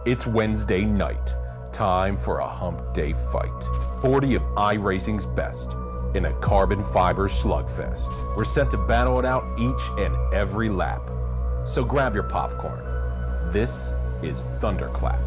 It's Wednesday night, time for a hump day fight. 40 of iRacing's best in a carbon fiber slugfest. We're set to battle it out each and every lap. So grab your popcorn. This is Thunderclap.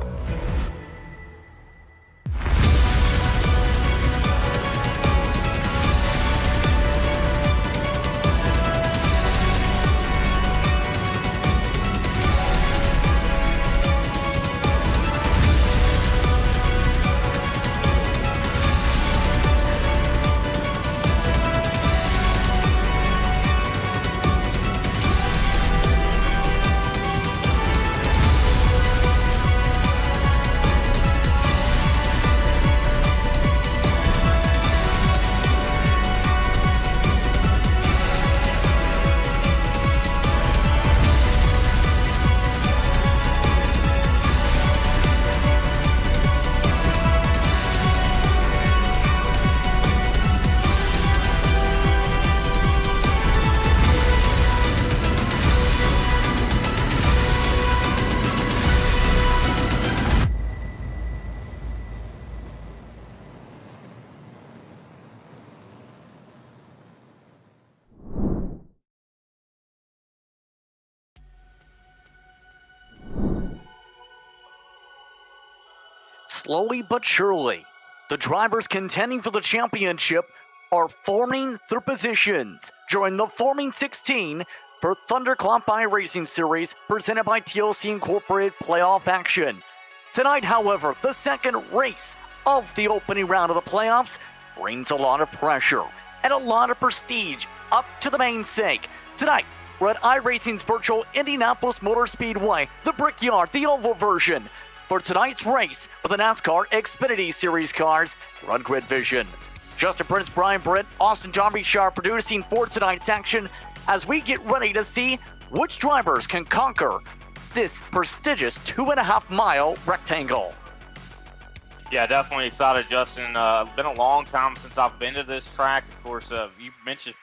Slowly but surely, the drivers contending for the championship are forming their positions during the Forming 16 for Thunderclap iRacing Series presented by TLC Incorporated playoff action. Tonight, however, the second race of the opening round of the playoffs brings a lot of pressure and a lot of prestige up to the main stake. Tonight, we're at iRacing's virtual Indianapolis Motor Speedway, the Brickyard, the oval version, for tonight's race with the NASCAR Xfinity Series cars here on Grid Vision. Justin Prince, Brian Britt, Austin John Bishar producing for tonight's action as we get ready to see which drivers can conquer this prestigious 2.5-mile rectangle. Yeah, definitely excited, Justin. Been a long time since I've been to this track. Of course, you mentioned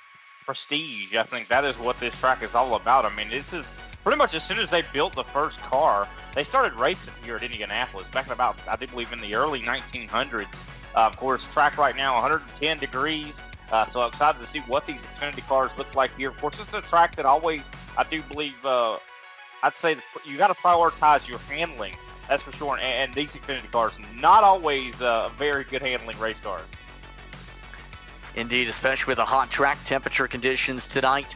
prestige. I think that is what this track is all about. I mean, this is pretty much as soon as they built the first car, they started racing here at Indianapolis back in about, I do believe, in the early 1900s. Of course, track right now, 110 degrees. So I'm excited to see what these Xfinity cars look like here. Of course, it's a track that always, I do believe, I'd say you got to prioritize your handling. That's for sure. And these Xfinity cars, not always very good handling race cars. Indeed, especially with the hot track temperature conditions tonight.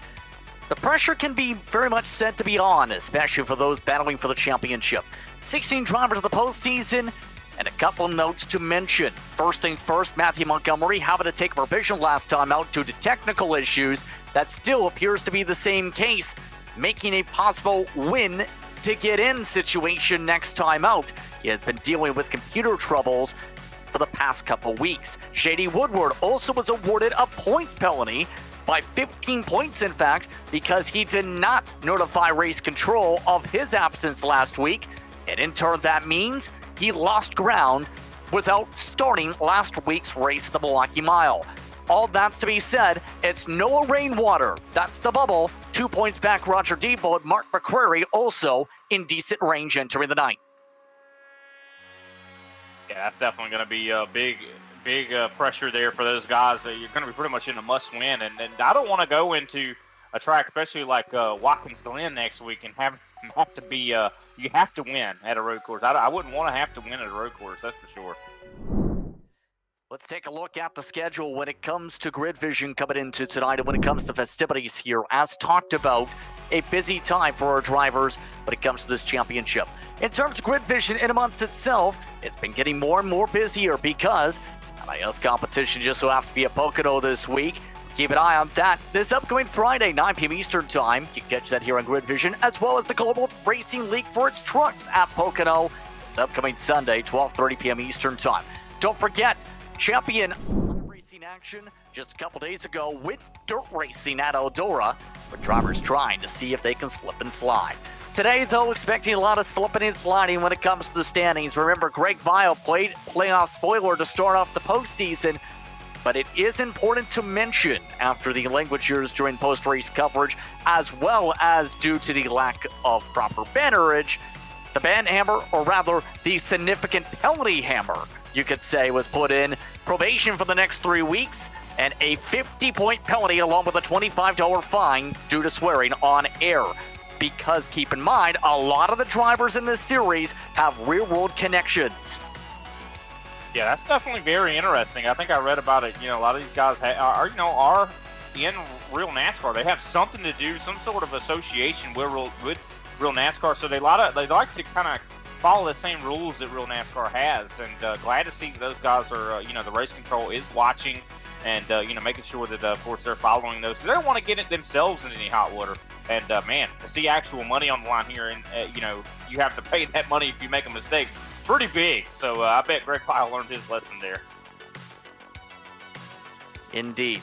The pressure can be very much said to be on, especially for those battling for the championship. 16 drivers of the postseason, and a couple of notes to mention. First things first, Matthew Montgomery having to take a provisional last time out due to technical issues. That still appears to be the same case, making a possible win to get in situation next time out. He has been dealing with computer troubles for the past couple weeks. J.D. Woodward also was awarded a points penalty by 15 points, in fact, because he did not notify race control of his absence last week. And in turn, that means he lost ground without starting last week's race, the Milwaukee Mile. All that's to be said, it's Noah Rainwater. That's the bubble. 2 points back, Roger Debo and Mark McQuarrie also in decent range entering the night. Yeah, that's definitely going to be a big pressure there for those guys. You're going to be pretty much in a must-win, and I don't want to go into a track, especially like Watkins Glen next week, and have to be you have to win at a road course. I wouldn't want to have to win at a road course, that's for sure. Let's take a look at the schedule when it comes to Grid Vision coming into tonight, and when it comes to festivities here. As talked about, a busy time for our drivers when it comes to this championship. In terms of Grid Vision in amongst itself, it's been getting more and more busier because NIL's competition just so happens to be at Pocono this week. Keep an eye on that this upcoming Friday, 9 p.m. Eastern Time. You can catch that here on Grid Vision, as well as the Global Racing League for its trucks at Pocono. It's upcoming Sunday, 12:30 p.m. Eastern Time. Don't forget, champion racing action just a couple days ago with dirt racing at Eldora, with drivers trying to see if they can slip and slide. Today, though, expecting a lot of slipping and sliding when it comes to the standings. Remember, Greg Vile played playoff spoiler to start off the postseason, but it is important to mention after the languages during post-race coverage, as well as due to the lack of proper bannerage, The ban hammer, or rather the significant penalty hammer, you could say, was put in. Probation for the next 3 weeks and a 50-point penalty along with a $25 fine due to swearing on air. Because keep in mind, a lot of the drivers in this series have real-world connections. Yeah, that's definitely very interesting. I think I read about it. A lot of these guys are in real NASCAR. They have something to do, some sort of association with real NASCAR. So they like to kind of follow the same rules that real NASCAR has. And glad to see that those guys are, the race control is watching and making sure that of course they're following those, because they don't want to get it themselves in any hot water. And man, to see actual money on the line here, and you have to pay that money if you make a mistake. Pretty big. So I bet Greg Pyle learned his lesson there. Indeed.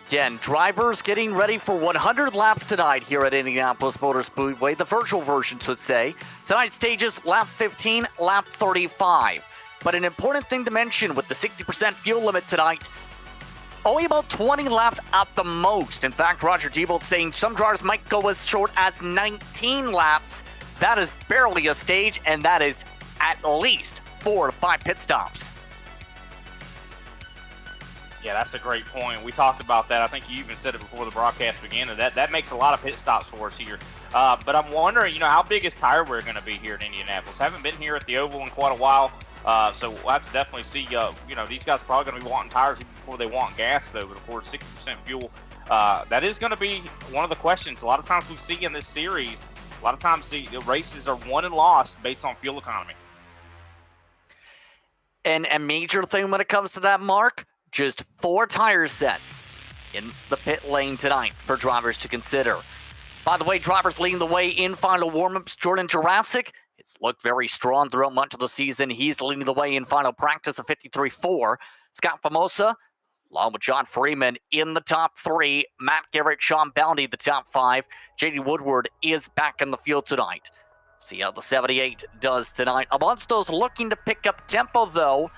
Again, drivers getting ready for 100 laps tonight here at Indianapolis Motor Speedway, the virtual version, should say. Tonight's stages, lap 15, lap 35. But an important thing to mention with the 60% fuel limit tonight, only about 20 laps at the most. In fact, Roger Diebold saying some drivers might go as short as 19 laps. That is barely a stage, and that is at least 4 to 5 pit stops. Yeah, that's a great point. We talked about that. I think you even said it before the broadcast began. That makes a lot of pit stops for us here. But I'm wondering, how big is tire wear going to be here in Indianapolis? Haven't been here at the Oval in quite a while. So we'll have to definitely see, these guys are probably going to be wanting tires even before they want gas, though. But, of course, 60% fuel, that is going to be one of the questions. A lot of times we see in this series, a lot of times the races are won and lost based on fuel economy. And a major thing when it comes to that, Mark, just 4 tire sets in the pit lane tonight for drivers to consider. By the way, drivers leading the way in final warm-ups, Jordan Jurassic. It's looked very strong throughout much of the season. He's leading the way in final practice of 53.4. Scott Famosa, along with John Freeman, in the top 3. Matt Garrett, Sean Bounty, the top 5. J.D. Woodward is back in the field tonight. See how the 78 does tonight. Amongst those looking to pick up tempo, though,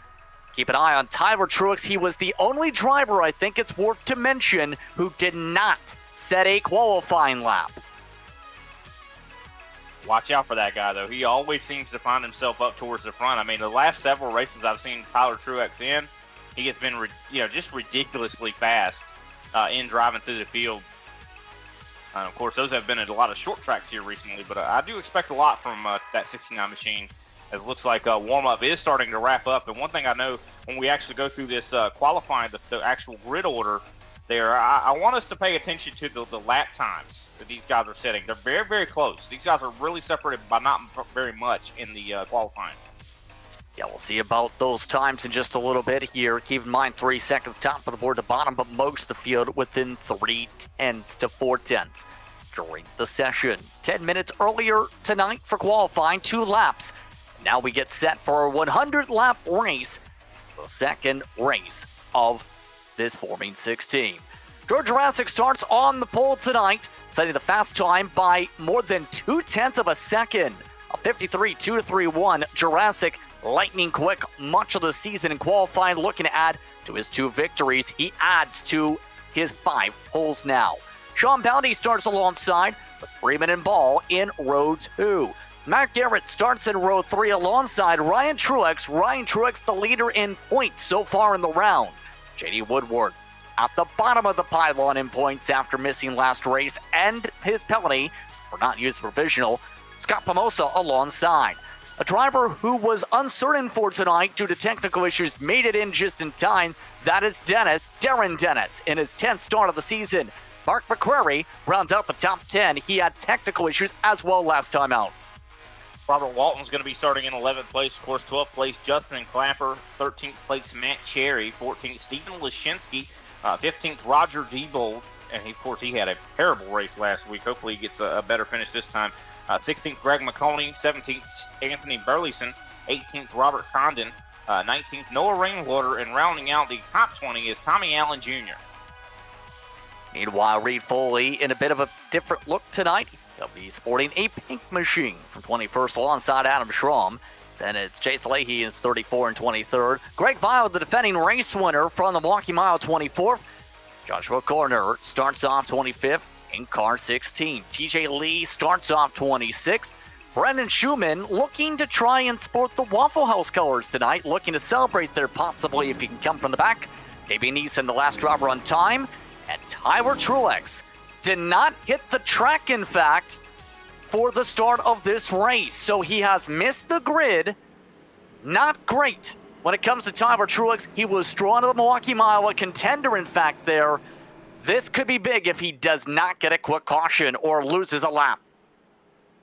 keep an eye on Tyler Truex. He was the only driver, I think it's worth to mention, who did not set a qualifying lap. Watch out for that guy, though. He always seems to find himself up towards the front. I mean, the last several races I've seen Tyler Truex in, he has been, just ridiculously fast in driving through the field. Of course, those have been at a lot of short tracks here recently, but I do expect a lot from that 69 machine. It looks like warm-up is starting to wrap up. And one thing I know, when we actually go through this qualifying, the actual grid order there, I want us to pay attention to the lap times that these guys are setting. They're very, very close. These guys are really separated by not very much in the qualifying. Yeah, we'll see about those times in just a little bit here. Keep in mind, 3 seconds top of the board to bottom, but most of the field within 3 tenths to 4 tenths during the session. 10 minutes earlier tonight for qualifying, 2 laps. Now we get set for a 100-lap race, the second race of this forming 16. George Jurassic starts on the pole tonight, setting the fast time by more than 2 tenths of a second. A 53.231. Jurassic lightning quick much of the season in qualifying, looking to add to his 2 victories. He adds to his 5 poles now. Sean Bounty starts alongside with Freeman and Ball in row 2. Matt Garrett starts in row 3 alongside Ryan Truex. Ryan Truex the leader in points so far in the round. J.D. Woodward at the bottom of the pylon in points after missing last race and his penalty for not using provisional. Scott Famosa alongside. A driver who was uncertain for tonight due to technical issues made it in just in time. That is Darren Dennis, in his 10th start of the season. Mark McQuarrie rounds out the top 10. He had technical issues as well last time out. Robert Walton's going to be starting in 11th place. Of course, 12th place, Justin Clapper. 13th place, Matt Cherry. 14th, Stephen Leshinsky. 15th, Roger Diebold. And, of course, he had a terrible race last week. Hopefully he gets a better finish this time. 16th, Greg McConey. 17th, Anthony Burleson. 18th, Robert Condon. 19th, Noah Rainwater. And rounding out the top 20 is Tommy Allen Jr. Meanwhile, Reed Foley in a bit of a different look tonight. He'll be sporting a pink machine from 21st alongside Adam Schramm. Then it's Chase Leahy in 34 and 23rd. Greg Vile, the defending race winner from the Milwaukee Mile, 24th. Joshua Corner starts off 25th in car 16. TJ Lee starts off 26th. Brendan Schumann looking to try and sport the Waffle House colors tonight, looking to celebrate there possibly if he can come from the back. Davey Neeson, the last driver on time, and Tyler Truex did not hit the track, in fact, for the start of this race. So he has missed the grid. Not great when it comes to Tyler Truex. He was drawn to the Milwaukee Mile, a contender, in fact, there. This could be big if he does not get a quick caution or loses a lap.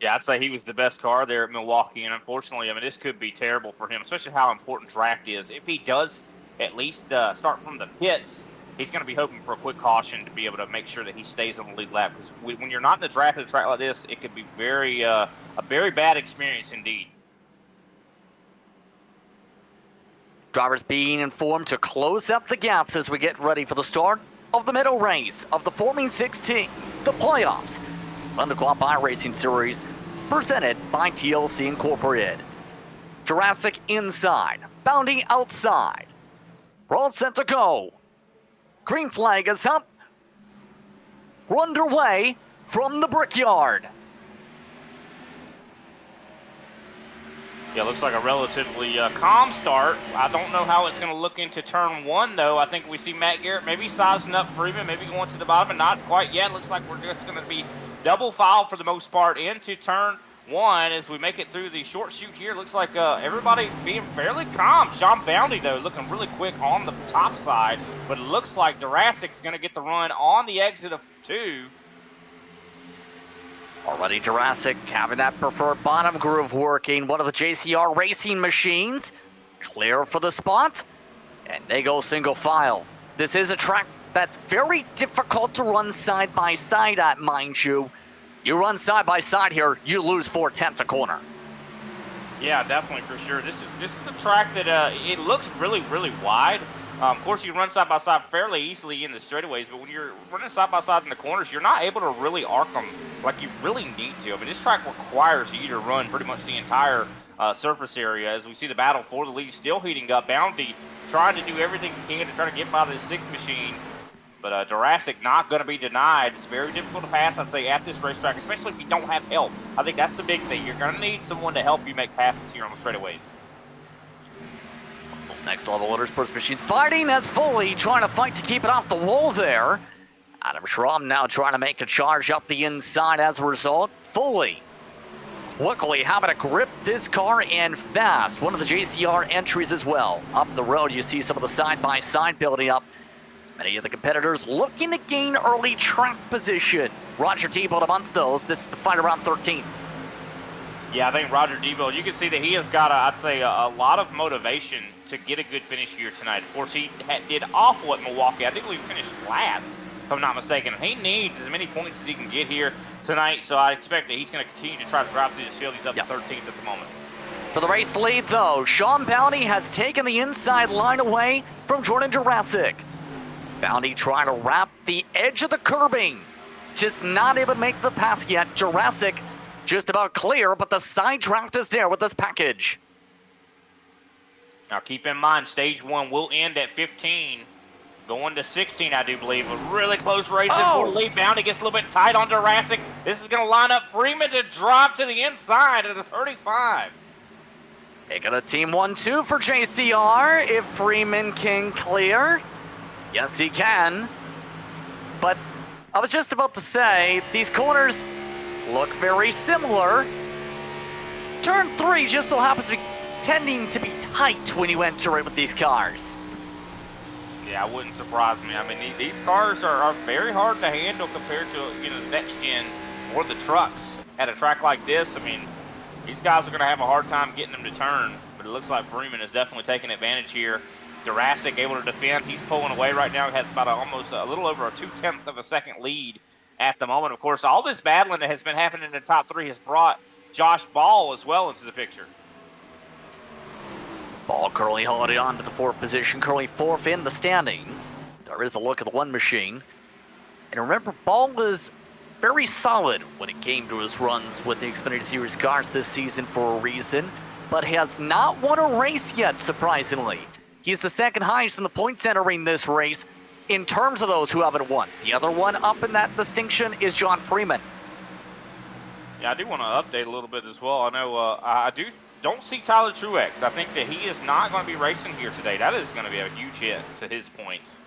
Yeah, I'd say he was the best car there at Milwaukee, and unfortunately, I mean, this could be terrible for him, especially how important draft is. If he does at least start from the pits, he's going to be hoping for a quick caution to be able to make sure that he stays on the lead lap. Because when you're not in the draft at a track like this, it could be a very bad experience indeed. Drivers being informed to close up the gaps as we get ready for the start of the middle race of the Forming 16, the playoffs. Thunderclap iRacing Series, presented by TLC Incorporated. Jurassic inside, Bounty outside. We're all set to go. Green flag is up. We're underway from the Brickyard. Yeah, looks like a relatively calm start. I don't know how it's going to look into turn one, though. I think we see Matt Garrett maybe sizing up Freeman, maybe going to the bottom, and not quite yet. Looks like we're just going to be double file for the most part into turn one as we make it through the short chute here. Looks like everybody being fairly calm. Sean Bounty, though, looking really quick on the top side, but it looks like Jurassic's going to get the run on the exit of 2. Already Jurassic having that preferred bottom groove working. One of the JCR racing machines clear for the spot, and they go single file. This is a track that's very difficult to run side by side at, mind you. You run side by side here, you lose 4/10 a corner. Yeah, definitely, for sure. This is a track that it looks really, really wide. Of course, you run side by side fairly easily in the straightaways, but when you're running side by side in the corners, you're not able to really arc them like you really need to. I mean, this track requires you to run pretty much the entire surface area. As we see the battle for the lead still heating up. Bounty trying to do everything he can to try to get by this 6th machine. But Jurassic not going to be denied. It's very difficult to pass, I'd say, at this racetrack, especially if you don't have help. I think that's the big thing. You're going to need someone to help you make passes here on the straightaways. Those next level motorsports machines fighting as Foley trying to fight to keep it off the wall there. Adam Schramm now trying to make a charge up the inside as a result. Foley quickly having to grip this car and fast. One of the JCR entries as well. Up the road, you see some of the side-by-side building up. Many of the competitors looking to gain early track position. Roger Debo amongst those. This is the fight around 13th. Yeah, I think Roger Debo, you can see that he has got, I'd say, a lot of motivation to get a good finish here tonight. Of course, he did awful at Milwaukee. I think we finished last, if I'm not mistaken. He needs as many points as he can get here tonight, so I expect that he's going to continue to try to drive through this field. He's up to 13th at the moment. For the race lead, though, Sean Bounty has taken the inside line away from Jordan Jurassic. Bounty trying to wrap the edge of the curbing. Just not able to make the pass yet. Jurassic just about clear, but the side draft is there with this package. Now keep in mind, stage 1 will end at 15. Going to 16, I do believe. A really close race for lead. Bounty gets a little bit tight on Jurassic. This is going to line up Freeman to drop to the inside at the 35. Making a team 1-2 for JCR if Freeman can clear. Yes, he can. But I was just about to say, these corners look very similar. Turn 3 just so happens to be tending to be tight when you enter it with these cars. Yeah, it wouldn't surprise me. I mean, these cars are very hard to handle compared to, the next gen or the trucks at a track like this. I mean, these guys are going to have a hard time getting them to turn, but it looks like Freeman is definitely taking advantage here. Jurassic able to defend. He's pulling away right now. He has about almost a little over a 2/10 of a second lead at the moment. Of course, all this battling that has been happening in the top 3 has brought Josh Ball as well into the picture. Ball currently holding on to the 4th position, currently 4th in the standings. There is a look at the 1 machine. And remember, Ball was very solid when it came to his runs with the Xfinity Series cars this season for a reason, but has not won a race yet, surprisingly. He's the 2nd highest in the points entering this race in terms of those who haven't won. The other one up in that distinction is John Freeman. Yeah, I do want to update a little bit as well. I know don't see Tyler Truex. I think that he is not going to be racing here today. That is going to be a huge hit to his points.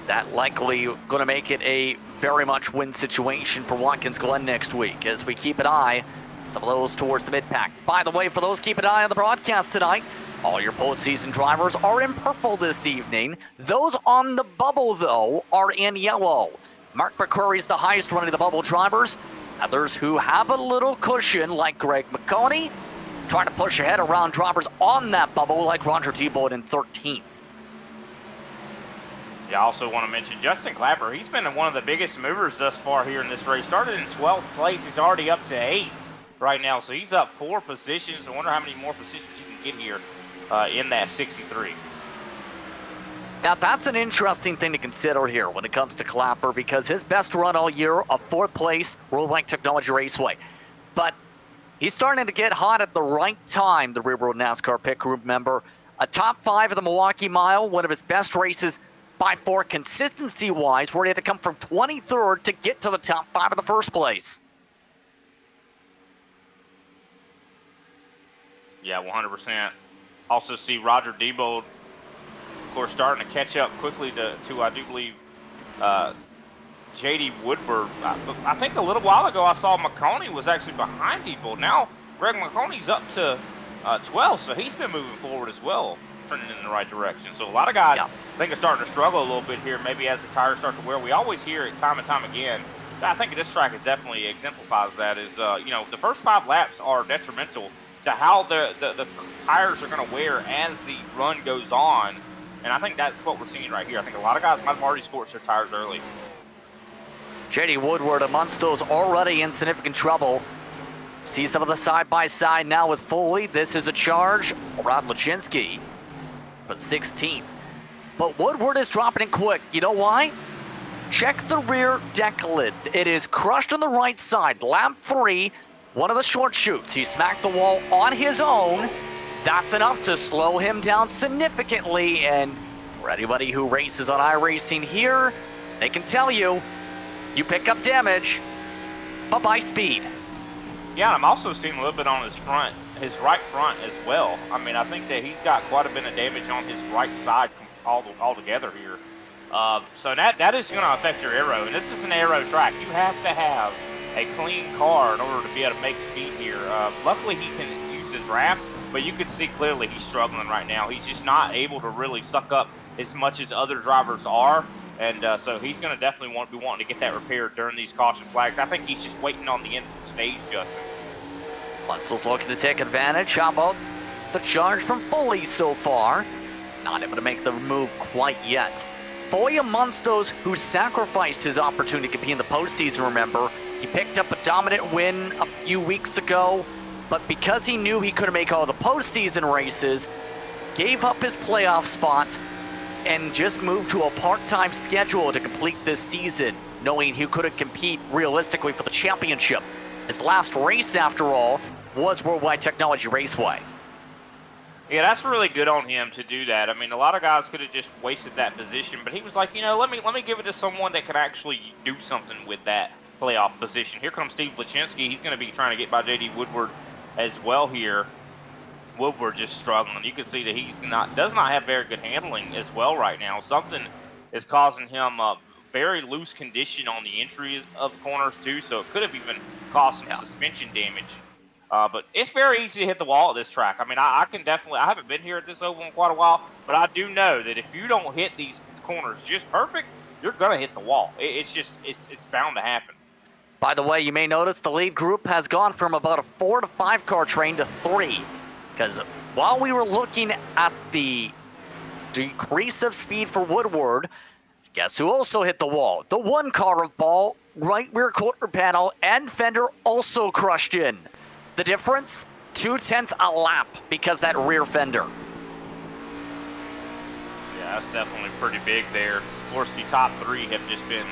That likely going to make it a very much win situation for Watkins Glen next week as we keep an eye some of those towards the mid-pack. By the way, for those keeping an eye on the broadcast tonight, all your postseason drivers are in purple this evening. Those on the bubble, though, are in yellow. Mark McCurry's the highest running of the bubble drivers. Others who have a little cushion, like Greg McConey, trying to push ahead around drivers on that bubble, like Roger Tebow in 13th. Yeah, I also want to mention Justin Clapper. He's been one of the biggest movers thus far here in this race. Started in 12th place. He's already up to 8th right now. So he's up 4 positions. I wonder how many more positions you can get here in that 63. Now, that's an interesting thing to consider here when it comes to Clapper, because his best run all year, a 4th place, Worldwide Technology Raceway. But he's starting to get hot at the right time, the Rear Road NASCAR pit group member. A top 5 of the Milwaukee Mile, one of his best races by 4 consistency-wise, where he had to come from 23rd to get to the top 5 of the first place. Yeah, 100%. Also see Roger Debo, of course, starting to catch up quickly to I do believe, J.D. Woodward. I think a little while ago I saw McConey was actually behind Debo. Now Greg McConey's up to 12, so he's been moving forward as well, trending in the right direction. So a lot of guys, I think, are starting to struggle a little bit here, maybe as the tires start to wear. We always hear it time and time again. I think this track is definitely exemplifies that. Is the first 5 laps are detrimental to how the tires are going to wear as the run goes on. And I think that's what we're seeing right here. I think a lot of guys might have already scorched their tires early. J.D. Woodward amongst those already in significant trouble. See some of the side-by-side now with Foley. This is a charge. Rod Lachinsky, but 16th. But Woodward is dropping in quick. You know why? Check the rear deck lid. It is crushed on the right side. Lap 3, one of the short chutes. He smacked the wall on his own. That's enough to slow him down significantly. And for anybody who races on iRacing here, they can tell you, you pick up damage, bye-bye speed. Yeah, I'm also seeing a little bit on his right front as well. I mean, I think that he's got quite a bit of damage on his right side altogether here. So that is going to affect your aero, and this is an aero track. You have to have a clean car in order to be able to make speed here. Luckily, he can use the draft, but you can see clearly he's struggling right now. He's just not able to really suck up as much as other drivers are, and so he's going to definitely be wanting to get that repaired during these caution flags. I think he's just waiting on the end of the stage, Justin. Munstall's looking to take advantage. How about the charge from Foley so far? Not able to make the move quite yet. Foley amongst those who sacrificed his opportunity to compete in the postseason, remember. He picked up a dominant win a few weeks ago, but because he knew he couldn't make all the postseason races, gave up his playoff spot and just moved to a part-time schedule to complete this season, knowing he couldn't compete realistically for the championship. His last race, after all, was Worldwide Technology Raceway. Yeah, that's really good on him to do that. I mean, a lot of guys could have just wasted that position, but he was like, let me give it to someone that could actually do something with that playoff position. Here comes Steve Lachinsky. He's going to be trying to get by J.D. Woodward as well here. Woodward just struggling. You can see that he does not have very good handling as well right now. Something is causing him a very loose condition on the entry of the corners too, so it could have even caused some suspension damage. But it's very easy to hit the wall at this track. I mean, I can definitely, I haven't been here at this oval in quite a while, but I do know that if you don't hit these corners just perfect, you're going to hit the wall. It's bound to happen. By the way, you may notice the lead group has gone from about a 4 to 5 car train to 3. Because while we were looking at the decrease of speed for Woodward, guess who also hit the wall? The 1 car of ball, right rear quarter panel, and fender also crushed in. The difference? 0.2 a lap because that rear fender. Yeah, that's definitely pretty big there. Of course, the top 3 have just been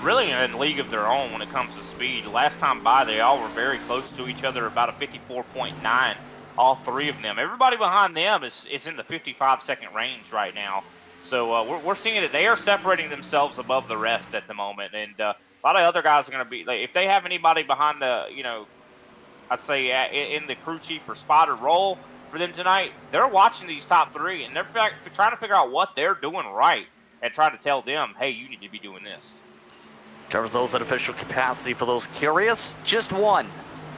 really in a league of their own when it comes to speed. Last time by, they all were very close to each other, about a 54.9, all 3 of them. Everybody behind them is in the 55-second range right now. So we're seeing that they are separating themselves above the rest at the moment. And A lot of other guys are going to be, like, if they have anybody behind the, I'd say in the crew chief or spotter role for them tonight, they're watching these top three, and they're trying to figure out what they're doing right and trying to tell them, hey, you need to be doing this. In terms of those at official capacity, for those curious, just one.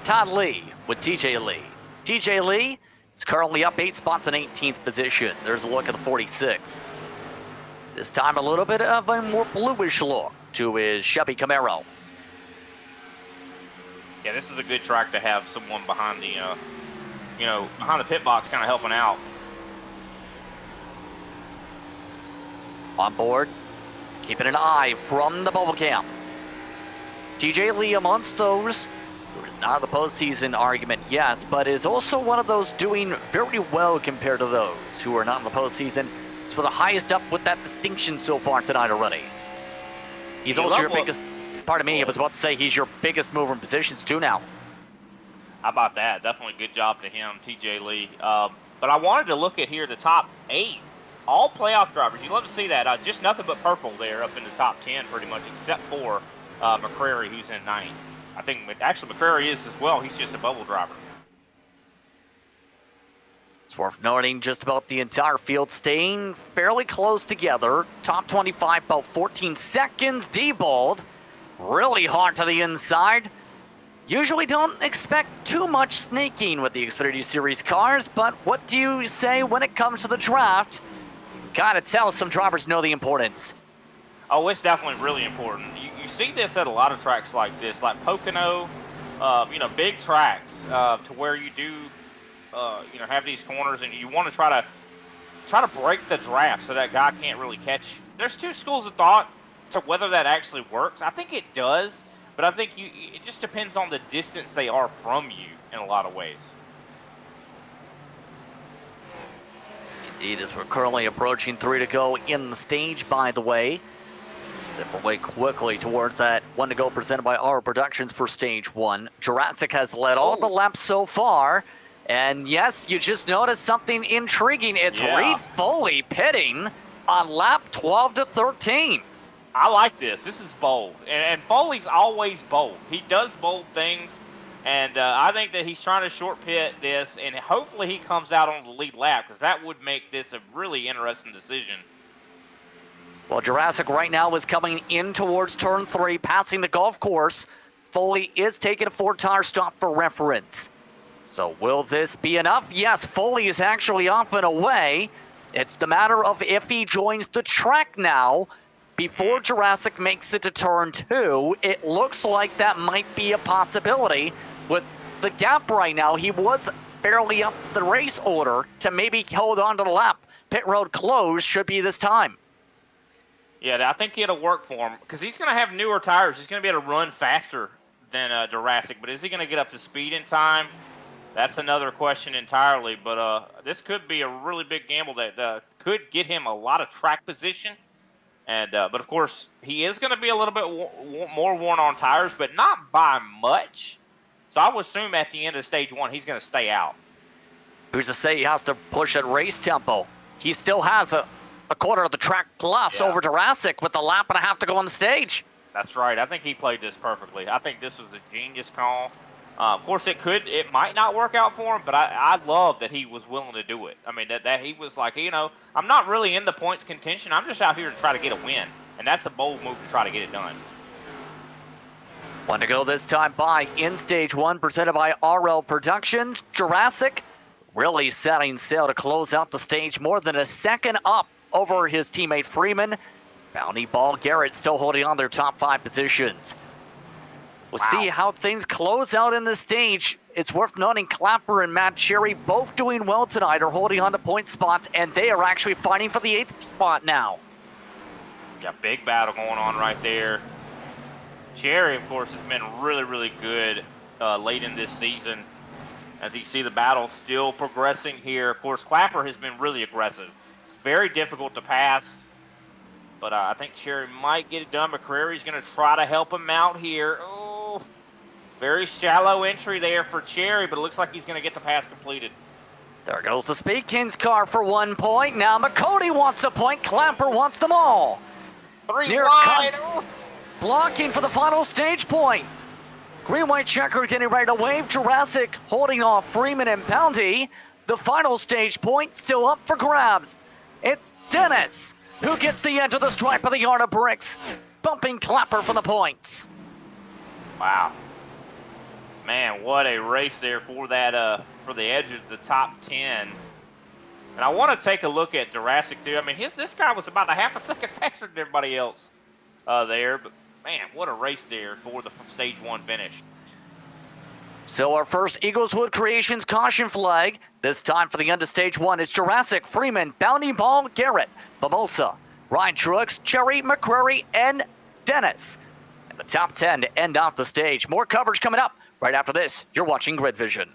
Todd Lee with TJ Lee. TJ Lee is currently up 8 spots in 18th position. There's a look at the 46. This time a little bit of a more bluish look to his Chevy Camaro. Yeah, this is a good track to have someone behind the, behind the pit box kind of helping out. On board, keeping an eye from the bubble cam. TJ Lee amongst those who is not in the postseason argument, yes, but is also one of those doing very well compared to those who are not in the postseason. It's for the highest up with that distinction so far tonight already. He's also your biggest, pardon me, I was about to say he's your biggest mover in positions too now. How about that? Definitely good job to him, TJ Lee. But I wanted to look at here the top 8. All playoff drivers. You love to see that. Just nothing but purple there up in the top 10 pretty much, except for McCrary, who's in 9th. I think actually McCrary is as well. He's just a bubble driver. It's worth noting just about the entire field staying fairly close together. Top 25, about 14 seconds. D-Bold, really hard to the inside. Usually don't expect too much snaking with the Xfinity Series cars, but what do you say when it comes to the draft? Gotta tell, some drivers know the importance. Oh, it's definitely really important. You see this at a lot of tracks like this, like Pocono, big tracks to where you do, have these corners, and you want to try to break the draft so that guy can't really catch. There's two schools of thought to whether that actually works. I think it does, but I think it just depends on the distance they are from you in a lot of ways. Indeed, as we're currently approaching 3 to go in the stage, by the way. Zip away quickly towards that 1 to go presented by Aura Productions for stage 1. Jurassic has led all the laps so far. And yes, you just noticed something intriguing. It's Reed Foley pitting on lap 12 to 13. I like this. This is bold. And Foley's always bold. He does bold things. And I think that he's trying to short pit this, and hopefully he comes out on the lead lap, because that would make this a really interesting decision. Well, Jurassic right now is coming in towards turn 3, passing the golf course. Foley is taking a 4-tire stop for reference. So will this be enough? Yes, Foley is actually off and away. It's the matter of if he joins the track now before Jurassic makes it to turn 2. It looks like that might be a possibility. With the gap right now, he was fairly up the race order to maybe hold on to the lap. Pit road closed should be this time. Yeah, I think it'll work for him because he's going to have newer tires. He's going to be able to run faster than Jurassic, but is he going to get up to speed in time? That's another question entirely, but this could be a really big gamble that could get him a lot of track position. And but, of course, he is going to be a little bit more worn on tires, but not by much. So I would assume at the end of stage 1, he's going to stay out. Who's to say he has to push at race tempo? He still has a quarter of the track plus over Jurassic with a lap and a half to go on the stage. That's right. I think he played this perfectly. I think this was a genius call. Of course, it might not work out for him, but I love that he was willing to do it. I mean, that he was like, I'm not really in the points contention. I'm just out here to try to get a win. And that's a bold move to try to get it done. 1 to go this time by in stage 1, presented by RL Productions. Jurassic really setting sail to close out the stage, more than a second up over his teammate Freeman. Bounty Ball Garrett still holding on their top 5 positions. We'll see how things close out in the stage. It's worth noting Clapper and Matt Cherry both doing well tonight, are holding on to point spots, and they are actually fighting for the 8th spot now. Yeah, big battle going on right there. Cherry, of course, has been really, really good late in this season. As you see the battle still progressing here. Of course, Clapper has been really aggressive. It's very difficult to pass, but I think Cherry might get it done. McCrary's going to try to help him out here. Oh, very shallow entry there for Cherry, but it looks like he's going to get the pass completed. There goes the Speed Kings car for 1 point. Now McCody wants a point. Clapper wants them all. 3 wide. blocking for the final stage point. Green-white checker getting ready to wave. Jurassic holding off Freeman and Bounty. The final stage point still up for grabs. It's Dennis who gets the edge of the stripe of the yard of bricks, bumping Clapper for the points. Wow. Man, what a race there for that for the edge of the top 10. And I want to take a look at Jurassic too. I mean, this guy was about a half a second faster than everybody else there. But man, what a race there for the stage 1 finish. So our first Eagleswood Creations caution flag. This time for the end of stage 1 is Jurassic, Freeman, Bounty Ball, Garrett, Mimosa, Ryan Truex, Cherry, McCrary, and Dennis. And the top 10 to end off the stage. More coverage coming up right after this. You're watching Grid Vision.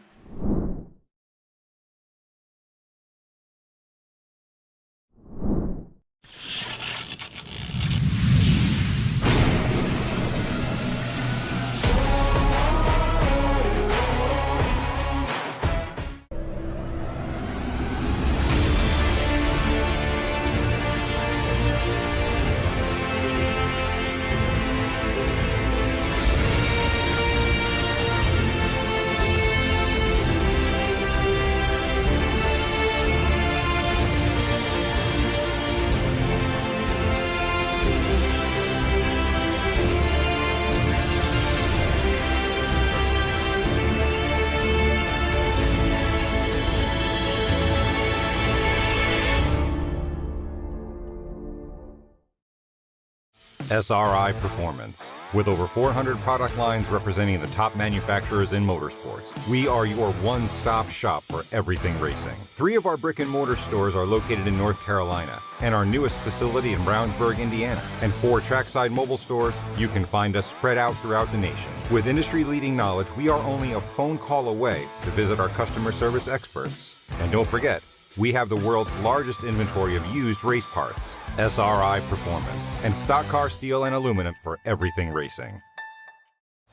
SRI Performance. With over 400 product lines representing the top manufacturers in motorsports, we are your one-stop shop for everything racing. 3 of our brick-and-mortar stores are located in North Carolina, and our newest facility in Brownsburg, Indiana. And 4 trackside mobile stores, you can find us spread out throughout the nation. With industry-leading knowledge, we are only a phone call away to visit our customer service experts. And don't forget, we have the world's largest inventory of used race parts. SRI Performance, and stock car steel and aluminum for everything racing.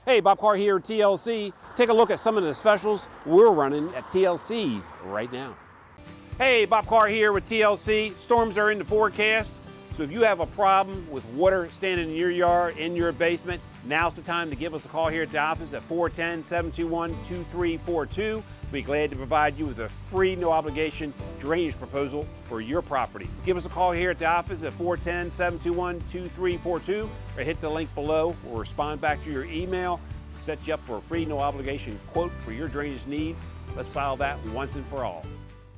Hey, Bob Carr here at TLC. Take a look at some of the specials we're running at TLC right now. Hey, Bob Carr here with TLC. Storms are in the forecast, so if you have a problem with water standing in your yard, in your basement, now's the time to give us a call here at the office at 410-721-2342. We'll be glad to provide you with a free, no-obligation drainage proposal for your property. Give us a call here at the office at 410-721-2342 or hit the link below. We'll respond back to your email, set you up for a free, no-obligation quote for your drainage needs. Let's solve that once and for all.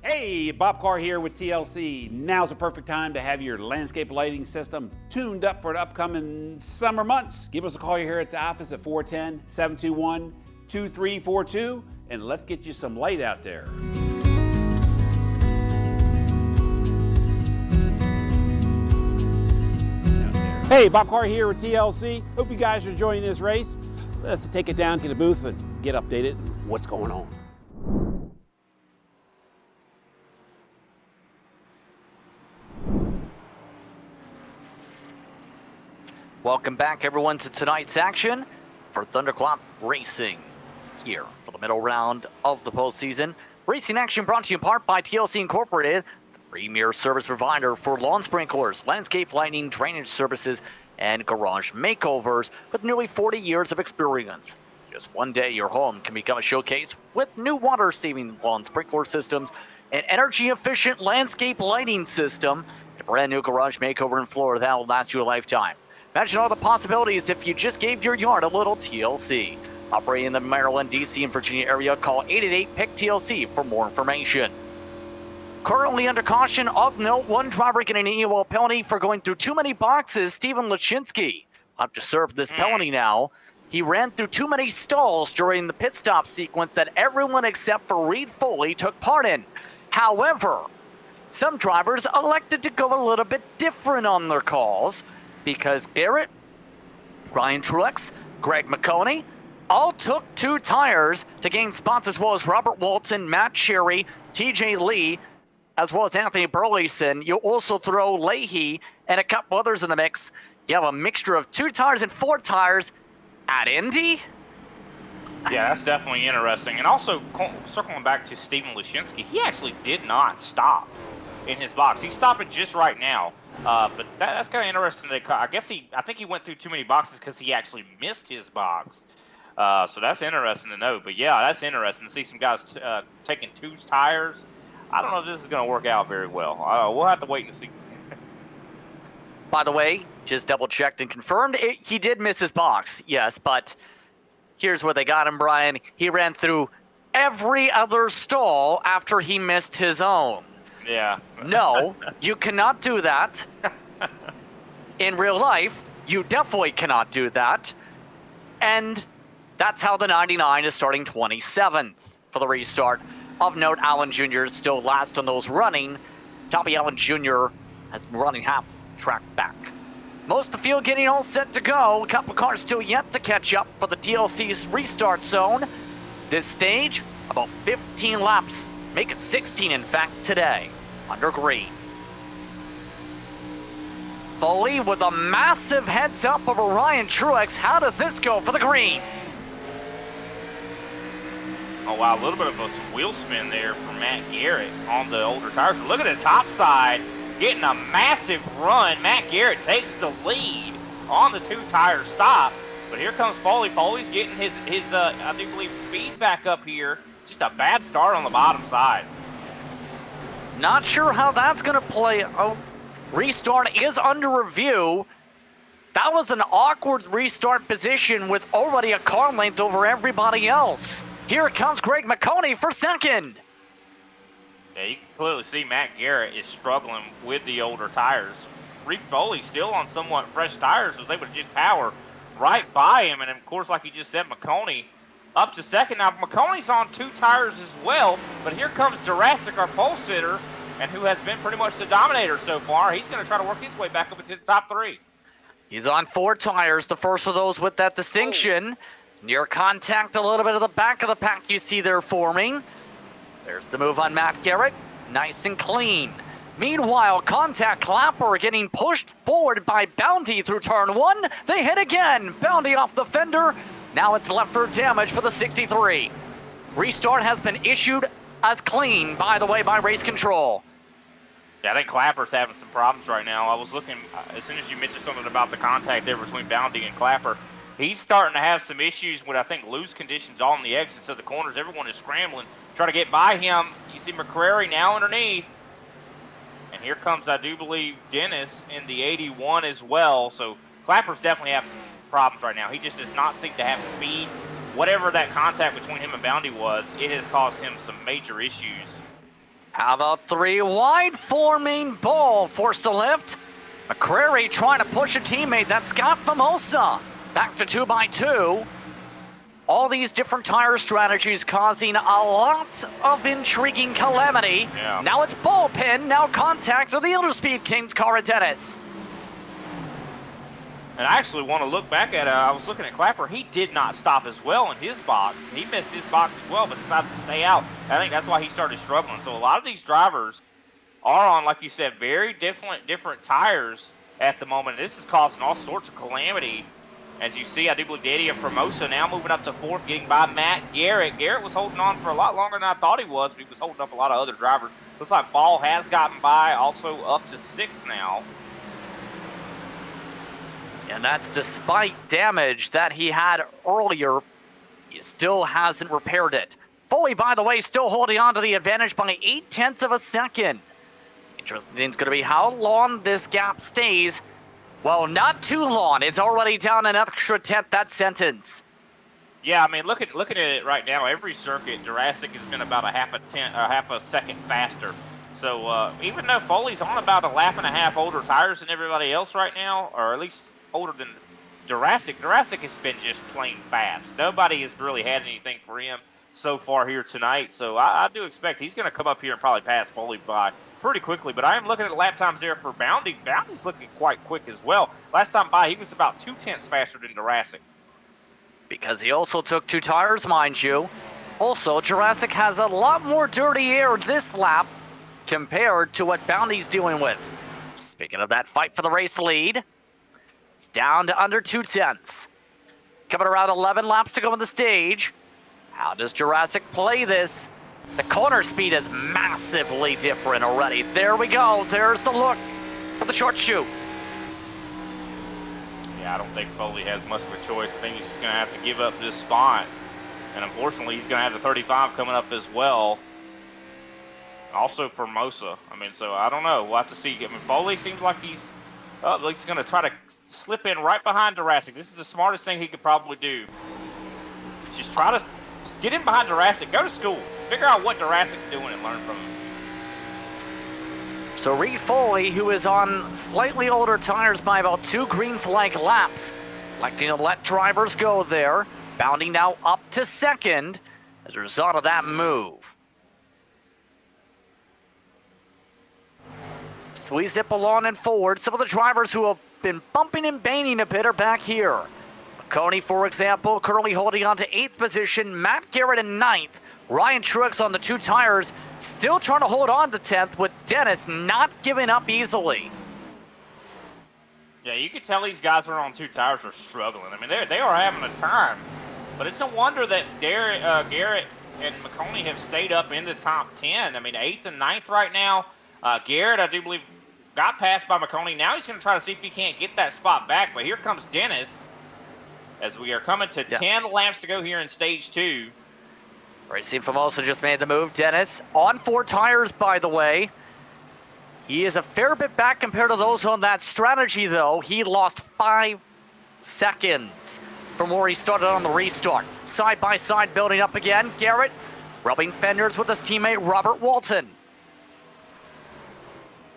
Hey, Bob Carr here with TLC. Now's the perfect time to have your landscape lighting system tuned up for the upcoming summer months. Give us a call here at the office at 410-721-2342. And let's get you some light out there. Hey, Bob Carr here with TLC. Hope you guys are enjoying this race. Let's take it down to the booth and get updated on what's going on. Welcome back, everyone, to tonight's action for Thunderclap Racing. Here for the middle round of the postseason. Racing action brought to you in part by TLC Incorporated, the premier service provider for lawn sprinklers, landscape lighting, drainage services, and garage makeovers with nearly 40 years of experience. Just one day, your home can become a showcase with new water-saving lawn sprinkler systems, an energy-efficient landscape lighting system, a brand new garage makeover in Florida that will last you a lifetime. Imagine all the possibilities if you just gave your yard a little TLC. Operating in the Maryland, D.C., and Virginia area, call 888-PIC-TLC for more information. Currently under caution of note, one driver getting an EOL penalty for going through too many boxes, Steven Lachinsky. Up to serve this penalty now. He ran through too many stalls during the pit stop sequence that everyone except for Reed Foley took part in. However, some drivers elected to go a little bit different on their calls because Garrett, Ryan Truex, Greg McConey, all took 2 tires to gain spots, as well as Robert Walton, Matt Cherry, TJ Lee, as well as Anthony Burleson. You also throw Leahy and a couple others in the mix. You have a mixture of 2 tires and 4 tires at Indy. Yeah, that's definitely interesting. And also, circling back to Steven Lachinsky, he actually did not stop in his box. He's stopping just right now. But that's kind of interesting. I think he went through too many boxes because he actually missed his box. So that's interesting to know. But yeah, that's interesting to see some guys taking 2 tires. I don't know if this is going to work out very well. We'll have to wait and see. By the way, just double-checked and confirmed, he did miss his box, yes, but here's where they got him, Brian. He ran through every other stall after he missed his own. Yeah. No, you cannot do that. In real life, you definitely cannot do that. And that's how the 99 is starting 27th for the restart. Of note, Allen Jr. is still last on those running. Toppy Allen Jr. has been running half track back. Most of the field getting all set to go. A couple cars still yet to catch up for the TLC's restart zone. This stage, about 15 laps. Make it 16, in fact, today, under green. Foley with a massive heads up over Ryan Truex. How does this go for the green? Oh, wow, a little bit of a wheel spin there for Matt Garrett on the older tires. But look at the top side, getting a massive run. Matt Garrett takes the lead on the 2-tire stop. But here comes Foley. Foley's getting his I do believe, speed back up here. Just a bad start on the bottom side. Not sure how that's going to play. Oh, restart is under review. That was an awkward restart position with already a car length over everybody else. Here comes Greg McConey for second. Yeah, you can clearly see Matt Garrett is struggling with the older tires. Reed Foley still on somewhat fresh tires, was able to just power right by him. And of course, like you just said, McConey up to second. Now, McConey's on 2 tires as well, but here comes Jurassic, our pole sitter, and who has been pretty much the dominator so far. He's going to try to work his way back up into the top 3. He's on 4 tires, the first of those with that distinction. Near contact, a little bit of the back of the pack you see there forming. There's the move on Matt Garrett, nice and clean. Meanwhile, contact Clapper getting pushed forward by Bounty through turn 1. They hit again, Bounty off the fender. Now it's left for damage for the 63. Restart has been issued as clean, by the way, by race control. Yeah, I think Clapper's having some problems right now. I was looking, as soon as you mentioned something about the contact there between Bounty and Clapper, he's starting to have some issues with, I think, loose conditions on the exits of the corners. Everyone is scrambling, trying to get by him. You see McCrary now underneath. And here comes, I do believe, Dennis in the 81 as well. So Clapper's definitely having problems right now. He just does not seem to have speed. Whatever that contact between him and Bounty was, it has caused him some major issues. How about 3 wide forming ball forced to lift. McCrary trying to push a teammate. That's Scott Famosa. Back to 2x2. All these different tire strategies causing a lot of intriguing calamity. Yeah. Now it's bullpen, now contact with the other Speed Kings, Cara Dennis. And I actually want to look back at I was looking at Clapper. He did not stop as well in his box. He missed his box as well, but decided to stay out. I think that's why he started struggling. So a lot of these drivers are on, like you said, very different tires at the moment. This is causing all sorts of calamity. As you see, I do believe Daddy of Formosa now moving up to 4th, getting by Matt Garrett. Garrett was holding on for a lot longer than I thought he was, but he was holding up a lot of other drivers. Looks like Ball has gotten by, also up to 6th now. And that's despite damage that he had earlier. He still hasn't repaired it. Foley, by the way, still holding on to the advantage by 0.8 of a second. Interesting thing's going to be how long this gap stays. Well, not too long. It's already down an extra 10th, that sentence. Yeah, I mean, looking at it right now, every circuit, Jurassic has been about half a second faster. So even though Foley's on about a lap and a half older tires than everybody else right now, or at least older than Jurassic has been just plain fast. Nobody has really had anything for him so far here tonight. So I do expect he's going to come up here and probably pass Foley by pretty quickly. But I am looking at the lap times there for Bounty. Bounty's looking quite quick as well. Last time by, he was about 0.2 faster than Jurassic. Because he also took 2 tires, mind you. Also, Jurassic has a lot more dirty air this lap compared to what Bounty's dealing with. Speaking of that fight for the race lead, it's down to under 0.2. Coming around 11 laps to go on the stage. How does Jurassic play this? The corner speed is massively different already. There we go. There's the look for the short shoot. Yeah, I don't think Foley has much of a choice. I think he's just going to have to give up this spot. And unfortunately, he's going to have the 35 coming up as well. Also for Mosa. I mean, so I don't know. We'll have to see. I mean, Foley seems like he's going to try to slip in right behind Jurassic. This is the smartest thing he could probably do. Just try to get in behind Jurassic. Go to school. Figure out what Jurassic's doing and learn from him. So Reed Foley, who is on slightly older tires by about 2 green flag laps, electing to let drivers go there. Bounding now up to second as a result of that move. So we zip along and forward. Some of the drivers who have been bumping and banging a bit are back here. McConey, for example, currently holding on to 8th position. Matt Garrett in 9th. Ryan Truex on the 2 tires, still trying to hold on to 10th, with Dennis not giving up easily. Yeah, you can tell these guys who are on 2 tires are struggling. I mean, they are having a time. But it's a wonder that Garrett and McConey have stayed up in the top 10. I mean, 8th and 9th right now. Garrett, I do believe, got passed by McConey. Now he's going to try to see if he can't get that spot back. But here comes Dennis as we are coming to 10 laps to go here in stage 2. Racing Famoso just made the move. Dennis on 4 tires, by the way. He is a fair bit back compared to those on that strategy, though. He lost 5 seconds from where he started on the restart. Side by side building up again. Garrett rubbing fenders with his teammate Robert Walton.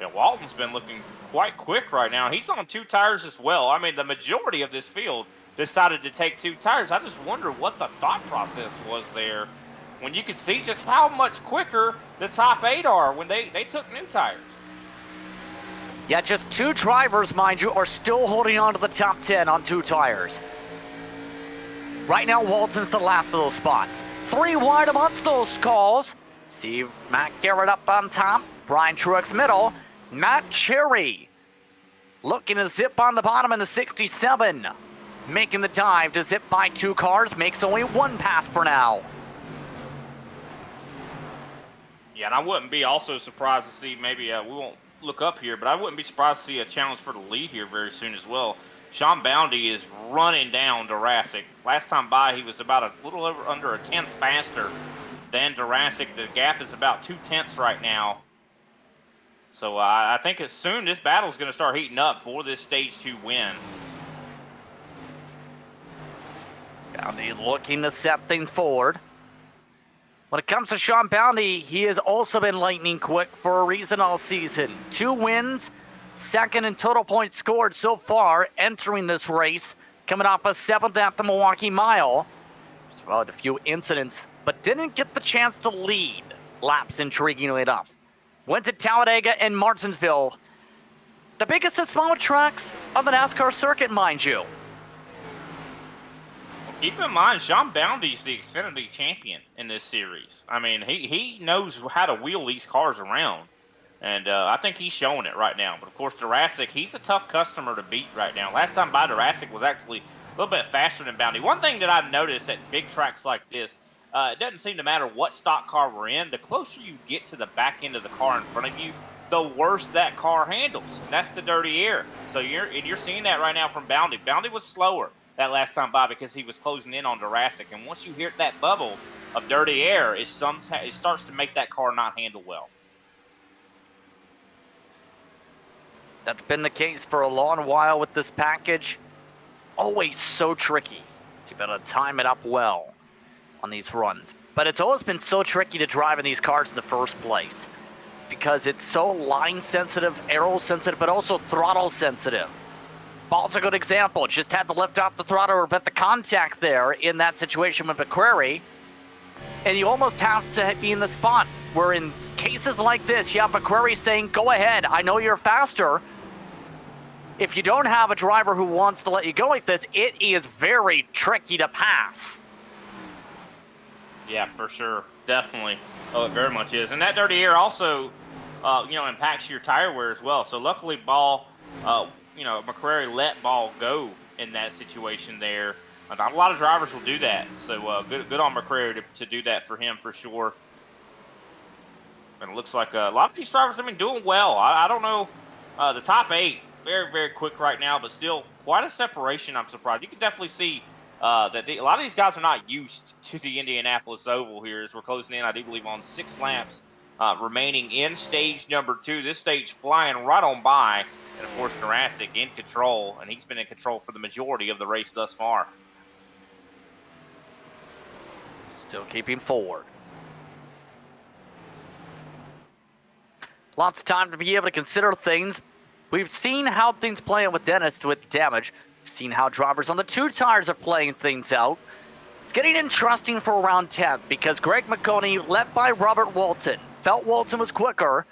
Yeah, Walton's been looking quite quick right now. He's on 2 tires as well. I mean, the majority of this field decided to take 2 tires. I just wonder what the thought process was there when you could see just how much quicker the top 8 are when they took new tires. Yeah, just 2 drivers, mind you, are still holding on to the top 10 on 2 tires. Right now, Walton's the last of those spots. 3 wide amongst those calls. See Matt Garrett up on top. Brian Truex middle. Matt Cherry looking to zip on the bottom in the 67. Making the dive to zip by 2 cars. Makes only 1 pass for now. Yeah, and I wouldn't be also surprised to see maybe, we won't look up here, but I wouldn't be surprised to see a challenge for the lead here very soon as well. Sean Boundy is running down Jurassic. Last time by, he was about a little over under a 10th faster than Jurassic. The gap is about 2/10 right now. So I think as soon this battle is going to start heating up for this stage 2 win. Boundy looking to set things forward. When it comes to Sean Boundy, he has also been lightning quick for a reason all season. 2 wins, 2nd in total points scored so far entering this race, coming off a 7th at the Milwaukee Mile. Just about a few incidents, but didn't get the chance to lead laps, intriguingly enough. Went to Talladega and Martinsville, the biggest of small tracks on the NASCAR circuit, mind you. Keep in mind, Sean Boundy's the Xfinity champion in this series. I mean, he knows how to wheel these cars around. And I think he's showing it right now. But, of course, Jurassic, he's a tough customer to beat right now. Last time by, Jurassic was actually a little bit faster than Boundy. One thing that I've noticed at big tracks like this, it doesn't seem to matter what stock car we're in. The closer you get to the back end of the car in front of you, the worse that car handles. And that's the dirty air. So you're seeing that right now from Boundy. Boundy was slower that last time by because he was closing in on Jurassic. And once you hit that bubble of dirty air, it starts to make that car not handle well. That's been the case for a long while with this package. Always so tricky to be able to time it up well on these runs. But it's always been so tricky to drive in these cars in the first place. It's because it's so line sensitive, aero sensitive, but also throttle sensitive. Ball's a good example. Just had to lift off the throttle or prevent the contact there in that situation with McCrary. And you almost have to be in the spot where in cases like this, you have McCrary saying, go ahead, I know you're faster. If you don't have a driver who wants to let you go like this, it is very tricky to pass. Yeah, for sure. Definitely. Oh, it very much is. And that dirty air also, impacts your tire wear as well. So luckily, Ball, McCrary let Ball go in that situation there. Not a lot of drivers will do that. So good on McCrary to do that for him for sure. And it looks like a lot of these drivers have been doing well. I don't know. The top 8, very, very quick right now, but still quite a separation. I'm surprised. You can definitely see that a lot of these guys are not used to the Indianapolis Oval here as we're closing in, I do believe, on 6 laps remaining in stage number 2. This stage flying right on by. And, of course, Jurassic in control, and he's been in control for the majority of the race thus far. Still keeping forward. Lots of time to be able to consider things. We've seen how things play out with Dennis with damage. We've seen how drivers on the 2 tires are playing things out. It's getting interesting for around 10th because Greg McConey, led by Robert Walton, felt Walton was quicker.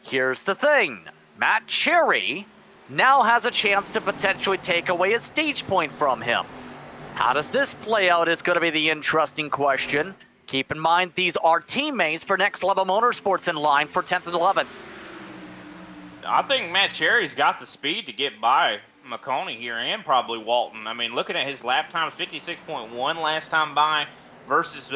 Here's the thing. Matt Cherry now has a chance to potentially take away a stage point from him. How does this play out is going to be the interesting question. Keep in mind, these are teammates for Next Level Motorsports in line for 10th and 11th. I think Matt Cherry's got the speed to get by McConey here and probably Walton. I mean, looking at his lap time, 56.1 last time by versus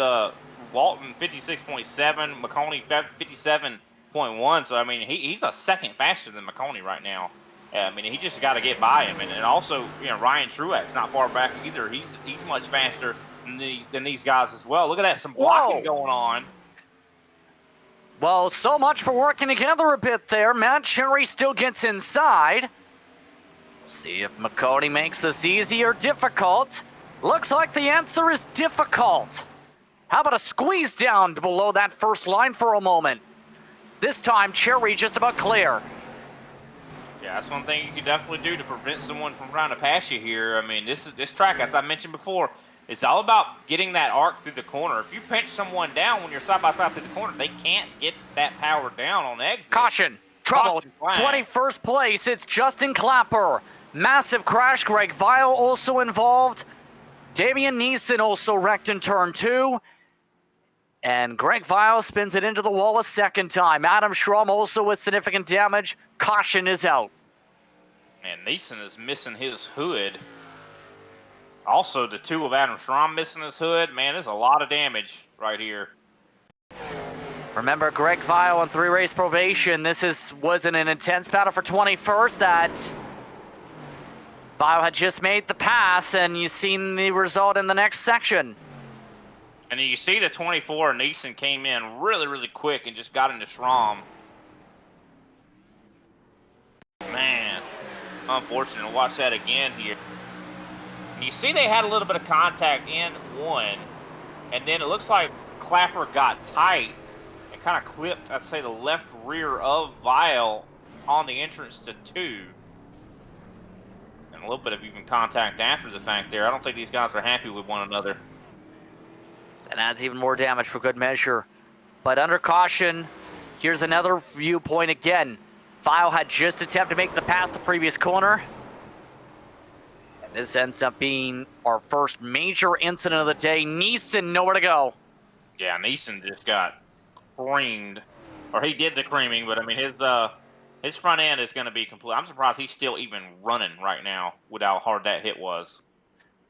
Walton, 56.7, McConey, 57.1. So, I mean, he's a second faster than McConey right now. I mean, he just got to get by him. And also, you know, Ryan Truex not far back either. He's much faster than these guys as well. Look at that, some blocking going on. Well, so much for working together a bit there. Matt Cherry still gets inside. We'll see if McConey makes this easy or difficult. Looks like the answer is difficult. How about a squeeze down below that first line for a moment? This time, Cherry just about clear. Yeah, that's one thing you can definitely do to prevent someone from trying to pass you here. I mean, this track, as I mentioned before, it's all about getting that arc through the corner. If you pinch someone down when you're side by side through the corner, they can't get that power down on exit. Caution, trouble, 21st place, it's Justin Clapper. Massive crash, Greg Vile also involved. Damian Neeson also wrecked in turn 2. And Greg Vile spins it into the wall a second time. Adam Schramm also with significant damage. Caution is out. And Neeson is missing his hood. Also, the 2 of Adam Schramm missing his hood. Man, there's a lot of damage right here. Remember, Greg Vile on 3 race probation. This wasn't an intense battle for 21st. That Vile had just made the pass, and you've seen the result in the next section. And you see the 24, Neeson came in really, really quick and just got into Schramm. Man, unfortunate to watch that again here. And you see they had a little bit of contact in 1, and then it looks like Clapper got tight and kind of clipped, I'd say, the left rear of Vile on the entrance to 2. And a little bit of even contact after the fact there. I don't think these guys are happy with one another. That adds even more damage for good measure. But under caution, here's another viewpoint again. Vile had just attempted to make the pass the previous corner. And this ends up being our first major incident of the day. Neeson nowhere to go. Yeah, Neeson just got creamed. Or he did the creaming, but I mean, his front end is going to be complete. I'm surprised he's still even running right now with how hard that hit was.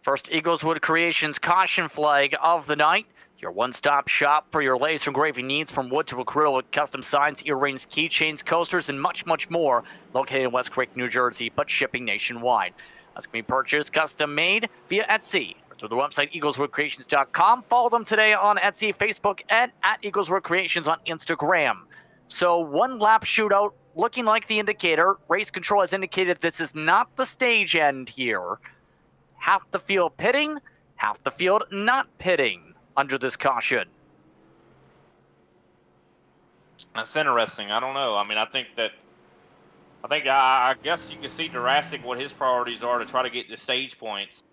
First Eagleswood Creations caution flag of the night. Your one-stop shop for your laser engraving needs, from wood to acrylic, custom signs, earrings, keychains, coasters, and much, much more. Located in West Creek, New Jersey, but shipping nationwide. That's going to be purchased, custom made via Etsy or through the website eagleswoodcreations.com. Follow them today on Etsy, Facebook, and at Eagleswood Creations on Instagram. So 1 lap shootout looking like the indicator. Race control has indicated this is not the stage end here. Half the field pitting, half the field not pitting under this caution. That's interesting. I don't know. I mean, I guess you can see Jurassic what his priorities are to try to get the stage points.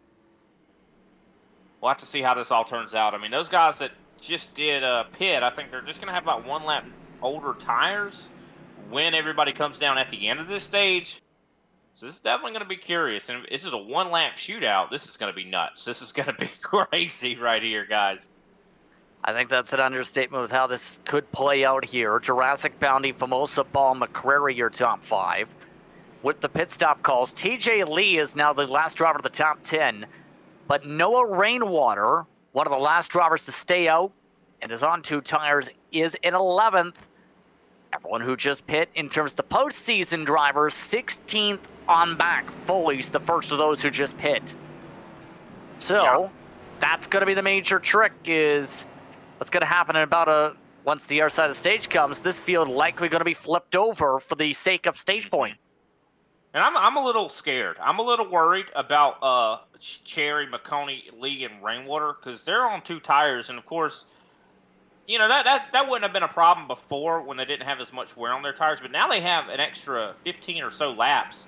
We'll have to see how this all turns out. I mean, those guys that just did pit, I think they're just going to have about 1 lap older tires when everybody comes down at the end of this stage. So this is definitely going to be curious. And if this is a 1 lap shootout, this is going to be nuts. This is going to be crazy right here, guys. I think that's an understatement with how this could play out here. Jurassic Bounty, Famosa Ball, McCrary, your top 5. With the pit stop calls, TJ Lee is now the last driver of the top 10. But Noah Rainwater, one of the last drivers to stay out and is on 2 tires, is in 11th. Everyone who just pit in terms of the postseason drivers, 16th on back. Foley's the first of those who just pit. So that's going to be the major trick, is what's going to happen in about once the other side of the stage comes, this field likely going to be flipped over for the sake of stage point. And I'm a little scared. I'm a little worried about Cherry, McConey, Lee, and Rainwater, because they're on 2 tires, and of course, you know, that wouldn't have been a problem before when they didn't have as much wear on their tires, but now they have an extra 15 or so laps.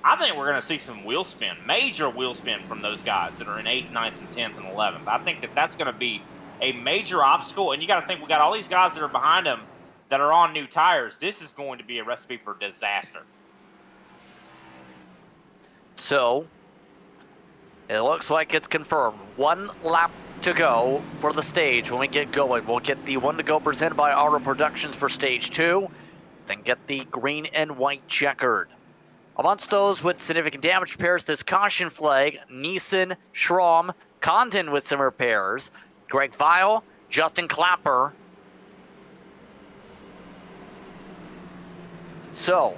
I think we're going to see some wheel spin, major wheel spin from those guys that are in 8th, 9th, and 10th, and 11th. I think that's going to be a major obstacle, and you got to think we got all these guys that are behind them that are on new tires. This is going to be a recipe for disaster. So it looks like it's confirmed. 1 lap to go for the stage. When we get going, we'll get the 1 to go presented by Auto Productions for stage 2, then get the green and white checkered. Amongst those with significant damage repairs, this caution flag, Neeson, Schramm, Condon with some repairs, Greg Vile, Justin Clapper. So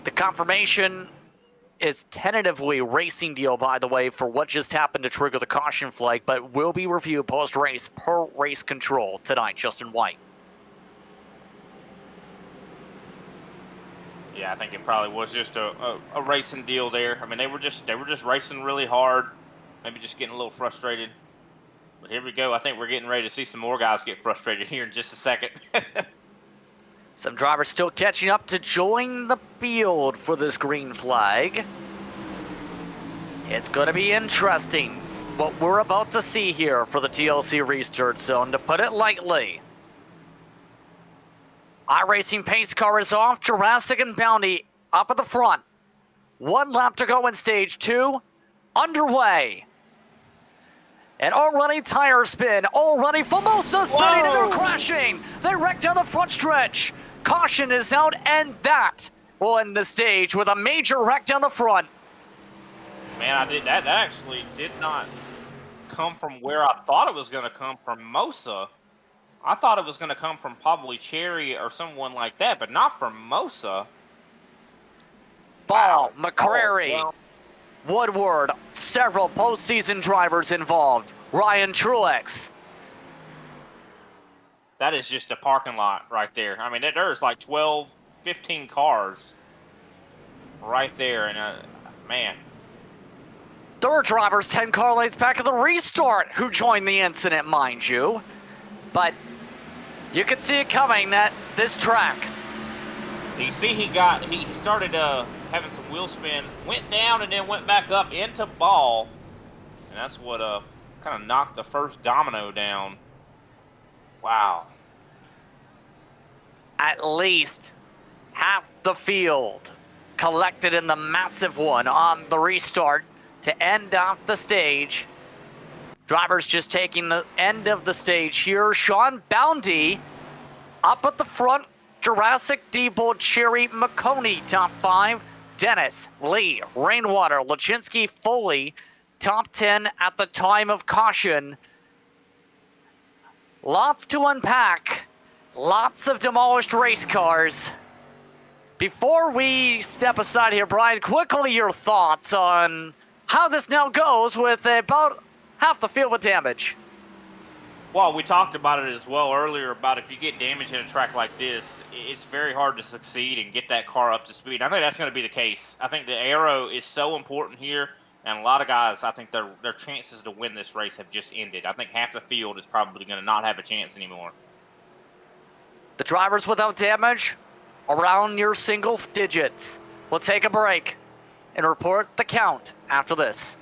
the confirmation is tentatively racing deal, by the way, for what just happened to trigger the caution flag, but will be reviewed post-race per race control tonight. Justin White. Yeah, I think it probably was just a racing deal there. I mean, they were just racing really hard, maybe just getting a little frustrated. But here we go. I think we're getting ready to see some more guys get frustrated here in just a second. Some drivers still catching up to join the field for this green flag. It's going to be interesting what we're about to see here for the TLC restart zone, to put it lightly. iRacing pace car is off. Jurassic and Bounty up at the front. 1 lap to go in stage 2. Underway. And already tire spin. Already Formosa spinning, and they're crashing. They wrecked down the front stretch. Caution is out, and that will end the stage with a major wreck down the front. Man, that actually did not come from where I thought it was going to come from, Mosa. I thought it was going to come from probably Cherry or someone like that, but not from Mosa. Ball, Wow. McCrary, Oh, well. Woodward, several postseason drivers involved. Ryan Truex. That is just a parking lot right there. I mean, there's like 12, 15 cars right there. And, man. There were drivers 10 car lengths back at the restart who joined the incident, mind you. But you could see it coming at this track. You see he started having some wheel spin, went down and then went back up into Ball. And that's what kind of knocked the first domino down. Wow. At least half the field collected in the massive one on the restart to end off the stage. Drivers just taking the end of the stage here. Sean Boundy up at the front. Jurassic, Diebold, Cherry, McConey, top 5. Dennis, Lee, Rainwater, Lachinsky, Foley, top 10 at the time of caution. Lots to unpack. Lots of demolished race cars. Before we step aside here, Brian, quickly your thoughts on how this now goes with about half the field with damage. Well, we talked about it as well earlier about if you get damage in a track like this, it's very hard to succeed and get that car up to speed. I think that's going to be the case. I think the aero is so important here, and a lot of guys, I think their chances to win this race have just ended. I think half the field is probably going to not have a chance anymore. The drivers without damage around near single digits. We'll take a break and report the count after this.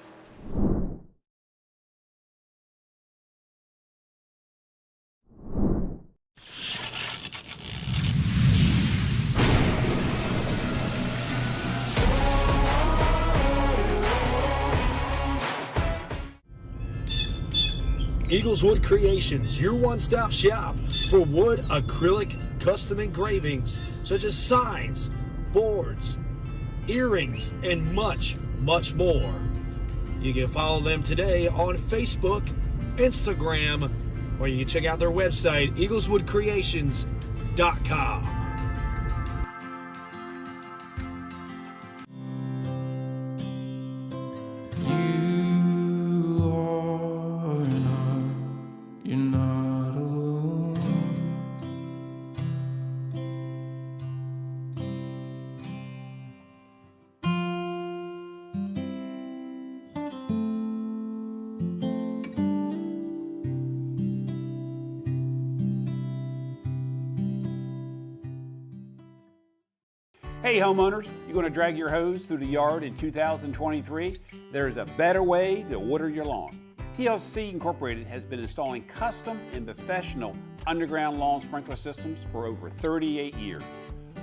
Eagleswood Creations, your one-stop shop for wood, acrylic, custom engravings such as signs, boards, earrings, and much, much more. You can follow them today on Facebook, Instagram, or you can check out their website, eagleswoodcreations.com. TLC.com. You're not alone. Hey homeowners, you going to drag your hose through the yard in 2023? There's a better way to water your lawn. TLC Incorporated has been installing custom and professional underground lawn sprinkler systems for over 38 years.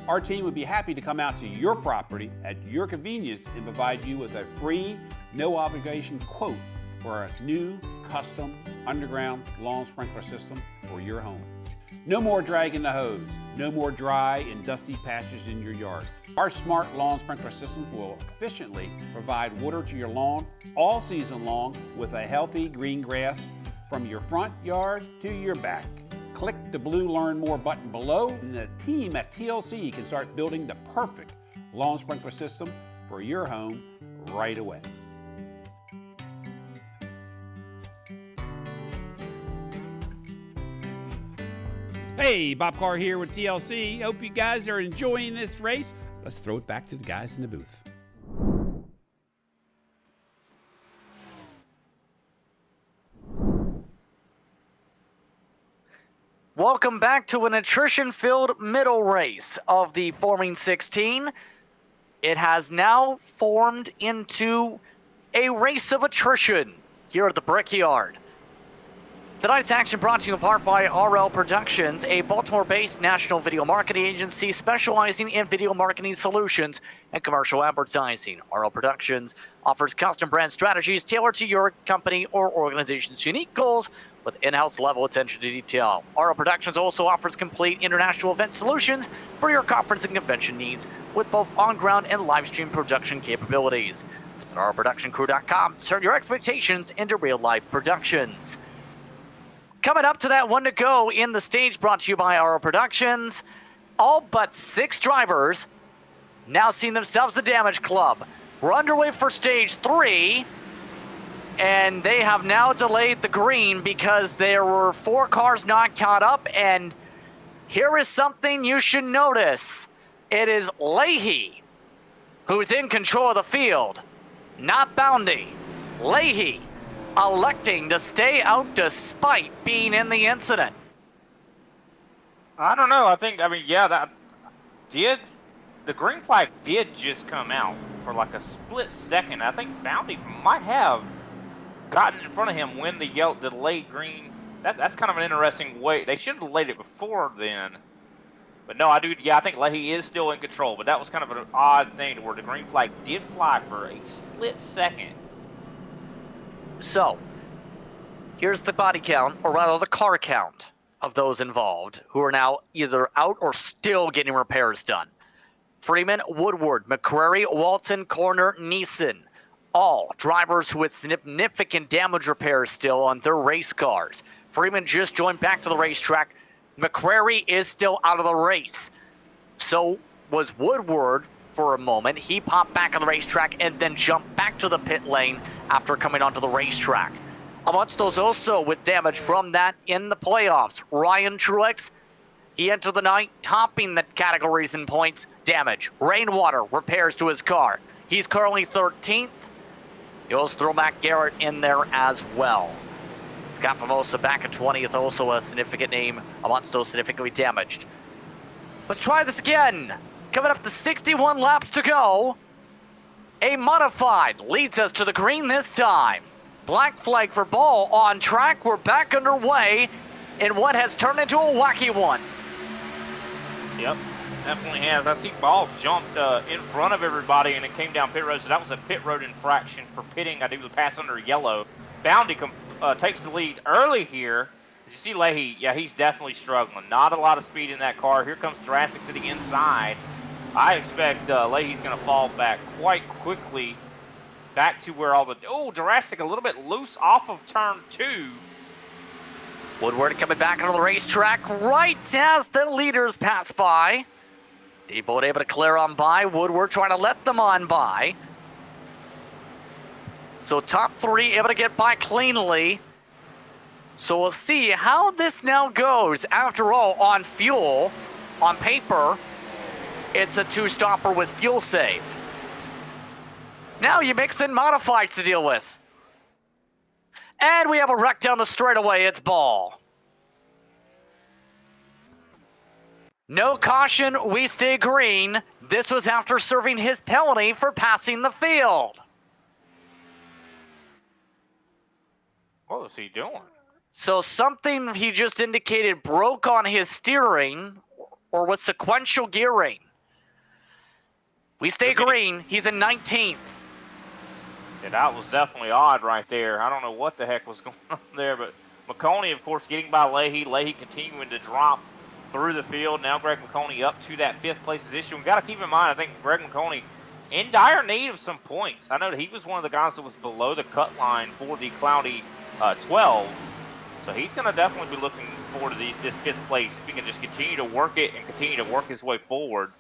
Our team would be happy to come out to your property at your convenience and provide you with a free, no obligation quote for a new custom underground lawn sprinkler system for your home. No more dragging the hose, no more dry and dusty patches in your yard. Our smart lawn sprinkler systems will efficiently provide water to your lawn all season long with a healthy green grass from your front yard to your back. Click the blue Learn More button below and the team at TLC can start building the perfect lawn sprinkler system for your home right away. Hey, Bob Carr here with TLC. Hope you guys are enjoying this race. Let's throw it back to the guys in the booth. Welcome back to an attrition-filled middle race of the forming 16. It has now formed into a race of attrition here at the Brickyard. Tonight's action brought to you in part by RL Productions, a Baltimore-based national video marketing agency specializing in video marketing solutions and commercial advertising. RL Productions offers custom brand strategies tailored to your company or organization's unique goals with in-house level attention to detail. RL Productions also offers complete international event solutions for your conference and convention needs with both on-ground and live-stream production capabilities. Visit rlproductioncrew.com to turn your expectations into real-life productions. Coming up to that one to go in the stage brought to you by RL Productions, all but 6 drivers now seeing themselves the Damage Club. We're underway for stage 3, and they have now delayed the green because there were 4 cars not caught up, and here is something you should notice. It is Leahy who's in control of the field, not Boundy. Leahy electing to stay out despite being in the incident. I don't know. The green flag did just come out for like a split second. I think Bounty might have gotten in front of him when the delayed green. That's kind of an interesting way. They should have delayed it before then. But no, I think Leahy is still in control. But that was kind of an odd thing to where the green flag did fly for a split second. So, here's the body count, or rather the car count of those involved who are now either out or still getting repairs done. Freeman, Woodward, McCrary, Walton, Corner, Neeson. All drivers who had significant damage repairs still on their race cars. Freeman just joined back to the racetrack. McCrary is still out of the race. So was Woodward for a moment. He popped back on the racetrack and then jumped back to the pit lane after coming onto the racetrack. Amongst those also with damage from that in the playoffs, Ryan Truex, he entered the night topping the categories in points, damage, rainwater, repairs to his car. He's currently 13th. You also throw Matt Garrett in there as well. Scott Famosa back at 20th, also a significant name amongst those significantly damaged. Let's try this again. Coming up to 61 laps to go. A modified leads us to the green this time. Black flag for ball on track. We're back underway in what has turned into a wacky one. Yep, definitely has. I see ball jumped in front of everybody and it came down pit road. So that was a pit road infraction for pitting. I do the pass under yellow. Boundy takes the lead early here. You see Leahy, yeah, he's definitely struggling. Not a lot of speed in that car. Here comes Jurassic to the inside. I expect Leahy's going to fall back quite quickly. Back to where all the... Oh, Jurassic a little bit loose off of turn 2. Woodward coming back onto the racetrack right as the leaders pass by. Depot able to clear on by. Woodward trying to let them on by. So top three able to get by cleanly. So we'll see how this now goes. After all, on fuel, on paper, it's a two-stopper with fuel save. Now you mix in modifieds to deal with. And we have a wreck down the straightaway. It's ball. No caution, we stay green. This was after serving his penalty for passing the field. What was he doing? So something he just indicated broke on his steering or was sequential gearing. We stay green. He's in 19th. Yeah, that was definitely odd right there. I don't know what the heck was going on there, but McConey, of course, getting by Leahy. Leahy continuing to drop through the field. Now Greg McConey up to that 5th place position. We've got to keep in mind, I think Greg McConey in dire need of some points. I know that he was one of the guys that was below the cut line for the cloudy 12. So he's going to definitely be looking forward to this 5th place if he can just continue to work it and continue to work his way forward.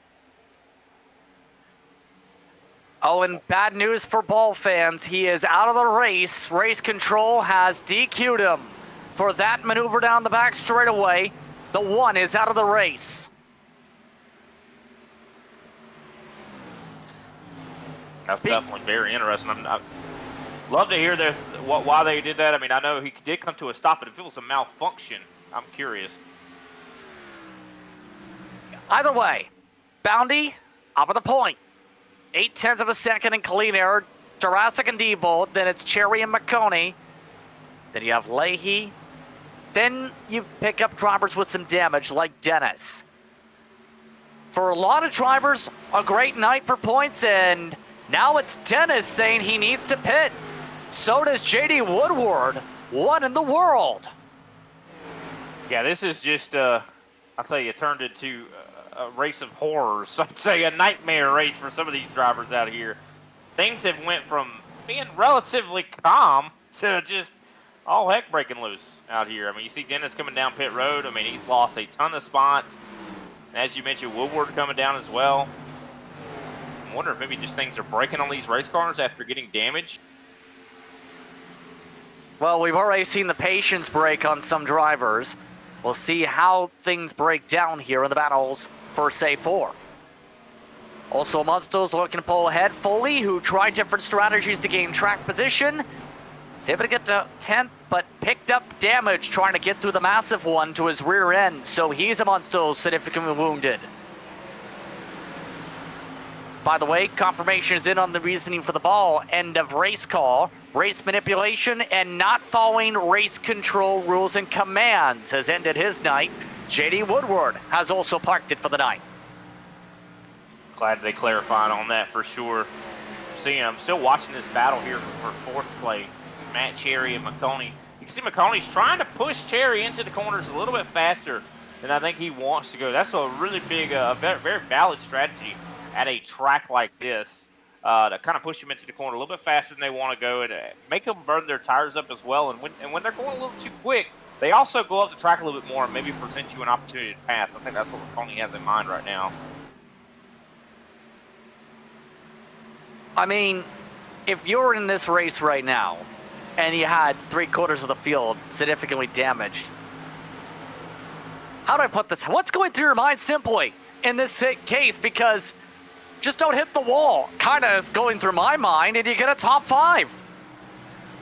Oh, and bad news for Ball fans. He is out of the race. Race control has DQ'd him for that maneuver down the back straightaway. The 1 is out of the race. That's definitely very interesting. I'd love to hear why they did that. I mean, I know he did come to a stop, but if it was a malfunction, I'm curious. Either way, Boundy up at the point. 0.8 of a second in clean air. Jurassic and Debo. Then it's Cherry and McConey. Then you have Leahy. Then you pick up drivers with some damage like Dennis. For a lot of drivers, a great night for points, and now it's Dennis saying he needs to pit. So does J.D. Woodward. What in the world? Yeah, this is just, I'll tell you, it turned into a race of horrors. I'd say a nightmare race for some of these drivers out here. Things have went from being relatively calm to just all heck breaking loose out here. I mean, you see Dennis coming down pit road. I mean, he's lost a ton of spots. And as you mentioned, Woodward coming down as well. I wonder if maybe just things are breaking on these race cars after getting damaged. Well, we've already seen the patience break on some drivers. We'll see how things break down here in the battles for, say, 4th. Also amongst those looking to pull ahead, Foley, who tried different strategies to gain track position. He's able to get to 10th, but picked up damage trying to get through the massive one to his rear end, so he's amongst those significantly wounded. By the way, confirmation is in on the reasoning for the ball. End of race call. Race manipulation and not following race control rules and commands has ended his night. J.D. Woodward has also parked it for the night. Glad they clarified on that for sure. I'm still watching this battle here for 4th place. Matt Cherry and McConey. You can see McConey's trying to push Cherry into the corners a little bit faster than I think he wants to go. That's a really big, very, very valid strategy at a track like this. To kind of push them into the corner a little bit faster than they want to go and make them burn their tires up as well. And when they're going a little too quick, they also go up the track a little bit more and maybe present you an opportunity to pass. I think that's what McConey has in mind right now. I mean, if you're in this race right now and you had 3/4 of the field significantly damaged, how do I put this? What's going through your mind simply in this case? Because just don't hit the wall, kind of is going through my mind, and you get a top 5.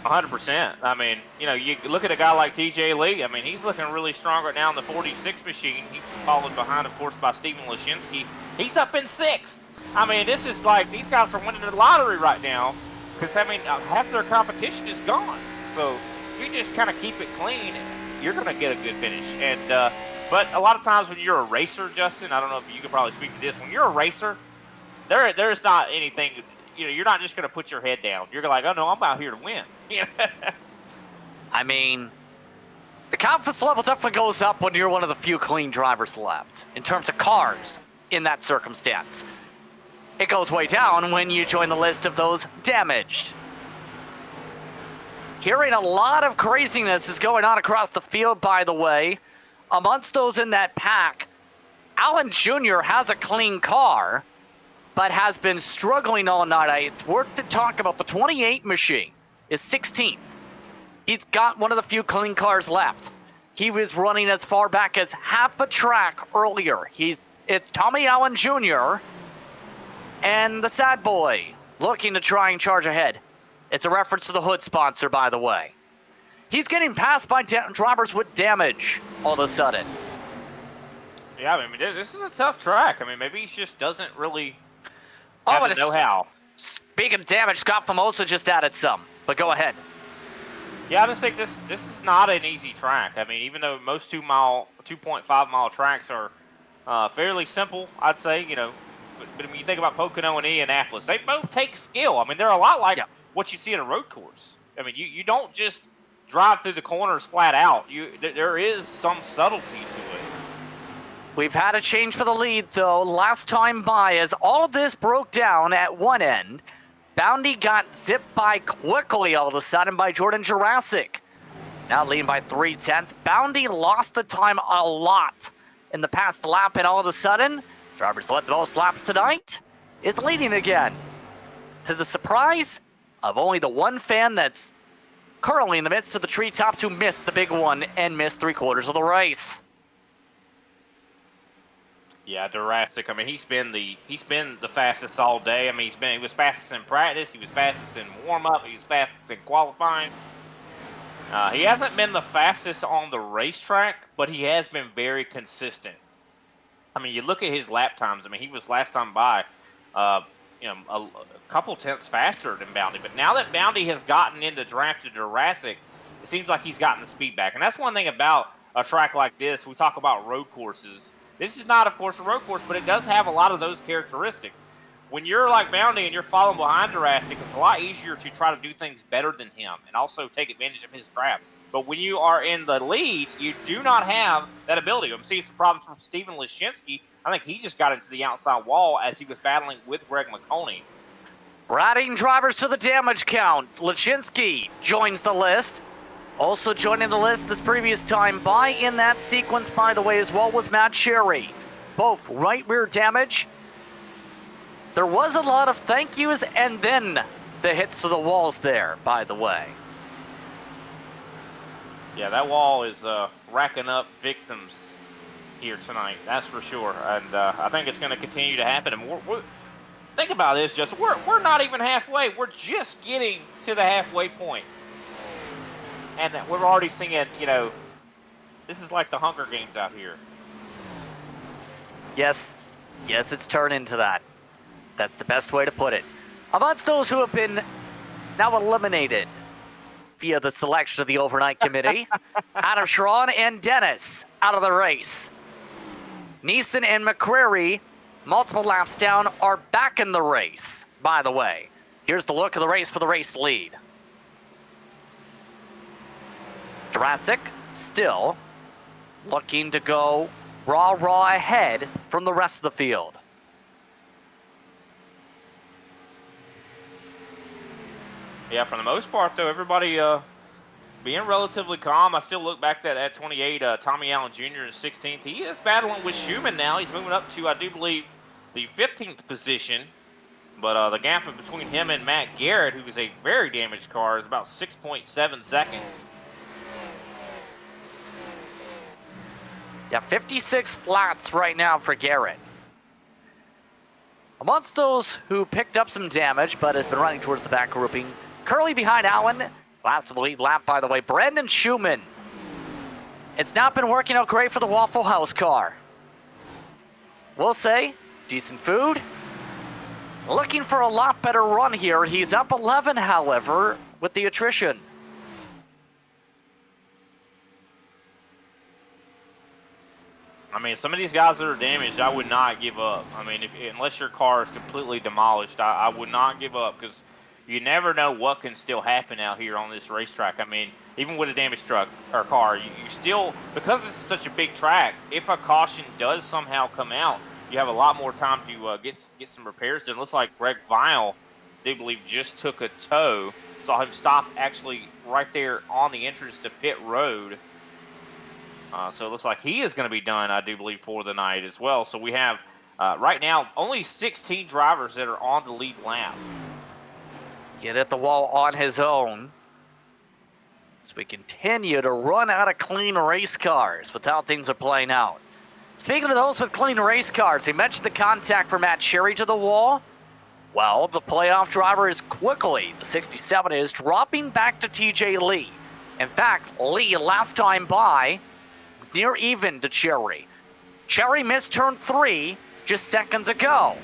100%. I mean, you know, you look at a guy like TJ Lee. I mean, he's looking really strong right now in the 46 machine. He's followed behind, of course, by Steven Lashinsky. He's up in 6th. I mean, this is like these guys are winning the lottery right now because, I mean, half their competition is gone. So if you just kind of keep it clean, you're going to get a good finish. And but a lot of times when you're a racer, Justin, I don't know if you could probably speak to this. When you're a racer, there's not anything, you know, you're not just going to put your head down. You're like, oh, no, I'm out here to win. I mean, the confidence level definitely goes up when you're one of the few clean drivers left in terms of cars in that circumstance. It goes way down when you join the list of those damaged. Hearing a lot of craziness is going on across the field, by the way. Amongst those in that pack, Allen Jr. has a clean car, but has been struggling all night. It's worth to talk about. The 28 machine is 16th. He's got one of the few clean cars left. He was running as far back as half a track earlier. It's Tommy Allen Jr. and the Sad Boy looking to try and charge ahead. It's a reference to the hood sponsor, by the way. He's getting passed by drivers with damage all of a sudden. Yeah, I mean, this is a tough track. I mean, maybe he just doesn't really have the know-how. Speaking of damage, Scott Famosa just added some, but go ahead. Yeah, I just think this is not an easy track. I mean, even though most 2.5 mile tracks are fairly simple, I'd say, you know, but when you think about Pocono and Indianapolis, they both take skill. I mean, they're a lot like what you see at a road course. I mean, you don't just drive through the corners flat out. There is some subtlety to it. We've had a change for the lead, though. Last time by, as all of this broke down at one end, Boundy got zipped by quickly all of a sudden by Jordan Jurassic. He's now leading by 0.3. Boundy lost the time a lot in the past lap, and all of a sudden, drivers led the most laps tonight, is leading again. To the surprise of only the one fan that's currently in the midst of the treetops who missed the big one and missed 3/4 of the race. Yeah, Jurassic. I mean, he's been the fastest all day. I mean, he was fastest in practice. He was fastest in warm up. He was fastest in qualifying. He hasn't been the fastest on the racetrack, but he has been very consistent. I mean, you look at his lap times. I mean, he was last time by, a couple tenths faster than Boundy. But now that Boundy has gotten into drafted Jurassic, it seems like he's gotten the speed back. And that's one thing about a track like this. We talk about road courses. This is not, of course, a road course, but it does have a lot of those characteristics. When you're like Boundy and you're following behind Jurassic, it's a lot easier to try to do things better than him and also take advantage of his drafts. But when you are in the lead, you do not have that ability. I'm seeing some problems from Steven Leshinsky. I think he just got into the outside wall as he was battling with Greg McConey. We're adding drivers to the damage count. Leshinsky joins the list. Also joining the list this previous time by in that sequence, by the way, as well, was Matt Sherry. Both right rear damage. There was a lot of thank yous and then the hits to the walls there, by the way. Yeah, that wall is racking up victims here tonight, that's for sure. And I think it's going to continue to happen. And think about this, Justin. We're not even halfway. We're just getting to the halfway point. And we're already seeing, you know, this is like the Hunger Games out here. Yes, it's turned into that. That's the best way to put it. Amongst those who have been now eliminated via the selection of the overnight committee, Adam Sharon and Dennis out of the race. Neeson and McCrary, multiple laps down, are back in the race, by the way. Here's the look of the race for the race lead. Jurassic still looking to go raw ahead from the rest of the field. Yeah, for the most part, though, everybody being relatively calm. I still look back at 28, Tommy Allen Jr. in 16th. He is battling with Schumann now. He's moving up to, I do believe, the 15th position. But the gap between him and Matt Garrett, who is a very damaged car, is about 6.7 seconds. Yeah, 56 flats right now for Garrett. Amongst those who picked up some damage but has been running towards the back grouping, currently behind Allen, last of the lead lap, by the way, Brandon Schumann. It's not been working out great for the Waffle House car. We'll say, decent food. Looking for a lot better run here. He's up 11, however, with the attrition. I mean, some of these guys that are damaged, I would not give up. I mean, unless your car is completely demolished, I would not give up because you never know what can still happen out here on this racetrack. I mean, even with a damaged truck or car, you still, because this is such a big track, if a caution does somehow come out, you have a lot more time to get some repairs done. It looks like Greg Vile, they believe, just took a tow Saw him stop actually right there on the entrance to pit road. So it looks like he is going to be done, I do believe, for the night as well. So we have, right now, only 16 drivers that are on the lead lap. Get at the wall on his own. As we continue to run out of clean race cars with how things are playing out. Speaking of those with clean race cars, we mentioned the contact for Matt Cherry to the wall. Well, the playoff driver is quickly, the 67 is, dropping back to TJ Lee. In fact, Lee, last time by, near even to Cherry. Cherry missed turn 3 just seconds ago.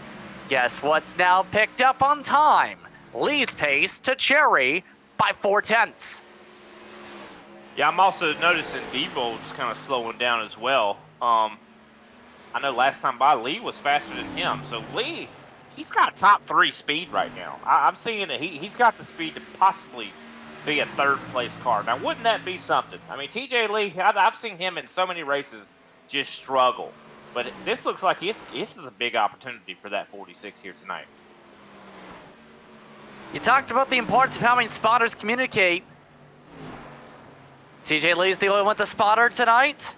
Guess what's now picked up on time? Lee's pace to Cherry by 4/10. Yeah, I'm also noticing Debo just kind of slowing down as well. I know last time by, Lee was faster than him. So Lee, he's got top 3 speed right now. I'm seeing that he's got the speed to possibly be a third-place car. Now, wouldn't that be something? I mean, TJ Lee, I've seen him in so many races just struggle. But this looks like this is a big opportunity for that 46 here tonight. You talked about the importance of having spotters communicate. TJ Lee's the only one with the spotter tonight?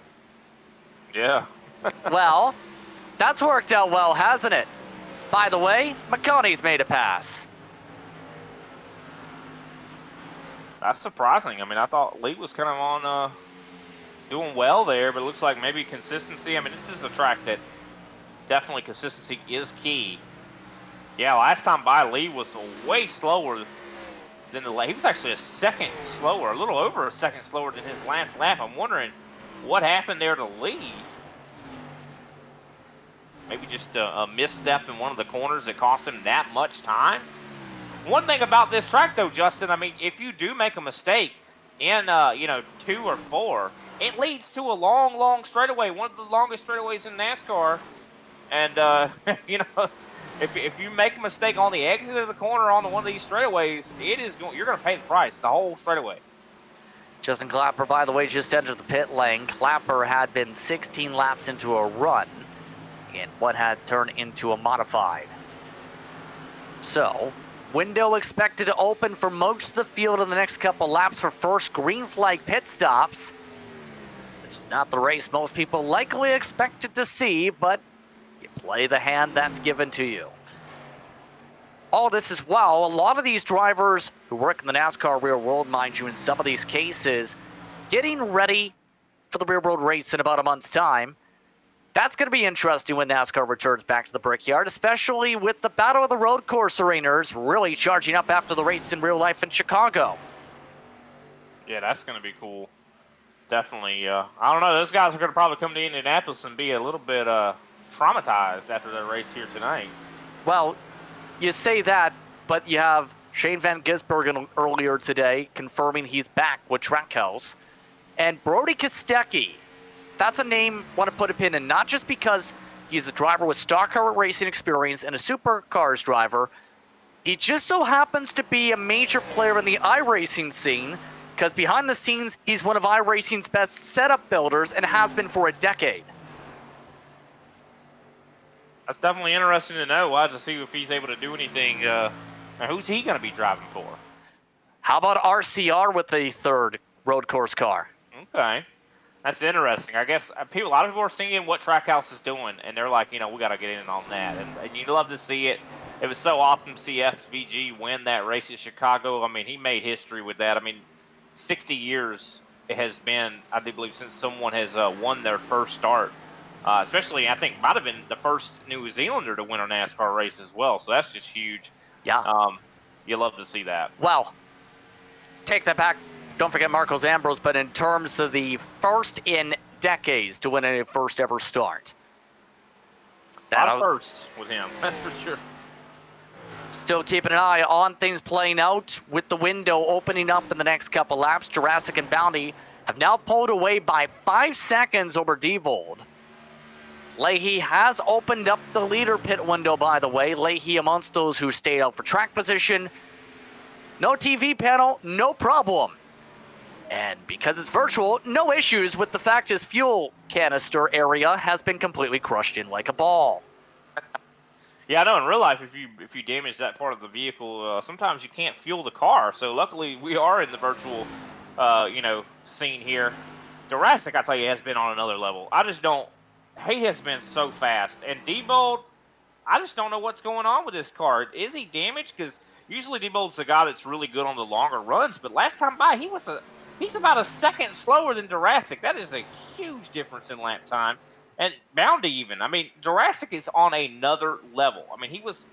Yeah. Well, that's worked out well, hasn't it? By the way, McConaughey's made a pass. That's surprising. I mean, I thought Lee was kind of on doing well there, but it looks like maybe consistency. I mean, this is a track that definitely consistency is key. Yeah, last time by, Lee was way slower than the lap. He was actually a second slower, a little over a second slower than his last lap. I'm wondering what happened there to Lee. Maybe just a misstep in one of the corners that cost him that much time. One thing about this track, though, Justin, I mean, if you do make a mistake in, 2 or 4, it leads to a long, long straightaway, one of the longest straightaways in NASCAR. And, if you make a mistake on the exit of the corner on one of these straightaways, you're going to pay the price, the whole straightaway. Justin Clapper, by the way, just entered the pit lane. Clapper had been 16 laps into a run in what had turned into a modified. So, window expected to open for most of the field in the next couple laps for first green flag pit stops. This was not the race most people likely expected to see, but you play the hand that's given to you. All this as well, a lot of these drivers who work in the NASCAR real world, mind you, in some of these cases, getting ready for the real world race in about a month's time. That's going to be interesting when NASCAR returns back to the Brickyard, especially with the Battle of the Road Course arenas really charging up after the race in real life in Chicago. Yeah, that's going to be cool. Definitely. I don't know. Those guys are going to probably come to Indianapolis and be a little bit traumatized after their race here tonight. Well, you say that, but you have Shane Van Gisbergen earlier today confirming he's back with Trackhouse. And Brody Kostecki, that's a name I want to put a pin in, not just because he's a driver with stock car racing experience and a supercars driver. He just so happens to be a major player in the iRacing scene, because behind the scenes, he's one of iRacing's best setup builders and has been for a decade. That's definitely interesting to know. We'll have to see if he's able to do anything. Now, who's he going to be driving for? How about RCR with the third road course car? Okay. That's interesting. I guess a lot of people are seeing what Trackhouse is doing, and they're like, we got to get in on that. And you'd love to see it. It was so awesome to see SVG win that race at Chicago. I mean, he made history with that. I mean, 60 years it has been, I do believe, since someone has won their first start. Especially, I think, might have been the first New Zealander to win a NASCAR race as well. So that's just huge. Yeah. You love to see that. Well, take that back. Don't forget Marcos Ambrose, but in terms of the first in decades to win a first ever start. A lot of firsts with him, that's for sure. Still keeping an eye on things playing out with the window opening up in the next couple laps. Jurassic and Bounty have now pulled away by 5 seconds over Diebold. Leahy has opened up the leader pit window, by the way. Leahy amongst those who stayed out for track position. No TV panel, no problem. And because it's virtual, no issues with the fact his fuel canister area has been completely crushed in like a ball. Yeah, I know. In real life, if you damage that part of the vehicle, sometimes you can't fuel the car. So luckily, we are in the virtual, scene here. Jurassic, I tell you, has been on another level. I just don't. He has been so fast, and Diebold, I just don't know what's going on with this car. Is he damaged? Because usually Diebold's the guy that's really good on the longer runs, but last time by, he's about a second slower than Jurassic. That is a huge difference in lap time. And Boundy even. I mean, Jurassic is on another level. I mean, he was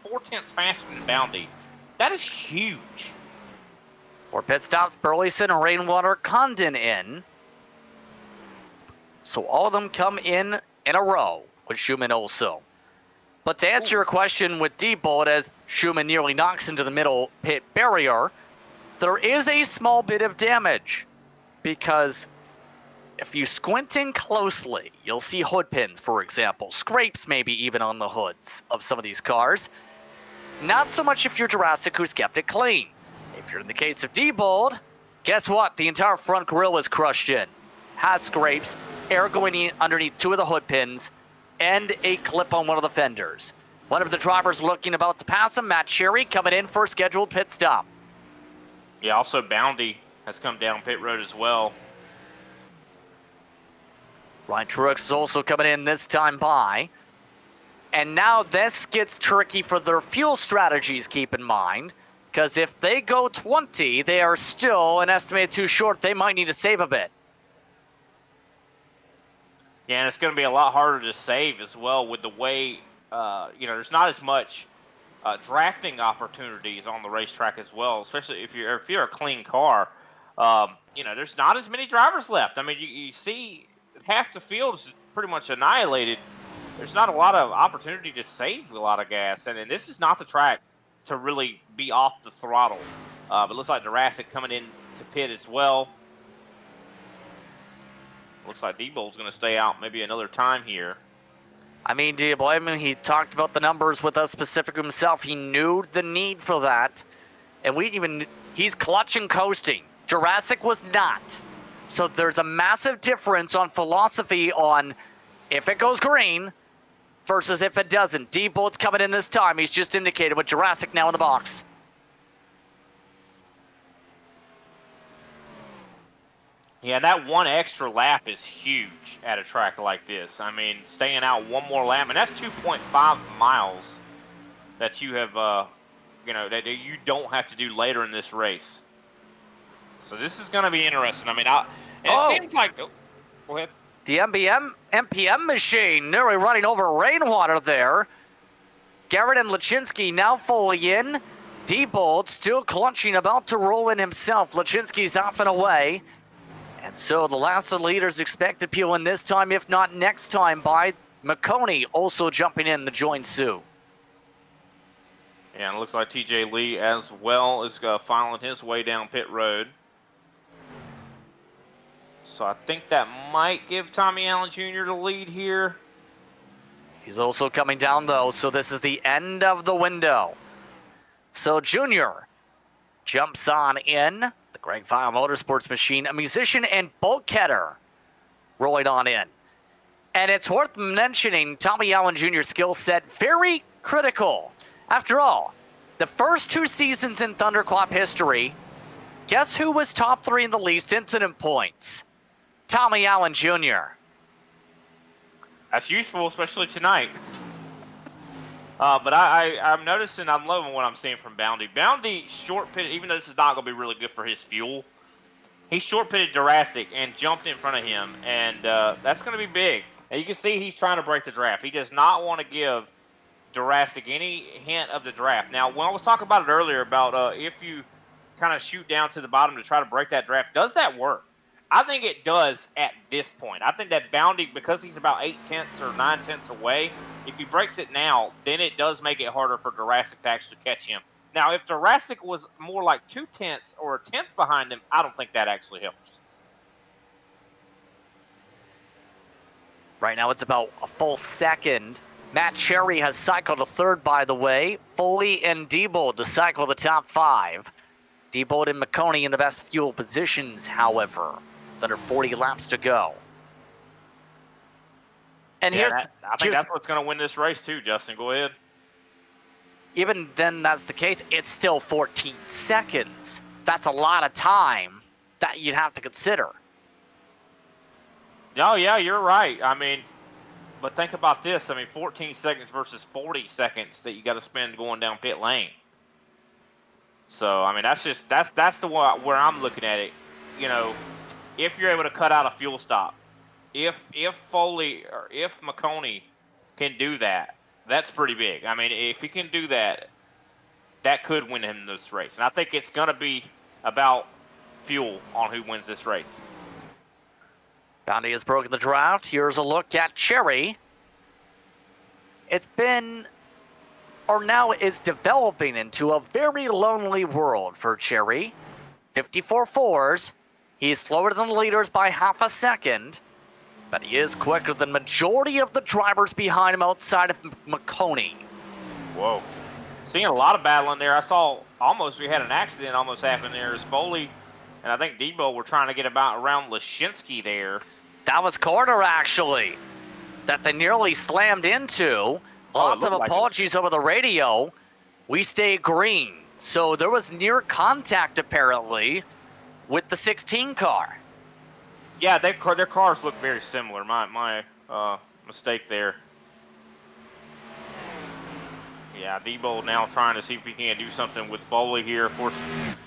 4/10 faster than Boundy. That is huge. For pit stops, Burleson, Rainwater, Condon in. So all of them come in a row with Schumann also. But to answer your question with Diebold, as Schumann nearly knocks into the middle pit barrier, there is a small bit of damage because if you squint in closely, you'll see hood pins, for example, scrapes maybe even on the hoods of some of these cars. Not so much if you're Jurassic, who's kept it clean. If you're in the case of Diebold, guess what? The entire front grille is crushed in, has scrapes, air going in underneath 2 of the hood pins, and a clip on one of the fenders. One of the drivers looking about to pass him, Matt Cherry, coming in for a scheduled pit stop. Yeah, also Boundy has come down pit road as well. Ryan Truex is also coming in this time by. And now this gets tricky for their fuel strategies, keep in mind. Because if they go 20, they are still an estimated too short. They might need to save a bit. Yeah, and it's going to be a lot harder to save as well with the way, there's not as much drafting opportunities on the racetrack as well, especially if you're a clean car. There's not as many drivers left. I mean, you see half the field's pretty much annihilated. There's not a lot of opportunity to save a lot of gas, and this is not the track to really be off the throttle. But it looks like Jurassic coming in to pit as well. Looks like Diebold's going to stay out maybe another time here. I mean, do you blame him? He talked about the numbers with us specifically himself. He knew the need for that. And he's clutch and coasting. Jurassic was not. So there's a massive difference on philosophy on if it goes green versus if it doesn't. Diebold's coming in this time. He's just indicated with Jurassic now in the box. Yeah, that one extra lap is huge at a track like this. I mean, staying out one more lap, and that's 2.5 miles that you have, that you don't have to do later in this race. So this is going to be interesting. I mean, it seems like. Oh, go ahead. The MPM machine nearly running over Rainwater there. Garrett and Lachinsky now fully in. Diebold still clutching, about to roll in himself. Lachinsky's off and away. And so the last of the leaders expect to peel in this time, if not next time, by McConey also jumping in to join Sue. Yeah, and it looks like TJ Lee as well is filing his way down pit road. So I think that might give Tommy Allen Jr. the lead here. He's also coming down, though, so this is the end of the window. So Junior jumps on in. The Greg File Motorsports machine, a musician and bulkheader rolling on in. And it's worth mentioning Tommy Allen Jr.'s skill set, very critical. After all, the first 2 seasons in Thunderclap history, guess who was top 3 in the least incident points? Tommy Allen Jr. That's useful, especially tonight. But I'm noticing, I'm loving what I'm seeing from Boundy. Boundy short-pitted, even though this is not going to be really good for his fuel, he short-pitted Jurassic and jumped in front of him, and that's going to be big. And you can see he's trying to break the draft. He does not want to give Jurassic any hint of the draft. Now, when I was talking about it earlier about if you kind of shoot down to the bottom to try to break that draft, does that work? I think it does at this point. I think that Boundy, because he's about 8/10 or 9/10 away, if he breaks it now, then it does make it harder for Jurassic to actually catch him. Now, if Jurassic was more like 2/10 or a 10th behind him, I don't think that actually helps. Right now it's about a full second. Matt Cherry has cycled a third, by the way. Foley and Diebold to cycle the top 5. Diebold and McConey in the best fuel positions, however. Under 40 laps to go. And I think that's what's going to win this race too, Justin. Go ahead. even then that's the case, it's still 14 seconds. That's a lot of time that you'd have to consider. Oh, yeah, you're right. I mean, but think about this. I mean, 14 seconds versus 40 seconds that you got to spend going down pit lane. So, I mean, that's the one where I'm looking at it. You know, if you're able to cut out a fuel stop, if Foley or if McConey can do that, that's pretty big. I mean, if he can do that, that could win him this race. And I think it's going to be about fuel on who wins this race. Bounty has broken the draft. Here's a look at Cherry. It's been, or now it's developing into a very lonely world for Cherry. 54 fours. He's slower than the leaders by half a second, but he is quicker than majority of the drivers behind him outside of McConey. Whoa. Seeing a lot of battle in there. I saw almost we had an accident almost happen there as Foley and I think Debo were trying to get around Lashinsky there. That was corner, actually, that they nearly slammed into. Lots of apologies over the radio. We stay green. So there was near contact, apparently, with the 16 car. Yeah, their cars look very similar. My mistake there. Yeah, Debo now trying to see if he can do something with Foley here. Of course,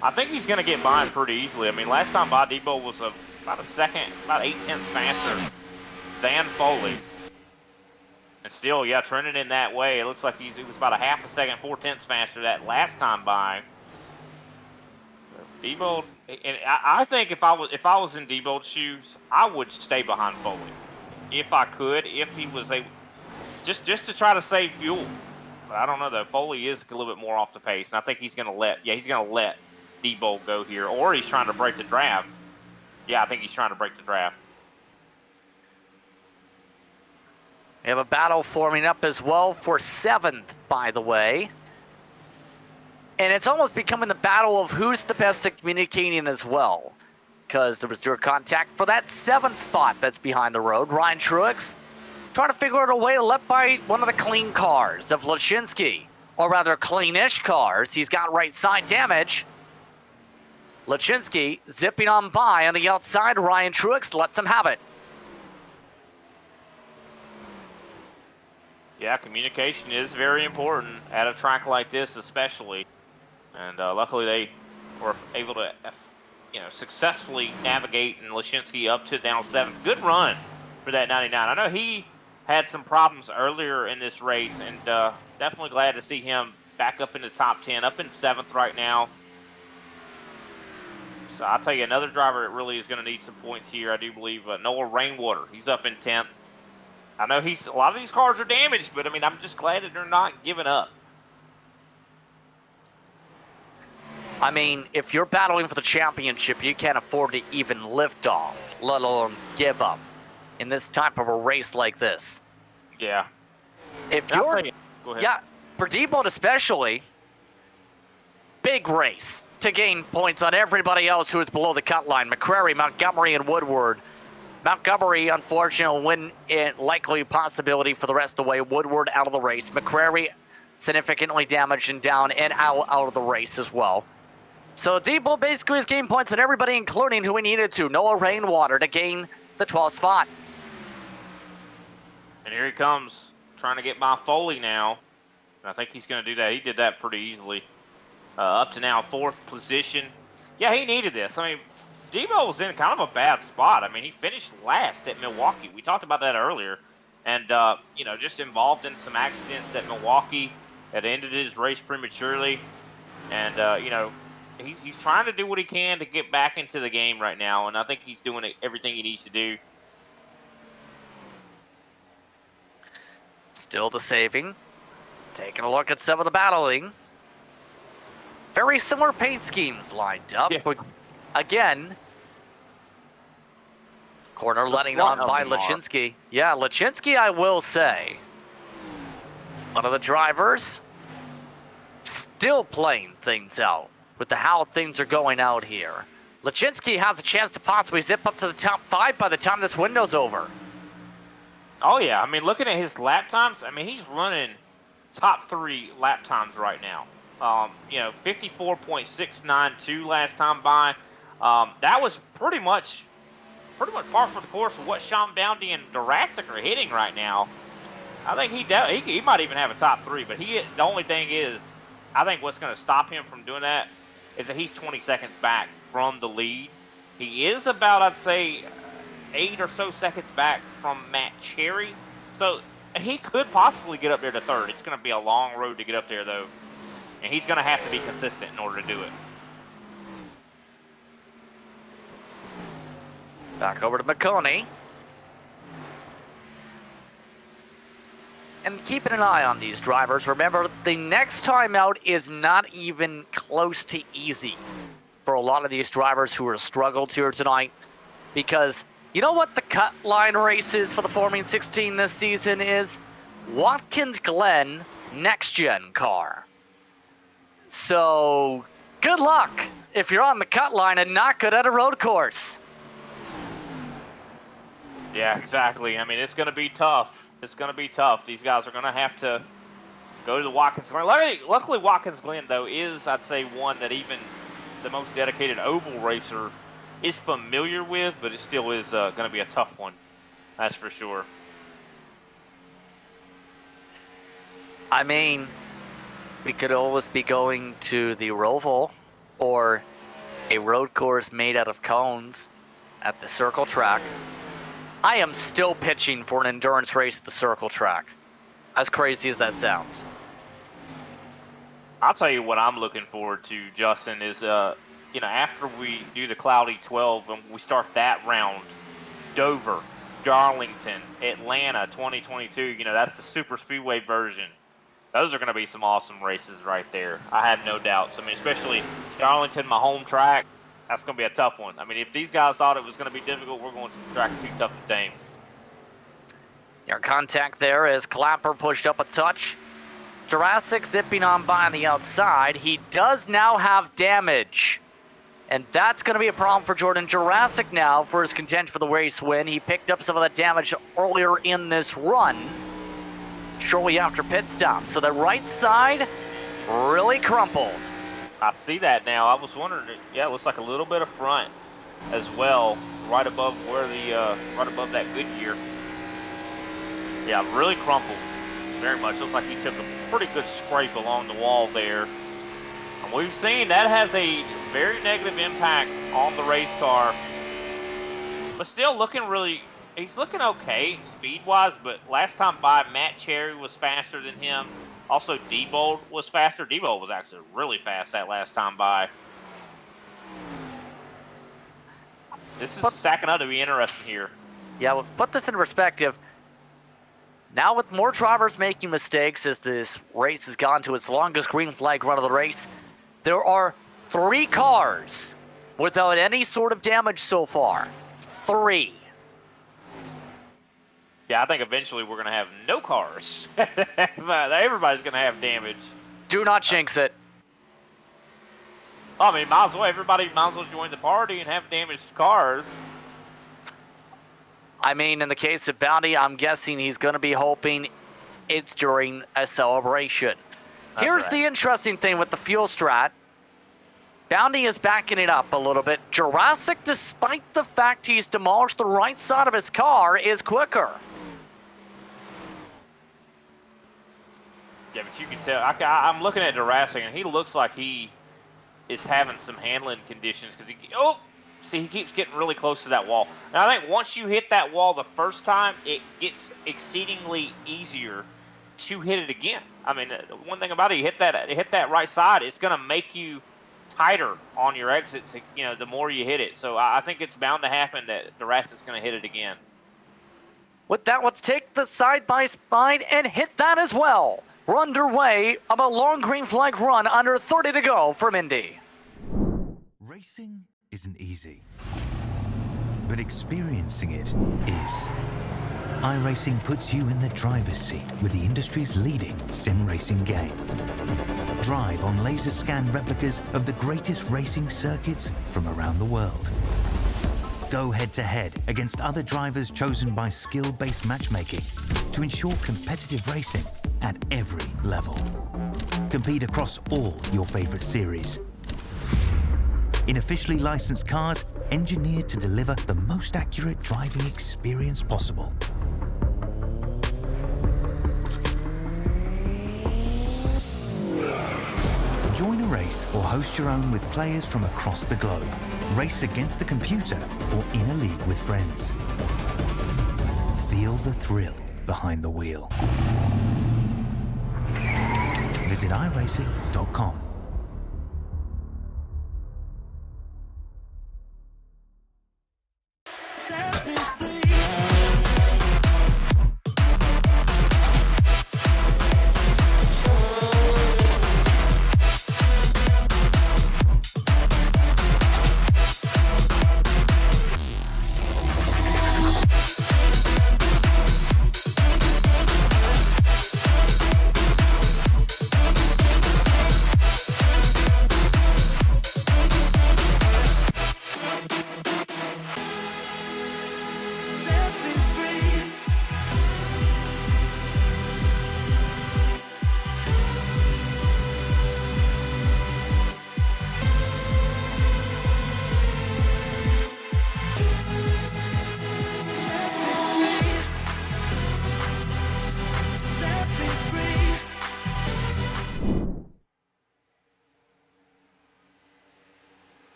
I think he's going to get by him pretty easily. I mean, last time by, Debo was about a second, about 8/10 faster than Foley. And still, yeah, trending in that way. It looks like he was about a half a second, 4/10 faster that last time by. Debo, and I think if I was in Debo's shoes, I would stay behind Foley if I could, if he was able, just to try to save fuel. But I don't know though. Foley is a little bit more off the pace, and I think he's going to let Debo go here, or he's trying to break the draft. Yeah, I think he's trying to break the draft. We have a battle forming up as well for 7th, by the way. And it's almost becoming the battle of who's the best at communicating as well. Because there was direct contact for that 7th spot that's behind the road. Ryan Truex trying to figure out a way to let by one of the clean cars of Lashinsky. Or rather, cleanish cars. He's got right side damage. Lashinsky zipping on by on the outside. Ryan Truex lets him have it. Yeah, communication is very important at a track like this, especially. And luckily, they were able to, successfully navigate and Lashinsky up to down 7th. Good run for that 99. I know he had some problems earlier in this race, and definitely glad to see him back up in the top 10, up in 7th right now. So I'll tell you, another driver that really is going to need some points here, I do believe, Noah Rainwater. He's up in 10th. I know a lot of these cars are damaged, but I mean, I'm just glad that they're not giving up. I mean, if you're battling for the championship, you can't afford to even lift off, let alone give up in this type of a race like this. Yeah. If you're, go ahead. yeah, for Debo especially, big race to gain points on everybody else who is below the cut line. McCrary, Montgomery, and Woodward. Montgomery, unfortunately, win in likely possibility for the rest of the way. Woodward out of the race. McCrary significantly damaged and down and out of the race as well. So Debo basically has gained points on everybody, including who he needed to. Noah Rainwater to gain the 12th spot. And here he comes, trying to get by Foley now. And I think he's going to do that. He did that pretty easily. Up to now 4th position. Yeah, he needed this. I mean, Debo was in kind of a bad spot. I mean, he finished last at Milwaukee. We talked about that earlier. And, just involved in some accidents at Milwaukee. Had ended his race prematurely. And, he's trying to do what he can to get back into the game right now. And I think he's doing everything he needs to do. Still the saving. Taking a look at some of the battling. Very similar paint schemes lined up. Yeah. But again, corner letting on by Lashinsky. Yeah, Lashinsky, I will say, one of the drivers still playing things out with how things are going out here. Lashinsky has a chance to possibly zip up to the top 5 by the time this window's over. Oh, yeah. I mean, looking at his lap times, I mean, he's running top 3 lap times right now. 54.692 last time by. That was pretty much par for the course of what Sean Bounty and Jurassic are hitting right now. I think he might even have a top 3, but the only thing is, I think what's going to stop him from doing that is that he's 20 seconds back from the lead. He is about, I'd say, 8 or so seconds back from Matt Cherry. So he could possibly get up there to 3rd. It's going to be a long road to get up there, though. And he's going to have to be consistent in order to do it. Back over to McConey. And keeping an eye on these drivers. Remember, the next time out is not even close to easy for a lot of these drivers who have struggled here tonight. Because you know what the cut line race is for the Formula 16 this season is? Watkins Glen Next Gen car. So good luck if you're on the cut line and not good at a road course. Yeah, exactly. I mean, it's going to be tough. It's going to be tough. These guys are going to have to go to the Watkins Glen. Luckily, Watkins Glen, though, is, I'd say, one that even the most dedicated oval racer is familiar with, but it still is going to be a tough one. That's for sure. I mean, we could always be going to the Roval or a road course made out of cones at the circle track. I am still pitching for an endurance race at the circle track, as crazy as that sounds. I'll tell you what I'm looking forward to, Justin, is after we do the Cloudy 12 and we start that round, Dover, Darlington, Atlanta 2022, that's the super speedway version. Those are going to be some awesome races right there. I have no doubts. I mean, especially Darlington, my home track, that's going to be a tough one. I mean, if these guys thought it was going to be difficult, we're going to the track too tough to tame. Your contact there is Clapper pushed up a touch. Jurassic zipping on by on the outside. He does now have damage. And that's going to be a problem for Jordan Jurassic now for his contention for the race win. He picked up some of that damage earlier in this run, shortly after pit stop. So the right side really crumpled. I see that now. I was wondering, yeah, it looks like a little bit of front as well, right above that Goodyear. Yeah, really crumpled. Very much. Looks like he took a pretty good scrape along the wall there. And we've seen that has a very negative impact on the race car. But still he's looking okay speed-wise, but last time by, Matt Cherry was faster than him. Also, Diebold was faster. Diebold was actually really fast that last time by. This is stacking up to be interesting here. Yeah, well, put this in perspective. Now with more drivers making mistakes as this race has gone to its longest green flag run of the race, there are 3 cars without any sort of damage so far. 3. Yeah, I think eventually we're going to have no cars. Everybody's going to have damage. Do not jinx it. I mean, everybody might as well join the party and have damaged cars. I mean, in the case of Bounty, I'm guessing he's going to be hoping it's during a celebration. Here's the interesting thing with the fuel strat. Bounty is backing it up a little bit. Jurassic, despite the fact he's demolished the right side of his car, is quicker. Yeah, but you can tell. I'm looking at Jurassic, and he looks like he is having some handling conditions because he keeps getting really close to that wall. And I think once you hit that wall the first time, it gets exceedingly easier to hit it again. I mean, one thing about it, you hit that right side, it's going to make you tighter on your exits, the more you hit it. So I think it's bound to happen that Jurassic's going to hit it again. With that, let's take the side-by-side and hit that as well. We're underway of a long green flag run, under 30 to go from Indy. Racing isn't easy, but experiencing it is. iRacing puts you in the driver's seat with the industry's leading sim racing game. Drive on laser scan replicas of the greatest racing circuits from around the world. Go head-to-head against other drivers chosen by skill-based matchmaking to ensure competitive racing at every level. Compete across all your favorite series. In officially licensed cars, engineered to deliver the most accurate driving experience possible. Join a race or host your own with players from across the globe. Race against the computer or in a league with friends. Feel the thrill behind the wheel. Visit iRacing.com.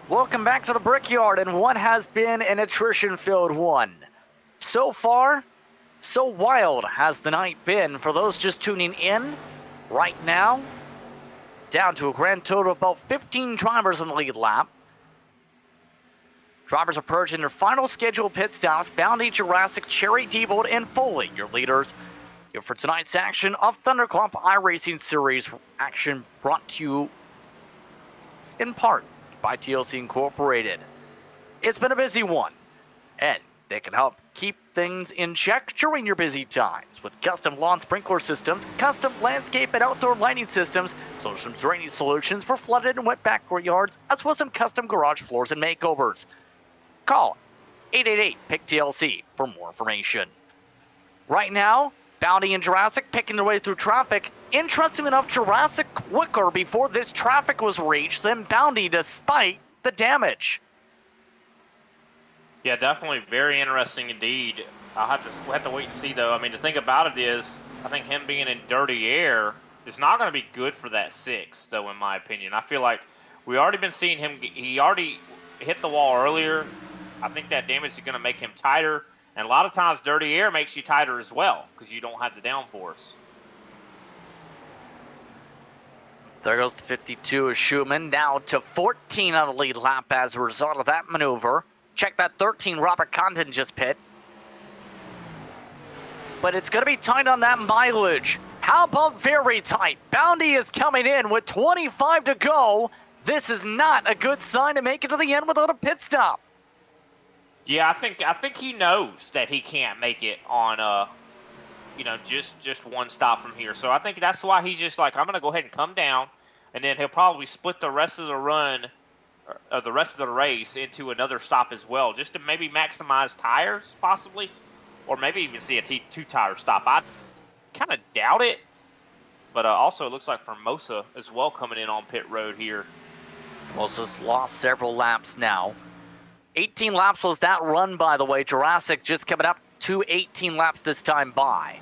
Welcome back to the Brickyard and what has been an attrition-filled one. So far, so wild has the night been for those just tuning in. Right now, down to a grand total of about 15 drivers in the lead lap. Drivers approaching their final scheduled pit stops. Bounty, Jurassic, Cherry, Diebold, and Foley, your leaders. Here for tonight's action of Thunderclump iRacing Series action brought to you in part by TLC Incorporated. It's been a busy one, and they can help keep things in check during your busy times with custom lawn sprinkler systems, custom landscape and outdoor lighting systems, some drainage solutions for flooded and wet backyards, as well as some custom garage floors and makeovers. Call 888-PIC-TLC for more information. Right now, Bounty and Jurassic picking their way through traffic. Interesting enough, Jurassic quicker before this traffic was reached than Bounty despite the damage. Yeah, definitely very interesting indeed. We'll have to wait and see though. I mean, the thing about it is, I think him being in dirty air is not going to be good for that 6, though, in my opinion. I feel like we already been seeing him, he already hit the wall earlier. I think that damage is going to make him tighter. And a lot of times, dirty air makes you tighter as well because you don't have the downforce. There goes the 52 of Schumann, now to 14 on the lead lap as a result of that maneuver. Check that 13 Robert Condon just pit. But it's going to be tight on that mileage. How about very tight? Bounty is coming in with 25 to go. This is not a good sign to make it to the end without a pit stop. Yeah, I think he knows that he can't make it on just one stop from here. So I think that's why he's just like, I'm gonna go ahead and come down, and then he'll probably split the rest of the run, or the rest of the race into another stop as well, just to maybe maximize tires possibly, or maybe even see a 2-tire stop. I kind of doubt it, but also it looks like Formosa as well coming in on pit road here. Formosa's lost several laps now. 18 laps was that run, by the way. Jurassic just coming up to 18 laps this time by.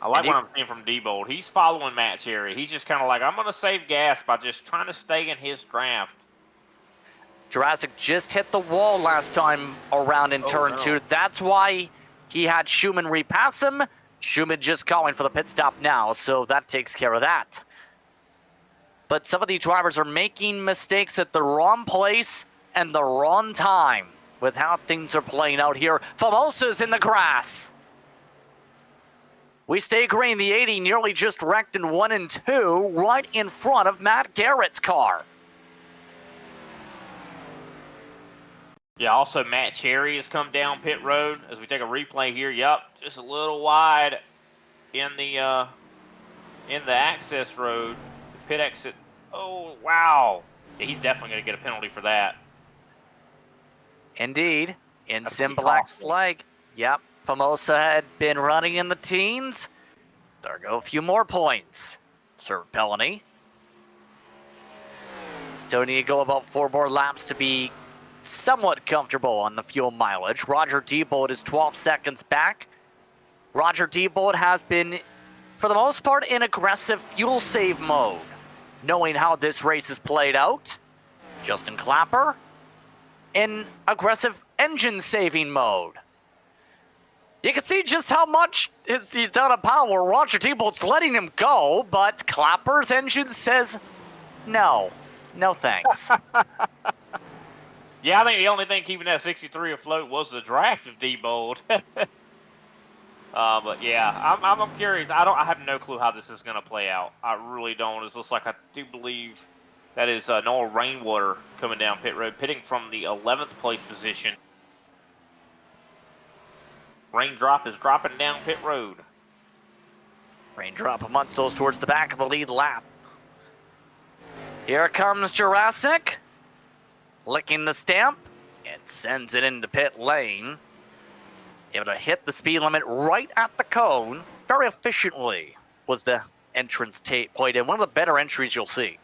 I like what I'm seeing from Diebold. He's following Matt Cherry. He's just kind of like, I'm going to save gas by just trying to stay in his draft. Jurassic just hit the wall last time around in turn 2. That's why he had Schumann repass him. Schumann just calling for the pit stop now, so that takes care of that. But some of these drivers are making mistakes at the wrong place and the wrong time with how things are playing out here. Formosa's in the grass. We stay green. The 80 nearly just wrecked in 1 and 2 right in front of Matt Garrett's car. Yeah, also Matt Cherry has come down pit road as we take a replay here. Yep, just a little wide in the access road, pit exit. Oh, wow. Yeah, he's definitely going to get a penalty for that. Indeed. Ensign black flag. Yep. Famosa had been running in the teens. There go a few more points. Sir Pelony. Still need to go about 4 more laps to be somewhat comfortable on the fuel mileage. Roger Diebold is 12 seconds back. Roger Diebold has been, for the most part, in aggressive fuel save mode, knowing how this race is played out. Justin Clapper in aggressive engine saving mode. You can see just how much he's down on power. Roger Diebold's letting him go, but Clapper's engine says no. No thanks. Yeah, I think the only thing keeping that 63 afloat was the draft of Diebold. But yeah, I'm curious. I have no clue how this is going to play out. I really don't. It looks like I do believe that is Noah Rainwater coming down pit road, pitting from the 11th place position. Raindrop is dropping down pit road. Raindrop amongst those towards the back of the lead lap. Here comes Jurassic, licking the stamp. It sends it into pit lane. Able to hit the speed limit right at the cone. Very efficiently was the entrance played in. One of the better entries you'll see.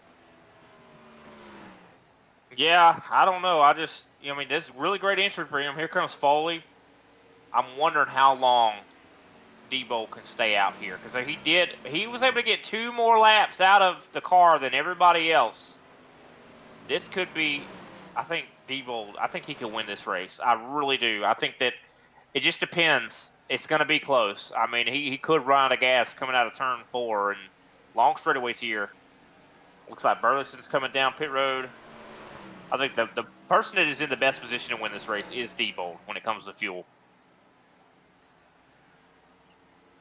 Yeah, I don't know. I mean, this is a really great entry for him. Here comes Foley. I'm wondering how long Diebold can stay out here, because he was able to get 2 more laps out of the car than everybody else. This could be, I think Diebold, I think he could win this race. I really do. I think that it just depends. It's going to be close. I mean, he could run out of gas coming out of turn 4, and long straightaways here. Looks like Burleson's coming down pit road. I think the person that is in the best position to win this race is Diebold when it comes to fuel.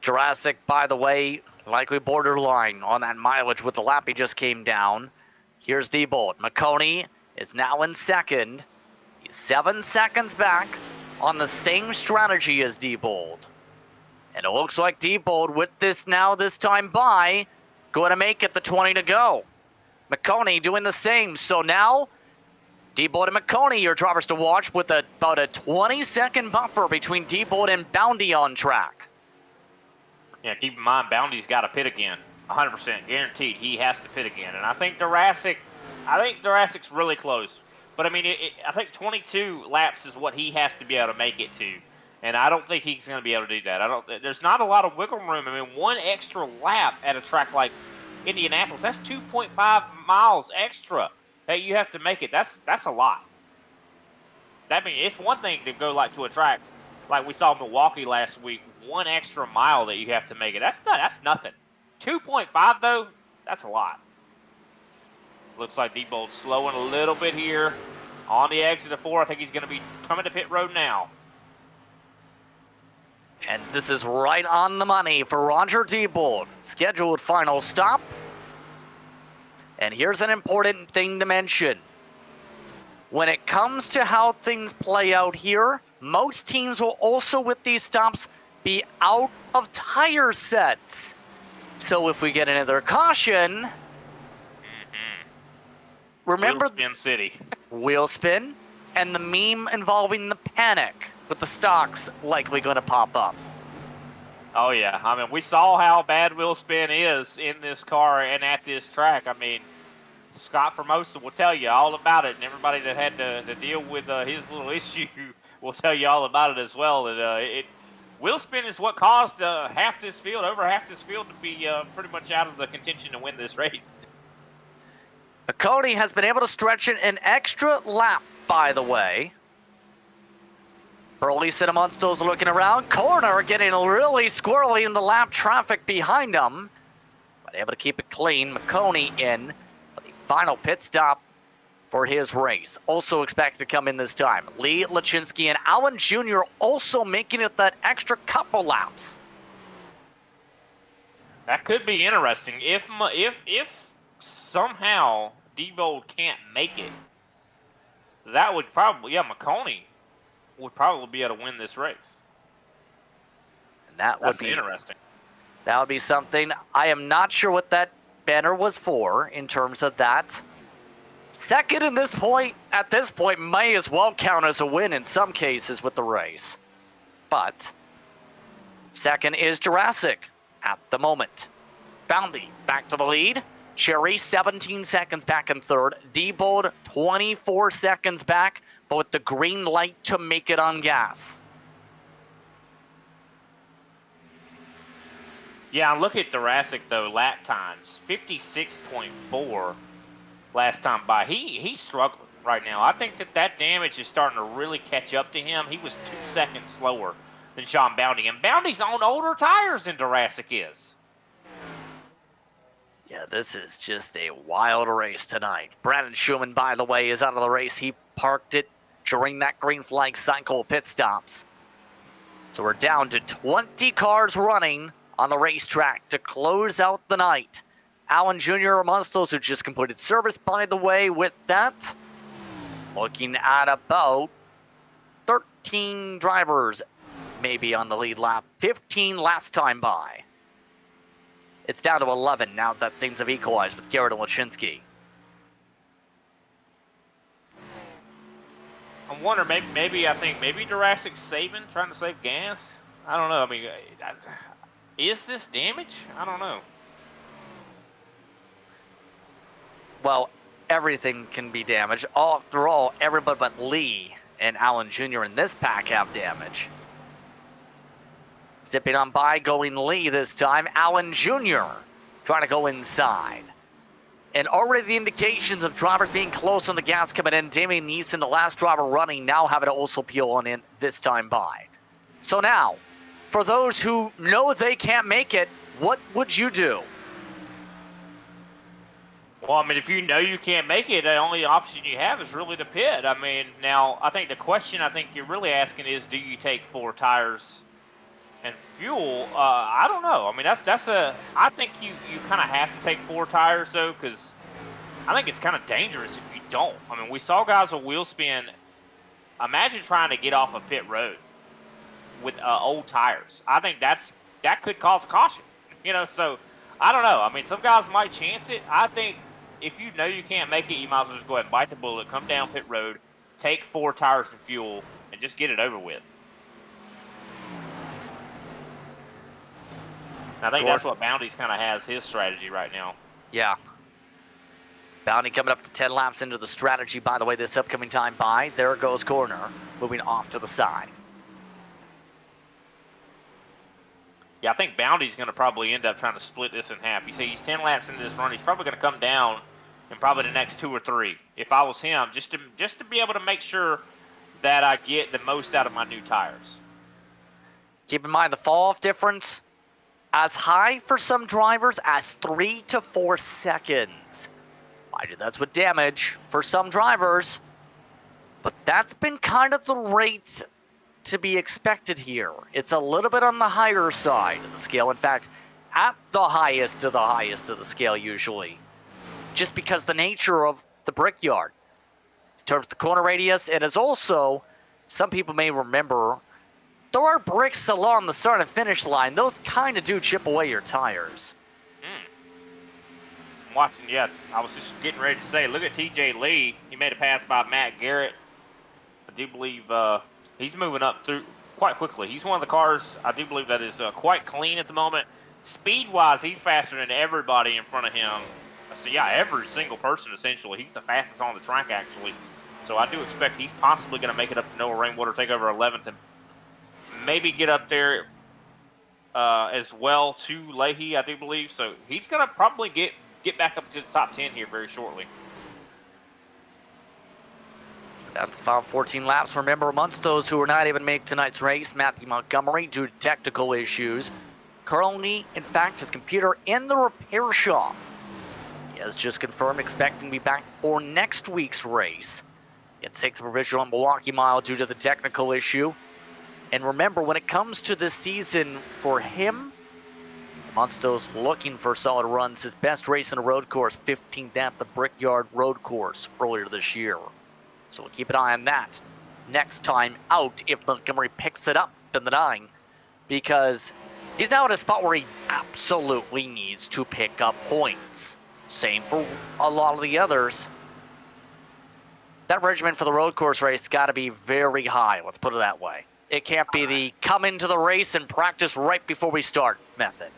Jurassic, by the way, likely borderline on that mileage with the lap he just came down. Here's Diebold. McConey is now in second. He's 7 seconds back on the same strategy as Diebold. And it looks like Diebold, with this time by, going to make it the 20 to go. McConey doing the same. So now, Diebold and McConey, your drivers to watch, with about a 20-second buffer between Diebold and Bounty on track. Yeah, keep in mind, Bounty's got to pit again. 100% guaranteed. He has to pit again. And I think Jurassic's really close. But, I mean, I think 22 laps is what he has to be able to make it to. And I don't think he's going to be able to do that. There's not a lot of wiggle room. I mean, 1 extra lap at a track like Indianapolis, that's 2.5 miles extra that you have to make it. That's a lot. That means it's one thing to go to a track like we saw Milwaukee last week, 1 extra mile that you have to make it. That's nothing. 2.5 though, that's a lot. Looks like Diebold's slowing a little bit here on the exit of 4. I think he's going to be coming to pit road now. And this is right on the money for Roger Diebold. Scheduled final stop. And here's an important thing to mention. When it comes to how things play out here, most teams will also, with these stops, be out of tire sets. So if we get another caution, remember Wheel spin city. Wheel spin, and the meme involving the panic with the stocks likely going to pop up. Oh yeah, I mean, we saw how bad wheel spin is in this car and at this track. I mean, Scott Formosa will tell you all about it, and everybody that had to deal with his little issue will tell you all about it as well. And wheel spin is what caused over half this field to be pretty much out of the contention to win this race. Cody has been able to stretch it an extra lap, by the way. Burley Cinnamonstos looking around. Corner getting really squirrely in the lap traffic behind him, but able to keep it clean. McConey in for the final pit stop for his race. Also expected to come in this time. Lee Lachinsky and Allen Jr. also making it that extra couple laps. That could be interesting. If somehow Diebold can't make it, that would probably, McConey would probably be able to win this race. And that would be interesting. That would be something. I am not sure what that banner was for in terms of that. Second at this point, may as well count as a win in some cases with the race. But second is Jurassic at the moment. Bounty back to the lead. Cherry 17 seconds back in third. Diebold 24 seconds back, but with the green light to make it on gas. Yeah, look at Jurassic though, lap times. 56.4 last time by. He's struggling right now. I think that damage is starting to really catch up to him. He was 2 seconds slower than Sean Bounty, and Bounty's on older tires than Jurassic is. Yeah, this is just a wild race tonight. Brandon Schumann, by the way, is out of the race. He parked it during that green flag cycle pit stops. So we're down to 20 cars running on the racetrack to close out the night. Allen Jr. amongst those who just completed service, by the way, with that. Looking at about 13 drivers maybe on the lead lap. 15 last time by. It's down to 11 now that things have equalized with Garrett and Lachinski. I'm wondering, maybe Jurassic's trying to save gas. I don't know. I mean, is this damage? I don't know. Well, everything can be damaged. After all, everybody but Lee and Allen Jr. in this pack have damage. Zipping on by, going Lee this time. Allen Jr. trying to go inside. And already the indications of drivers being close on the gas coming in. Damian Neeson, the last driver running, now having to also peel on in this time by. So now, for those who know they can't make it, what would you do? Well, I mean, if you know you can't make it, the only option you have is really to pit. I mean, now, I think the question you're really asking is, do you take 4 tires and fuel? I don't know. I mean, I think you kind of have to take 4 tires, though, because I think it's kind of dangerous if you don't. I mean, we saw guys with wheel spin. Imagine trying to get off a pit road with old tires. I think that could cause a caution, so I don't know. I mean, some guys might chance it. I think if you know you can't make it, you might as well just go ahead and bite the bullet, come down pit road, take 4 tires and fuel, and just get it over with. I think that's what Bounty's kind of has his strategy right now. Yeah. Bounty coming up to 10 laps into the strategy, by the way, this upcoming time by. There goes corner, moving off to the side. Yeah, I think Bounty's going to probably end up trying to split this in half. You see, he's 10 laps into this run. He's probably going to come down in probably the next 2 or 3. If I was him, just to be able to make sure that I get the most out of my new tires. Keep in mind the fall-off difference as high for some drivers as 3 to 4 seconds. Mind you, that's with damage for some drivers, but that's been kind of the rate to be expected here. It's a little bit on the higher side of the scale. In fact, at the highest of the scale usually, just because the nature of the Brickyard in terms of the corner radius, and as also, some people may remember, there are bricks along the start and finish line. Those kind of do chip away your tires. I'm watching, yeah, I was just getting ready to say, look at TJ Lee. He made a pass by Matt Garrett. I do believe he's moving up through quite quickly. He's one of the cars, I do believe, that is quite clean at the moment. Speed-wise, he's faster than everybody in front of him. So, yeah, every single person, essentially. He's the fastest on the track, actually. So I do expect he's possibly going to make it up to Noah Rainwater, take over 11th, and maybe get up there as well to Leahy, I do believe. So he's going to probably get back up to the top 10 here very shortly. Down to the final 14 laps. Remember, amongst those who were not able to make tonight's race, Matthew Montgomery, due to technical issues, currently, in fact, his computer in the repair shop. He has just confirmed expecting to be back for next week's race. He had to take the provisional on Milwaukee Mile due to the technical issue. And remember, when it comes to this season for him, he's amongst those looking for solid runs. His best race in a road course, 15th at the Brickyard Road Course earlier this year. So we'll keep an eye on that next time out if Montgomery picks it up in the 9, because he's now at a spot where he absolutely needs to pick up points. Same for a lot of the others. that regimen for the road course race got to be very high. Let's put it that way. It can't be the come into the race and practice right before we start method.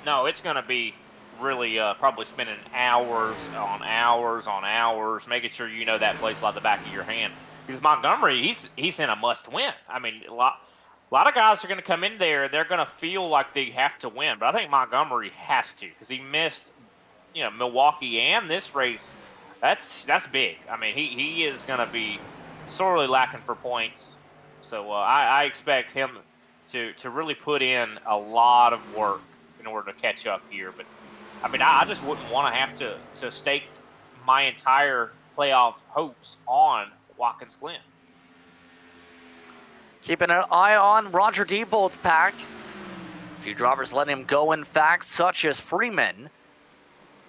No, it's going to be really probably spending hours on hours on hours, making sure you know that place like the back of your hand. Because Montgomery, he's in a must-win. I mean, a lot of guys are going to come in there, they're going to feel like they have to win. But I think Montgomery has to, because he missed, Milwaukee and this race. That's big. I mean, he is going to be sorely lacking for points. So I expect him to really put in a lot of work in order to catch up here. But, I mean, I just wouldn't want to have to stake my entire playoff hopes on Watkins Glen. Keeping an eye on Roger Diebold's pack. A few drivers letting him go, in fact, such as Freeman.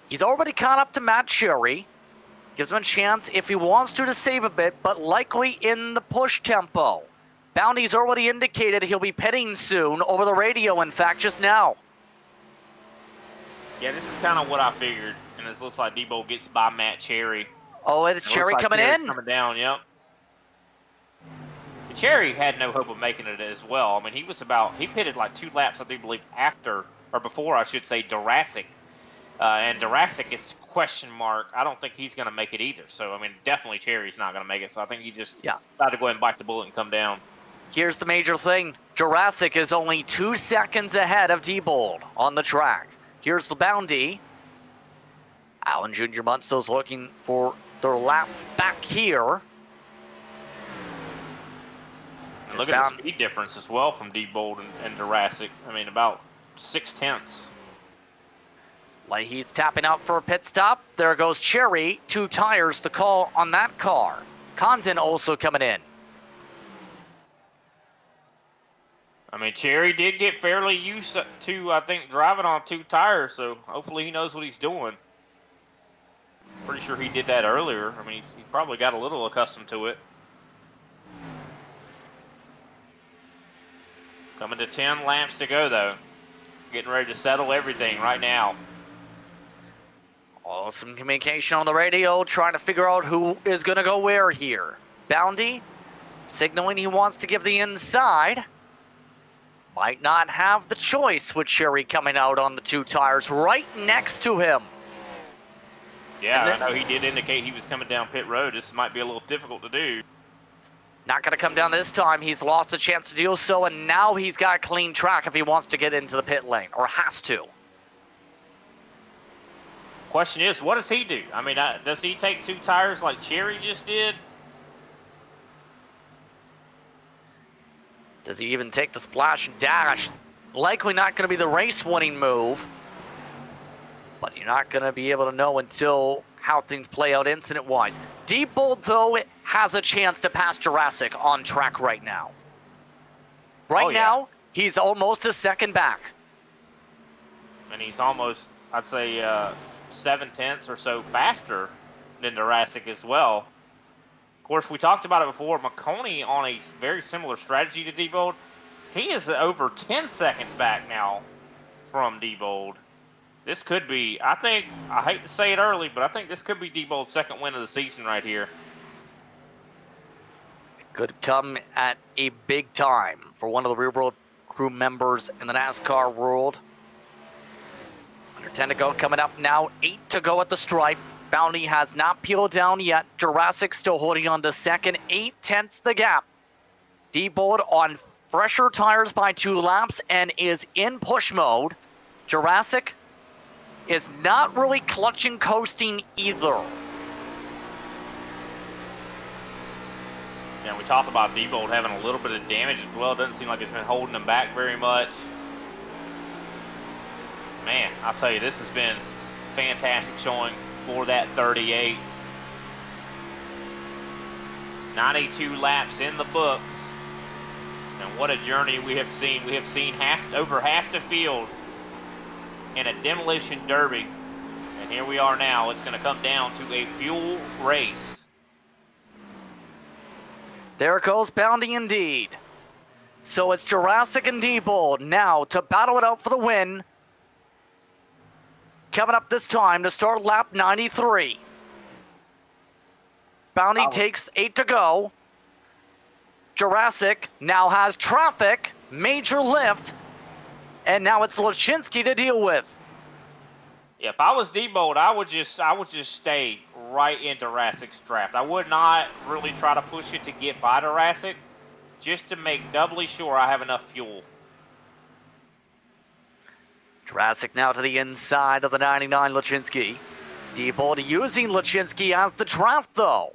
He's already caught up to Matt Cherry. Gives him a chance if he wants to save a bit, but likely in the push tempo. Bounty's already indicated he'll be pitting soon over the radio, in fact, just now. Yeah, this is kind of what I figured. And it looks like Diebold gets by Matt Cherry. Oh, and it's Cherry coming in? Coming down, yep. Cherry had no hope of making it as well. I mean, he pitted like 2 laps, I do believe, before, I should say, Jurassic. And Jurassic, it's question mark. I don't think he's going to make it either. So, I mean, definitely Cherry's not going to make it. So, I think he just decided to go ahead and bite the bullet and come down. Here's the major thing. Jurassic is only 2 seconds ahead of Diebold on the track. Here's the Bounty. Allen Jr. Munsto's looking for their laps back here. And look at the speed difference as well from Diebold and Jurassic. I mean, about 0.6. Leahy's tapping out for a pit stop. There goes Cherry. 2 tires, the call on that car. Condon also coming in. I mean, Cherry did get fairly used to, I think, driving on 2 tires, so hopefully he knows what he's doing. Pretty sure he did that earlier. I mean, he probably got a little accustomed to it. Coming to 10 laps to go, though. Getting ready to settle everything right now. Oh, some communication on the radio, trying to figure out who is going to go where here. Bounty signaling he wants to give the inside. Might not have the choice with Cherry coming out on the 2 tires right next to him. Yeah, I know he did indicate he was coming down pit road. This might be a little difficult to do. Not going to come down this time. He's lost a chance to do so, and now he's got a clean track if he wants to get into the pit lane, or has to. Question is, what does he do? I mean, does he take 2 tires like Cherry just did? Does he even take the splash and dash? Likely not going to be the race-winning move. But you're not going to be able to know until how things play out incident-wise. Diebold, though, has a chance to pass Jurassic on track right now. Right now, he's almost a second back. And he's almost, I'd say, 0.7 or so faster than Jurassic as well. Of course, we talked about it before. McConey on a very similar strategy to Diebold. He is over 10 seconds back now from Diebold. This could be, I hate to say it early, but I think this could be Diebold's 2nd win of the season right here. It could come at a big time for one of the rear world crew members in the NASCAR world. Under 10 to go, coming up now, 8 to go at the stripe. Bounty has not peeled down yet. Jurassic still holding on to 2nd, 0.8 the gap. Diebold on fresher tires by 2 laps and is in push mode. Jurassic is not really clutching, coasting either. Yeah, we talked about Diebold having a little bit of damage as well. Doesn't seem like it's been holding him back very much. Man, I'll tell you, this has been fantastic showing for that 38. 92 laps in the books. And what a journey we have seen. We have seen over half the field in a demolition derby. And here we are now. It's going to come down to a fuel race. There goes Bounty indeed. So it's Jurassic and Diebold now to battle it out for the win. Coming up this time to start lap 93. Bounty takes 8 to go. Jurassic now has traffic, major lift, and now it's Lachinsky to deal with. Yeah, if I was D-Bold, I would just stay right in Jurassic's draft. I would not really try to push it to get by Jurassic, just to make doubly sure I have enough fuel. Jurassic now to the inside of the 99 Lachinsky. D-Bold using Lachinsky as the draft though.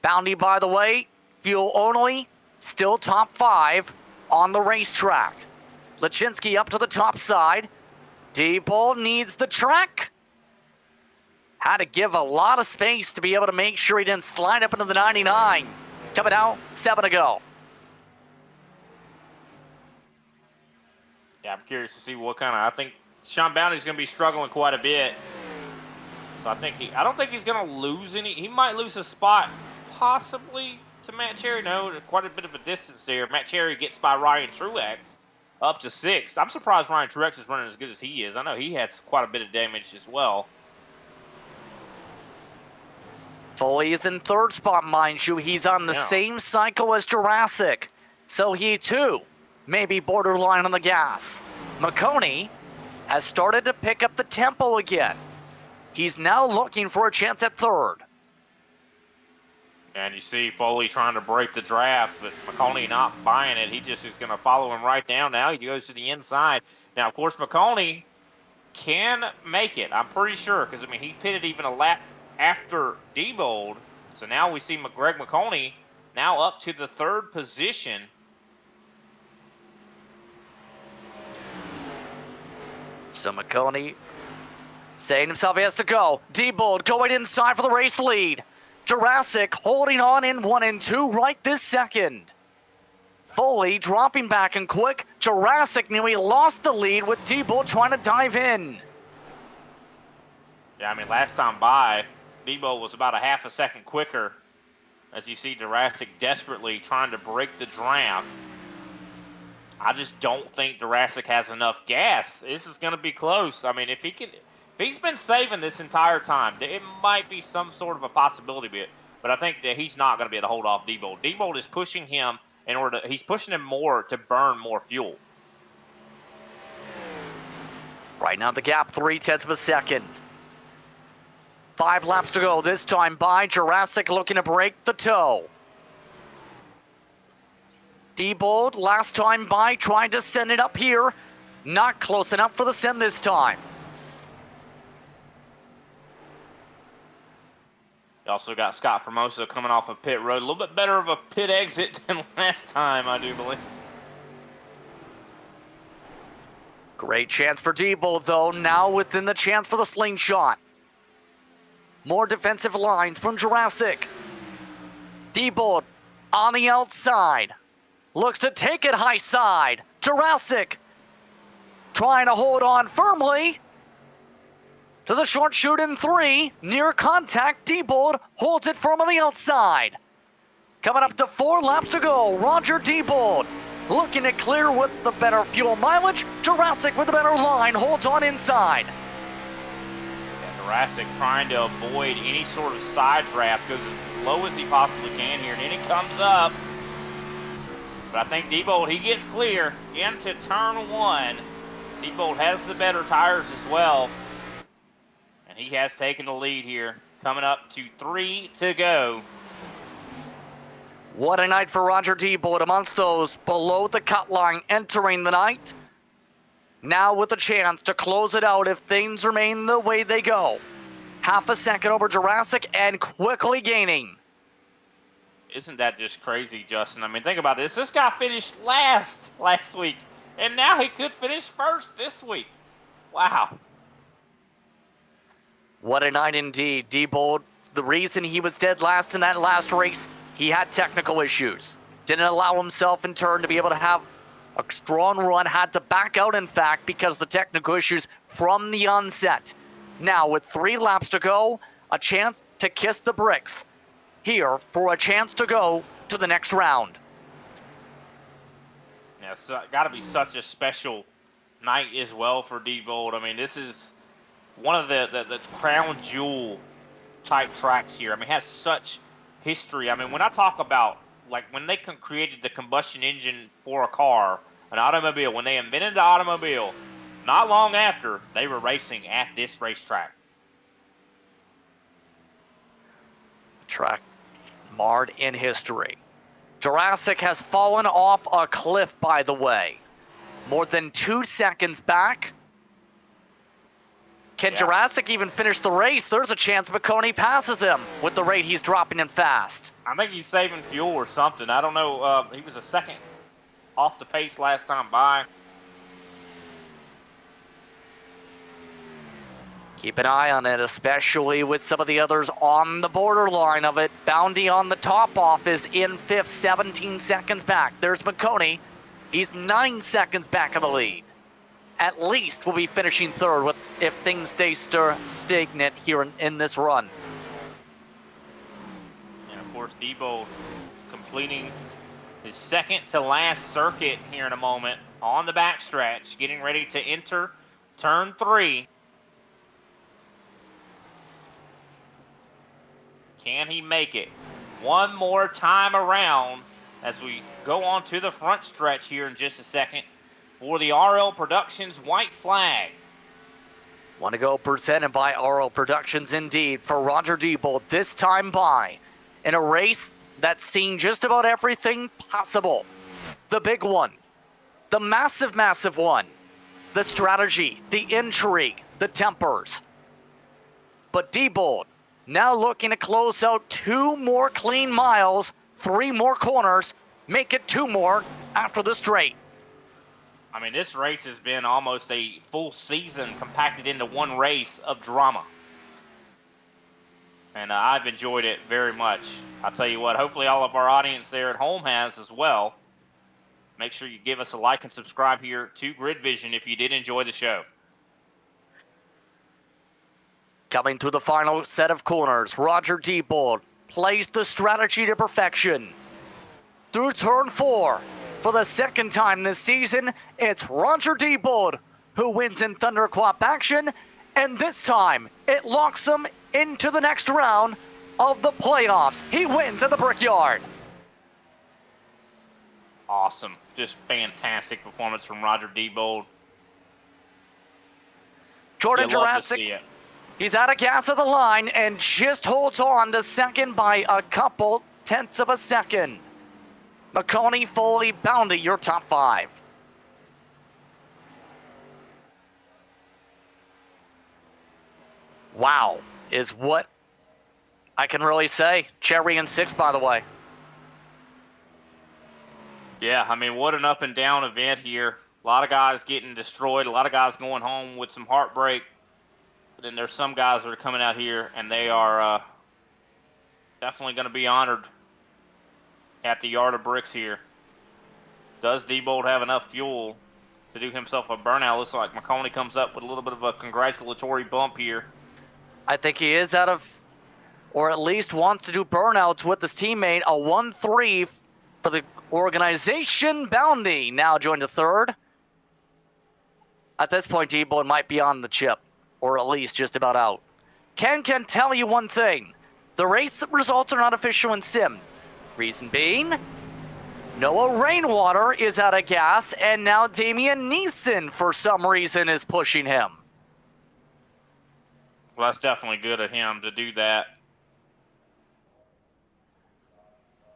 Bounty, by the way, fuel only, still top 5 on the racetrack. Lachinsky up to the top side. D-Bold needs the track. Had to give a lot of space to be able to make sure he didn't slide up into the 99. Coming out, 7 to go. Yeah, I'm curious to see what kind of. I think Sean Bounty's going to be struggling quite a bit. So I don't think he's going to lose any. He might lose a spot, possibly to Matt Cherry. No, quite a bit of a distance there. Matt Cherry gets by Ryan Truex up to 6th. I'm surprised Ryan Truex is running as good as he is. I know he had quite a bit of damage as well. Foley is in 3rd spot, mind you. He's on the same cycle as Jurassic. So he too may be borderline on the gas. McConey has started to pick up the tempo again. He's now looking for a chance at 3rd. And you see Foley trying to break the draft, but McConey not buying it. He just is going to follow him right down now. He goes to the inside. Now, of course, McConey can make it, I'm pretty sure, because, I mean, he pitted even a lap after D-Bold. So now we see Greg McConey now up to the 3rd position. So McConey saying himself he has to go. D-Bold going inside for the race lead. Jurassic holding on in 1 and 2 right this second. Foley dropping back and quick. Jurassic knew he lost the lead with D-Bold trying to dive in. Yeah, I mean, last time by, D-Bold was about a half a second quicker. As you see Jurassic desperately trying to break the draft. I just don't think Jurassic has enough gas. This is going to be close. I mean, if he's been saving this entire time, it might be some sort of a possibility, but I think that he's not going to be able to hold off D-Bold. D-Bold is pushing him he's pushing him more to burn more fuel. Right now the gap 0.3 of a second. 5 laps to go. This time by Jurassic looking to break the toe. D-Bold last time by trying to send it up here. Not close enough for the send this time. You also got Scott Formosa coming off of pit road. A little bit better of a pit exit than last time, I do believe. Great chance for D-Bold, though. Now within the chance for the slingshot. More defensive lines from Jurassic. D-Bold on the outside. Looks to take it high side. Jurassic trying to hold on firmly to the short shoot in 3. Near contact, D-Bold holds it firm on the outside. Coming up to 4 laps to go. Roger D-Bold looking to clear with the better fuel mileage. Jurassic with the better line holds on inside. Jurassic trying to avoid any sort of side draft, goes as low as he possibly can here, and then he comes up. But I think D-Bold, he gets clear into turn 1. D-Bold has the better tires as well. And he has taken the lead here, coming up to 3 to go. What a night for Roger D-Bold amongst those below the cut line entering the night. Now with a chance to close it out if things remain the way they go. Half a second over Jurassic and quickly gaining. Isn't that just crazy, Justin? I mean, think about this. This guy finished last week, and now he could finish first this week. Wow. What a night indeed. D-Bold, the reason he was dead last in that last race, he had technical issues. Didn't allow himself in turn to be able to have a strong run, had to back out, in fact, because of the technical issues from the onset. Now, with 3 laps to go, a chance to kiss the bricks. Here for a chance to go to the next round. Yeah, it's got to be such a special night as well for D-Bold. I mean, this is one of the crown jewel type tracks here. I mean, it has such history. I mean, when I talk about, like, when they created the combustion engine for a car, an automobile, when they invented the automobile, not long after, they were racing at this racetrack. Track marred in history. Jurassic has fallen off a cliff, by the way. More than 2 seconds back. Can Jurassic even finish the race? There's a chance McConey passes him with the rate he's dropping in fast. I think he's saving fuel or something. I don't know. He was a second off the pace last time by. Keep an eye on it, especially with some of the others on the borderline of it. Bounty on the top off is in 5th, 17 seconds back. There's McConey. He's 9 seconds back of the lead. At least will be finishing 3rd if things stay stagnant here in this run. And of course, Diebold completing his second to last circuit here in a moment on the backstretch, getting ready to enter turn 3. Can he make it one more time around as we go on to the front stretch here in just a second for the RL Productions white flag? Want to go presented by RL Productions indeed for Roger Diebold, this time by in a race that's seen just about everything possible. The big one, the massive, massive one, the strategy, the intrigue, the tempers. But Diebold now looking to close out 2 more clean miles, 3 more corners, make it 2 more after the straight. I mean, this race has been almost a full season compacted into one race of drama. And I've enjoyed it very much. I'll tell you what, hopefully all of our audience there at home has as well. Make sure you give us a like and subscribe here to Grid Vision if you did enjoy the show. Coming to the final set of corners, Roger Diebold plays the strategy to perfection. Through turn 4, for the second time this season, it's Roger Diebold who wins in thunderclap action, and this time it locks him into the next round of the playoffs. He wins at the Brickyard. Awesome. Just fantastic performance from Roger Diebold. Jordan Jurassic, he's out of gas at the line and just holds on to second by a couple tenths of a second. McConey, Foley, Bounty, your top 5. Wow, is what I can really say. Cherry in 6th, by the way. Yeah, I mean, what an up and down event here. A lot of guys getting destroyed, a lot of guys going home with some heartbreak. But then there's some guys that are coming out here, and they are definitely going to be honored at the Yard of Bricks here. Does Diebold have enough fuel to do himself a burnout? Looks like McConey comes up with a little bit of a congratulatory bump here. I think he is out of, or at least wants to do burnouts with his teammate. A 1-3 for the organization. Bounty now joined to 3rd. At this point, Diebold might be on the chip, or at least just about out. Ken can tell you one thing. The race results are not official in Sim. Reason being, Noah Rainwater is out of gas, and now Damian Neeson, for some reason, is pushing him. Well, that's definitely good of him to do that.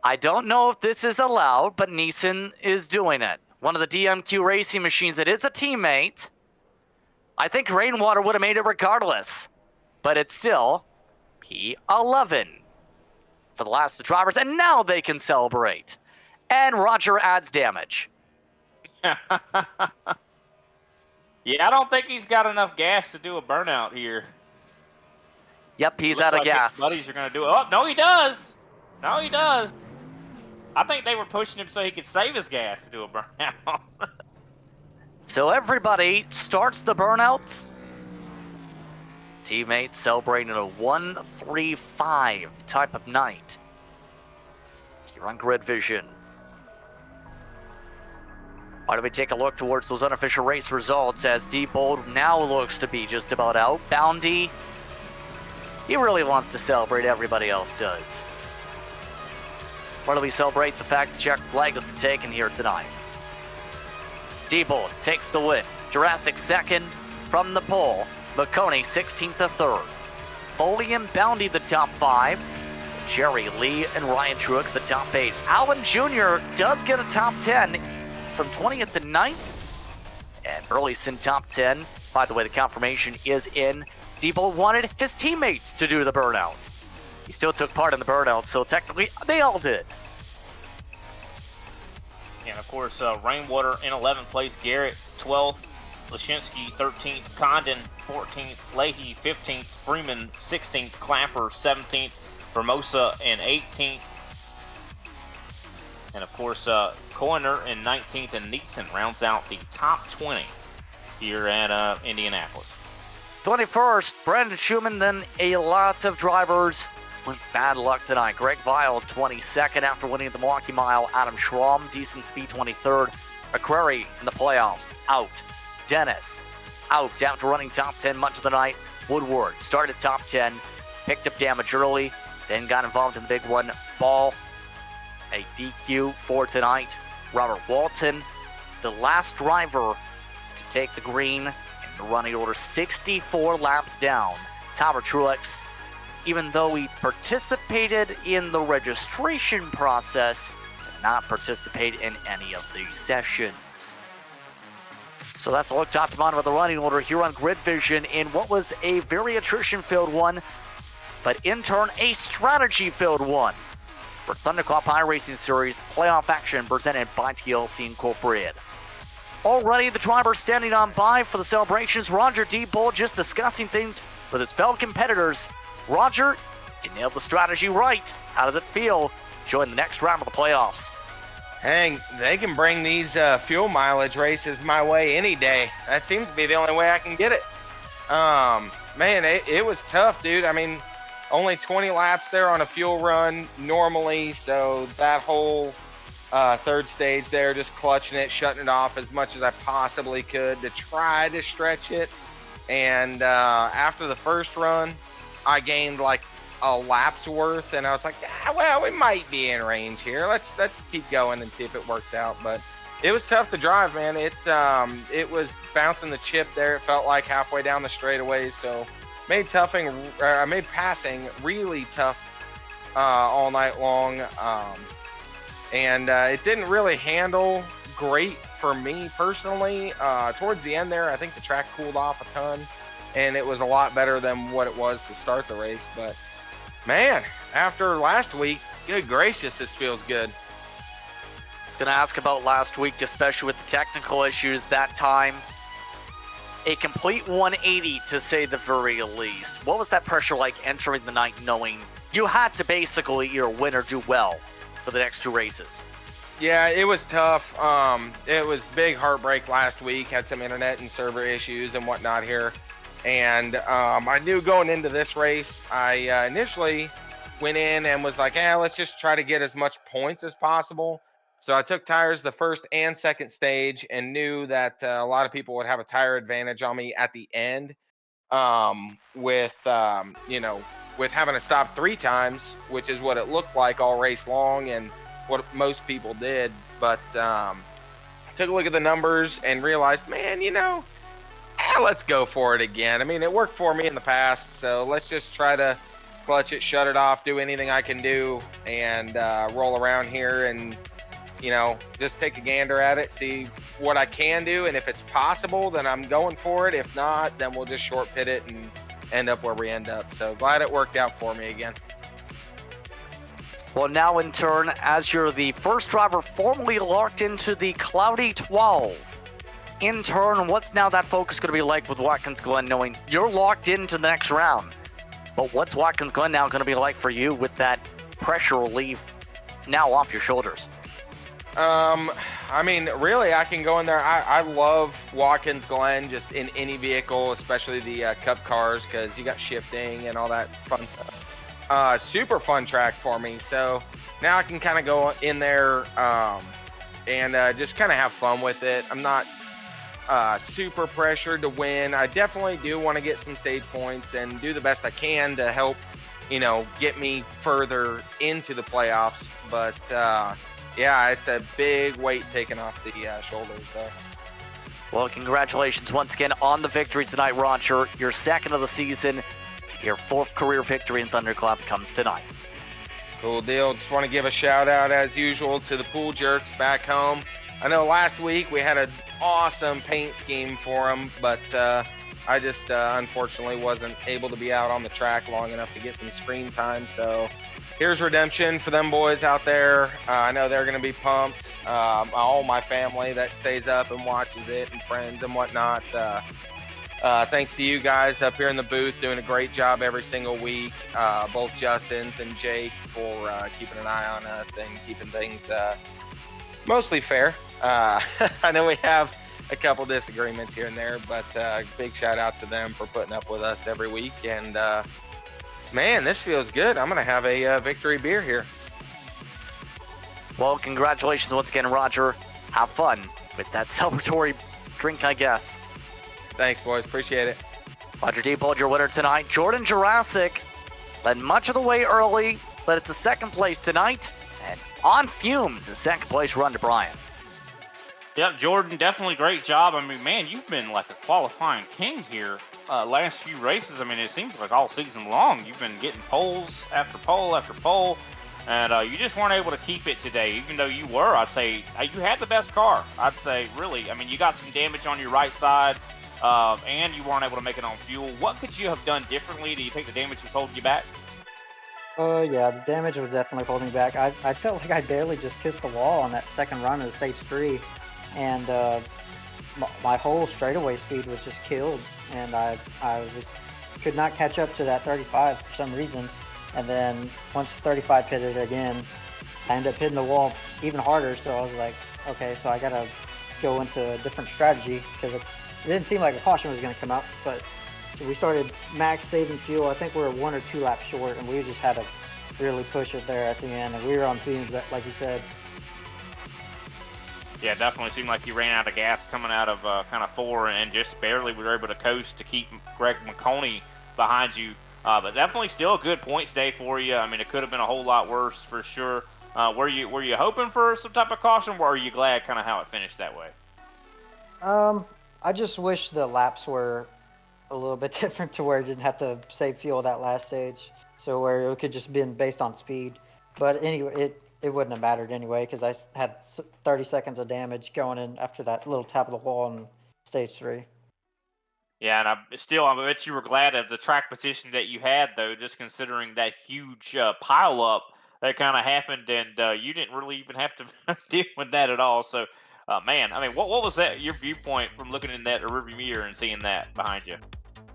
I don't know if this is allowed, but Neeson is doing it. One of the DMQ racing machines, it is a teammate. I think Rainwater would have made it regardless, but it's still P11 for the last 2 drivers, and now they can celebrate. And Roger adds damage. Yeah, I don't think he's got enough gas to do a burnout here. Yep, he's Looks out of like gas. his buddies are going to do it. Oh, no, he does. No, he does. I think they were pushing him so he could save his gas to do a burnout. So everybody starts the burnouts. Teammates celebrating a 1-3-5 type of night. Here on Grid Vision. Why don't we take a look towards those unofficial race results as Diebold now looks to be just about out. Bounty, he really wants to celebrate, everybody else does. Why don't we celebrate the fact the check flag has been taken here tonight? Diebold takes the win. Jurassic second from the pole. McConey 16th to third. Foley and Boundy the top 5. Jerry Lee and Ryan Truex the top 8. Allen Jr. does get a top 10 from 20th to 9th. And Burleson top 10. By the way, the confirmation is in. Diebold wanted his teammates to do the burnout. He still took part in the burnout, so technically they all did. And of course, Rainwater in 11th place, Garrett 12th, Lashinsky 13th, Condon 14th, Leahy 15th, Freeman 16th, Clapper 17th, Formosa in 18th, and of course, Coiner in 19th, and Neeson rounds out the top 20 here at Indianapolis. 21st, Brandon Schumann, then a lot of drivers with bad luck tonight. Greg Vile, 22nd after winning the Milwaukee Mile. Adam Schramm, decent speed, 23rd. McCrary in the playoffs, out. Dennis, out after running top 10 much of the night. Woodward started top 10, picked up damage early, then got involved in the big one. Ball, a DQ for tonight. Robert Walton, the last driver to take the green in the running order, 64 laps down. Tyler Truex, even though he participated in the registration process, did not participate in any of these sessions. So that's a look top to bottom of the running order here on Grid Vision in what was a very attrition-filled one, but in turn a strategy-filled one for Thunderclap iRacing Series playoff action presented by TLC Incorporated. Already the driver standing on by for the celebrations, Roger Diebold, just discussing things with his fellow competitors. Roger, you nailed the strategy right. How does it feel? Join the next round of the playoffs. Hey, they can bring these fuel mileage races my way any day. That seems to be the only way I can get it. Man, it was tough, dude. I mean, only 20 laps there on a fuel run normally, so that whole third stage there, just clutching it, shutting it off as much as I possibly could to try to stretch it. And after the first run, I gained like a lap's worth, and I was like, well, we might be in range here. Let's keep going and see if it works out. But it was tough to drive, man. It was bouncing the chip there. It felt like halfway down the straightaway, so made passing really tough all night long. And it didn't really handle great for me personally. Towards the end there, I think the track cooled off a ton, and it was a lot better than what it was to start the race. But man, after last week, good gracious, this feels good. I was going to ask about last week, especially with the technical issues that time. A complete 180 to say the very least. What was that pressure like entering the night knowing you had to basically either win or do well for the next two races? Yeah, it was tough. It was big heartbreak last week. Had some internet and server issues and whatnot here. And I knew going into this race, I initially went in and was like, let's just try to get as much points as possible. So I took tires the first and second stage and knew that a lot of people would have a tire advantage on me at the end with having to stop 3 times, which is what it looked like all race long and what most people did. But I took a look at the numbers and realized, man, let's go for it again. I mean, it worked for me in the past, so let's just try to clutch it, shut it off, do anything I can do, and roll around here and, just take a gander at it, see what I can do, and if it's possible, then I'm going for it. If not, then we'll just short pit it and end up where we end up. So glad it worked out for me again. Well, now in turn, as you're the first driver formally locked into the Cloudy 12, in turn, what's now that focus going to be like with Watkins Glen, knowing you're locked into the next round? But what's Watkins Glen now going to be like for you with that pressure relief now off your shoulders? I mean, really, I can go in there. I love Watkins Glen just in any vehicle, especially the Cup cars, because you got shifting and all that fun stuff. Super fun track for me. So now I can kind of go in there and just kind of have fun with it. I'm not super pressured to win. I definitely do want to get some stage points and do the best I can to help get me further into the playoffs. But yeah, it's a big weight taken off the shoulders there. Well, congratulations once again on the victory tonight, Roger. Your second of the season, your fourth career victory in Thunderclap comes tonight. Cool deal. Just want to give a shout out as usual to the Pool Jerks back home. I know last week we had an awesome paint scheme for them, but I just unfortunately wasn't able to be out on the track long enough to get some screen time. So here's redemption for them boys out there. I know they're going to be pumped. All my family that stays up and watches it, and friends and whatnot. Thanks to you guys up here in the booth doing a great job every single week. Both Justin's and Jake for keeping an eye on us and keeping things mostly fair. I know we have a couple disagreements here and there, but big shout out to them for putting up with us every week. And man, this feels good. I'm going to have a victory beer here. Well, congratulations once again, Roger. Have fun with that celebratory drink, I guess. Thanks, boys. Appreciate it. Roger Diebold, your winner tonight. Jordan Jurassic led much of the way early, led it to second place tonight, and on fumes, a second place run to Brian. Yep, Jordan, definitely great job. I mean, man, you've been like a qualifying king here last few races. I mean, it seems like all season long you've been getting poles after pole after pole, and you just weren't able to keep it today, even though you were. I'd say you had the best car. I'd say, really. I mean, you got some damage on your right side, and you weren't able to make it on fuel. What could you have done differently? Do you think the damage was holding you back? Yeah, the damage was definitely holding me back. I felt like I barely just kissed the wall on that second run of stage 3. And my whole straightaway speed was just killed, and I could not catch up to that 35 for some reason. And then once 35 hit it again, I ended up hitting the wall even harder. So I was like, okay, so I gotta go into a different strategy, because it didn't seem like a caution was gonna come out. But we started max saving fuel. I think we were 1 or 2 laps short, and we just had to really push it there at the end. And we were on fumes, like you said. Yeah, definitely seemed like you ran out of gas coming out of kind of 4 and just barely were able to coast to keep Greg McConey behind you. But definitely still a good points day for you. I mean, it could have been a whole lot worse for sure. Were you hoping for some type of caution, or are you glad kind of how it finished that way? I just wish the laps were a little bit different, to where it didn't have to save fuel that last stage, so where it could just been based on speed. But anyway, it wouldn't have mattered anyway, because I had 30 seconds of damage going in after that little tap of the wall in stage 3. Yeah, and I bet you were glad of the track position that you had, though, just considering that huge pile up that kind of happened, and you didn't really even have to deal with that at all. So, man, I mean, what was that, your viewpoint from looking in that rearview mirror and seeing that behind you?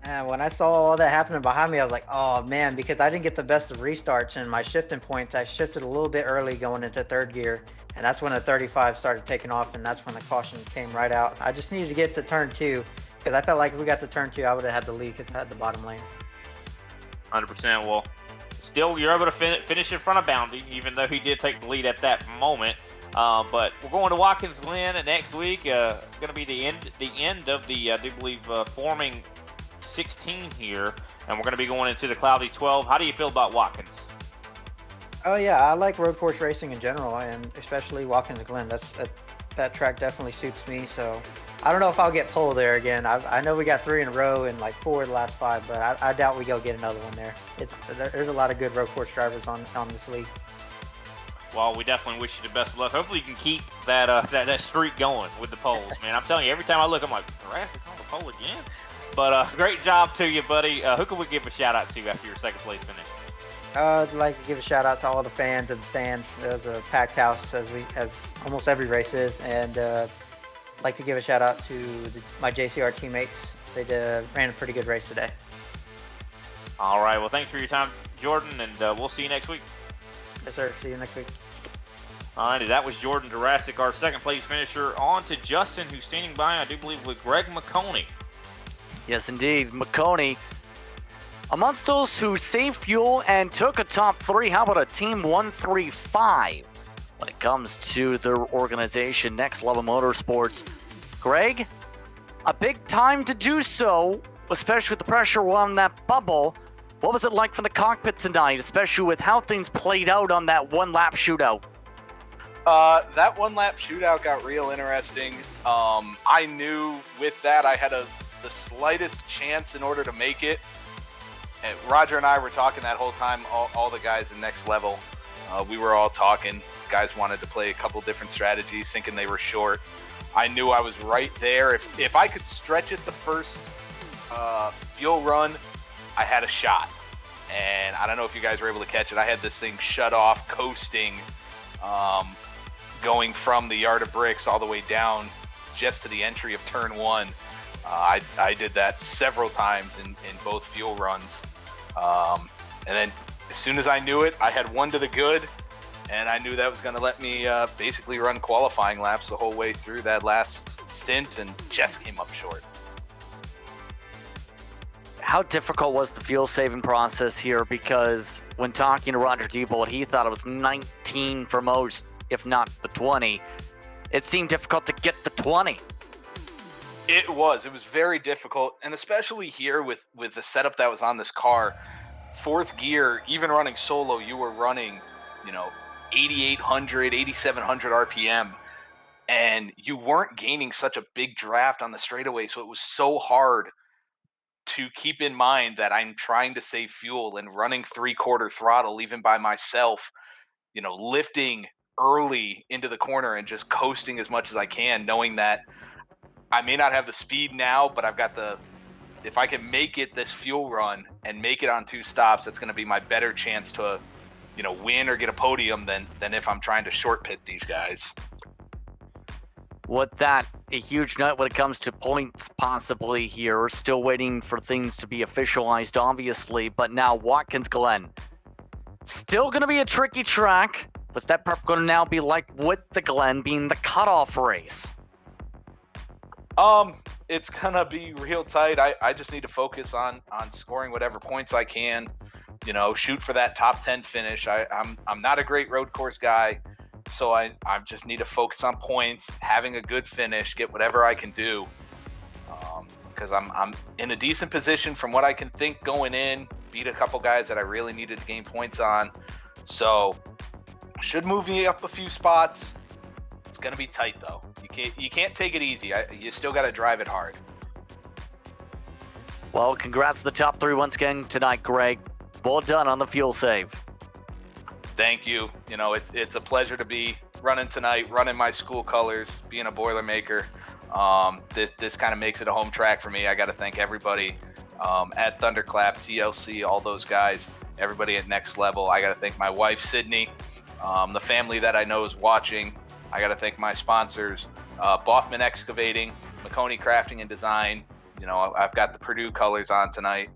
And when I saw all that happening behind me, I was like, oh man, because I didn't get the best of restarts and my shifting points. I shifted a little bit early going into third gear, and that's when the 35 started taking off, and that's when the caution came right out. I just needed to get to turn 2, because I felt like if we got to turn 2, I would have had the lead if I had the bottom lane. 100%. Well, still, you're able to finish in front of Bounty, even though he did take the lead at that moment. But we're going to Watkins Glen next week. Going to be the end of the, I do believe, forming 16 here, and we're going to be going into the Cloudy 12. How do you feel about Watkins? Oh yeah, I like road course racing in general, and especially Watkins Glen. That track definitely suits me. So I don't know if I'll get pole there again. I know we got 3 in a row and like 4 of the last 5, but I doubt we go get another one there. There's a lot of good road course drivers on this league. Well, we definitely wish you the best of luck. Hopefully you can keep that streak going with the poles, man. I'm telling you, every time I look, I'm like, Jurassic's on the pole again? But great job to you, buddy. Who can we give a shout out to after your second place finish? I'd like to give a shout out to all the fans in the stands. It was a packed house, as almost every race is, and I'd like to give a shout out to my JCR teammates. They ran a pretty good race today. All right. Well, thanks for your time, Jordan, and we'll see you next week. Yes, sir. See you next week. All righty, that was Jordan Jurassic, our second place finisher. On to Justin, who's standing by, I do believe, with Greg McConey. Yes, indeed. McConey, amongst those who saved fuel and took a top 3, how about a Team 135 when it comes to their organization, Next Level Motorsports? Greg, a big time to do so, especially with the pressure on that bubble. What was it like from the cockpit tonight, especially with how things played out on that one-lap shootout? That one-lap shootout got real interesting. I knew with that I had the slightest chance in order to make it. And Roger and I were talking that whole time, all the guys in Next Level. We were all talking. Guys wanted to play a couple different strategies, thinking they were short. I knew I was right there. If I could stretch it the first fuel run, I had a shot. And I don't know if you guys were able to catch it. I had this thing shut off, coasting, going from the yard of bricks all the way down just to the entry of turn 1. I did that several times in both fuel runs. And then as soon as I knew it, I had one to the good, and I knew that was going to let me basically run qualifying laps the whole way through that last stint, and just came up short. How difficult was the fuel saving process here? Because when talking to Roger Diebold, he thought it was 19 for most, if not the 20. It seemed difficult to get the 20. It was very difficult, and especially here with the setup that was on this car. Fourth gear, even running solo, you were running, 8,800, 8,700 RPM, and you weren't gaining such a big draft on the straightaway, so it was so hard to keep in mind that I'm trying to save fuel and running 3/4 throttle even by myself, lifting early into the corner and just coasting as much as I can, knowing that I may not have the speed now, but I've got if I can make it this fuel run and make it on 2 stops, that's going to be my better chance to, win or get a podium than if I'm trying to short pit these guys. With that, a huge night when it comes to points possibly here. We're still waiting for things to be officialized, obviously, but now Watkins Glen. Still going to be a tricky track. What's that prep going to now be like with the Glen being the cutoff race? It's gonna be real tight. I just need to focus on scoring whatever points I can, shoot for that top 10 finish. I'm not a great road course guy, so I just need to focus on points, having a good finish, get whatever I can do. Because I'm in a decent position from what I can think going in, beat a couple guys that I really needed to gain points on. So should move me up a few spots. It's gonna be tight though. You can't take it easy. You still got to drive it hard. Well, congrats to the top 3 once again tonight, Greg. Well done on the fuel save. Thank you. It's a pleasure to be running tonight, running my school colors, being a Boilermaker. This kind of makes it a home track for me. I got to thank everybody at Thunderclap, TLC, all those guys, everybody at Next Level. I got to thank my wife, Sydney, the family that I know is watching. I got to thank my sponsors, Boffman Excavating, McConey Crafting and Design. I've got the Purdue colors on tonight.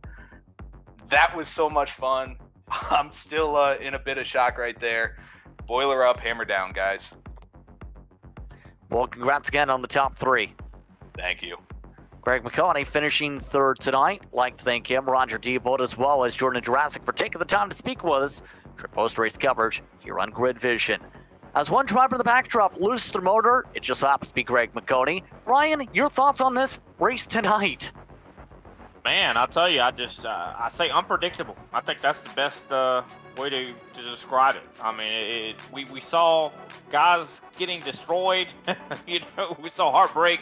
That was so much fun. I'm still in a bit of shock right there. Boiler up, hammer down, guys. Well, congrats again on the top 3. Thank you. Greg McConey finishing 3rd tonight. Like to thank him, Roger Diebold, as well as Jordan Jurassic for taking the time to speak with us for post-race coverage here on Grid Vision. As one driver in the backdrop loses their motor, it just happens to be Greg McConey. Ryan, your thoughts on this race tonight? Man, I'll tell you, I say unpredictable. I think that's the best way to describe it. I mean, we saw guys getting destroyed. We saw heartbreak,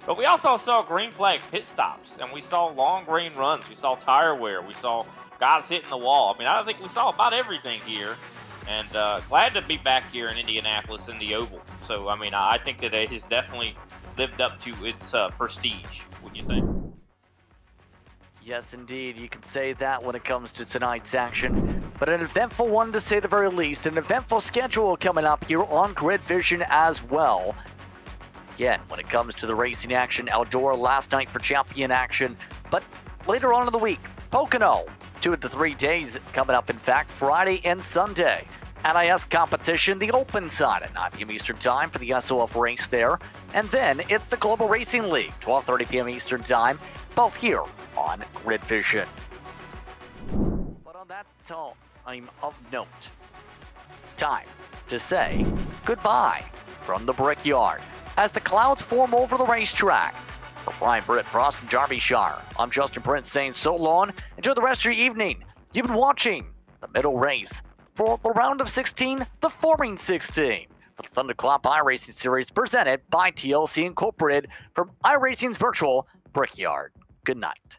but we also saw green flag pit stops, and we saw long green runs. We saw tire wear. We saw guys hitting the wall. I mean, I think we saw about everything here. And glad to be back here in Indianapolis in the Oval. So, I mean, I think that it has definitely lived up to its prestige, wouldn't you say? Yes, indeed. You can say that when it comes to tonight's action. But an eventful one, to say the very least. An eventful schedule coming up here on Grid Vision as well. Again, when it comes to the racing action, Eldora last night for champion action. But later on in the week, Pocono. 2 of the 3 days coming up, in fact, Friday and Sunday. NIS competition, the open side at 9 p.m. Eastern Time for the SOF race there. And then it's the Global Racing League, 12:30 p.m. Eastern Time, both here on Grid Vision. But on that time of note, it's time to say goodbye from the Brickyard as the clouds form over the racetrack. For Brian Britt, Frost, and Jarby Shire, I'm Justin Prince saying so long. Enjoy the rest of your evening. You've been watching the middle race for the round of 16, the forming 16, for the Thunderclap iRacing Series presented by TLC Incorporated from iRacing's virtual Brickyard. Good night.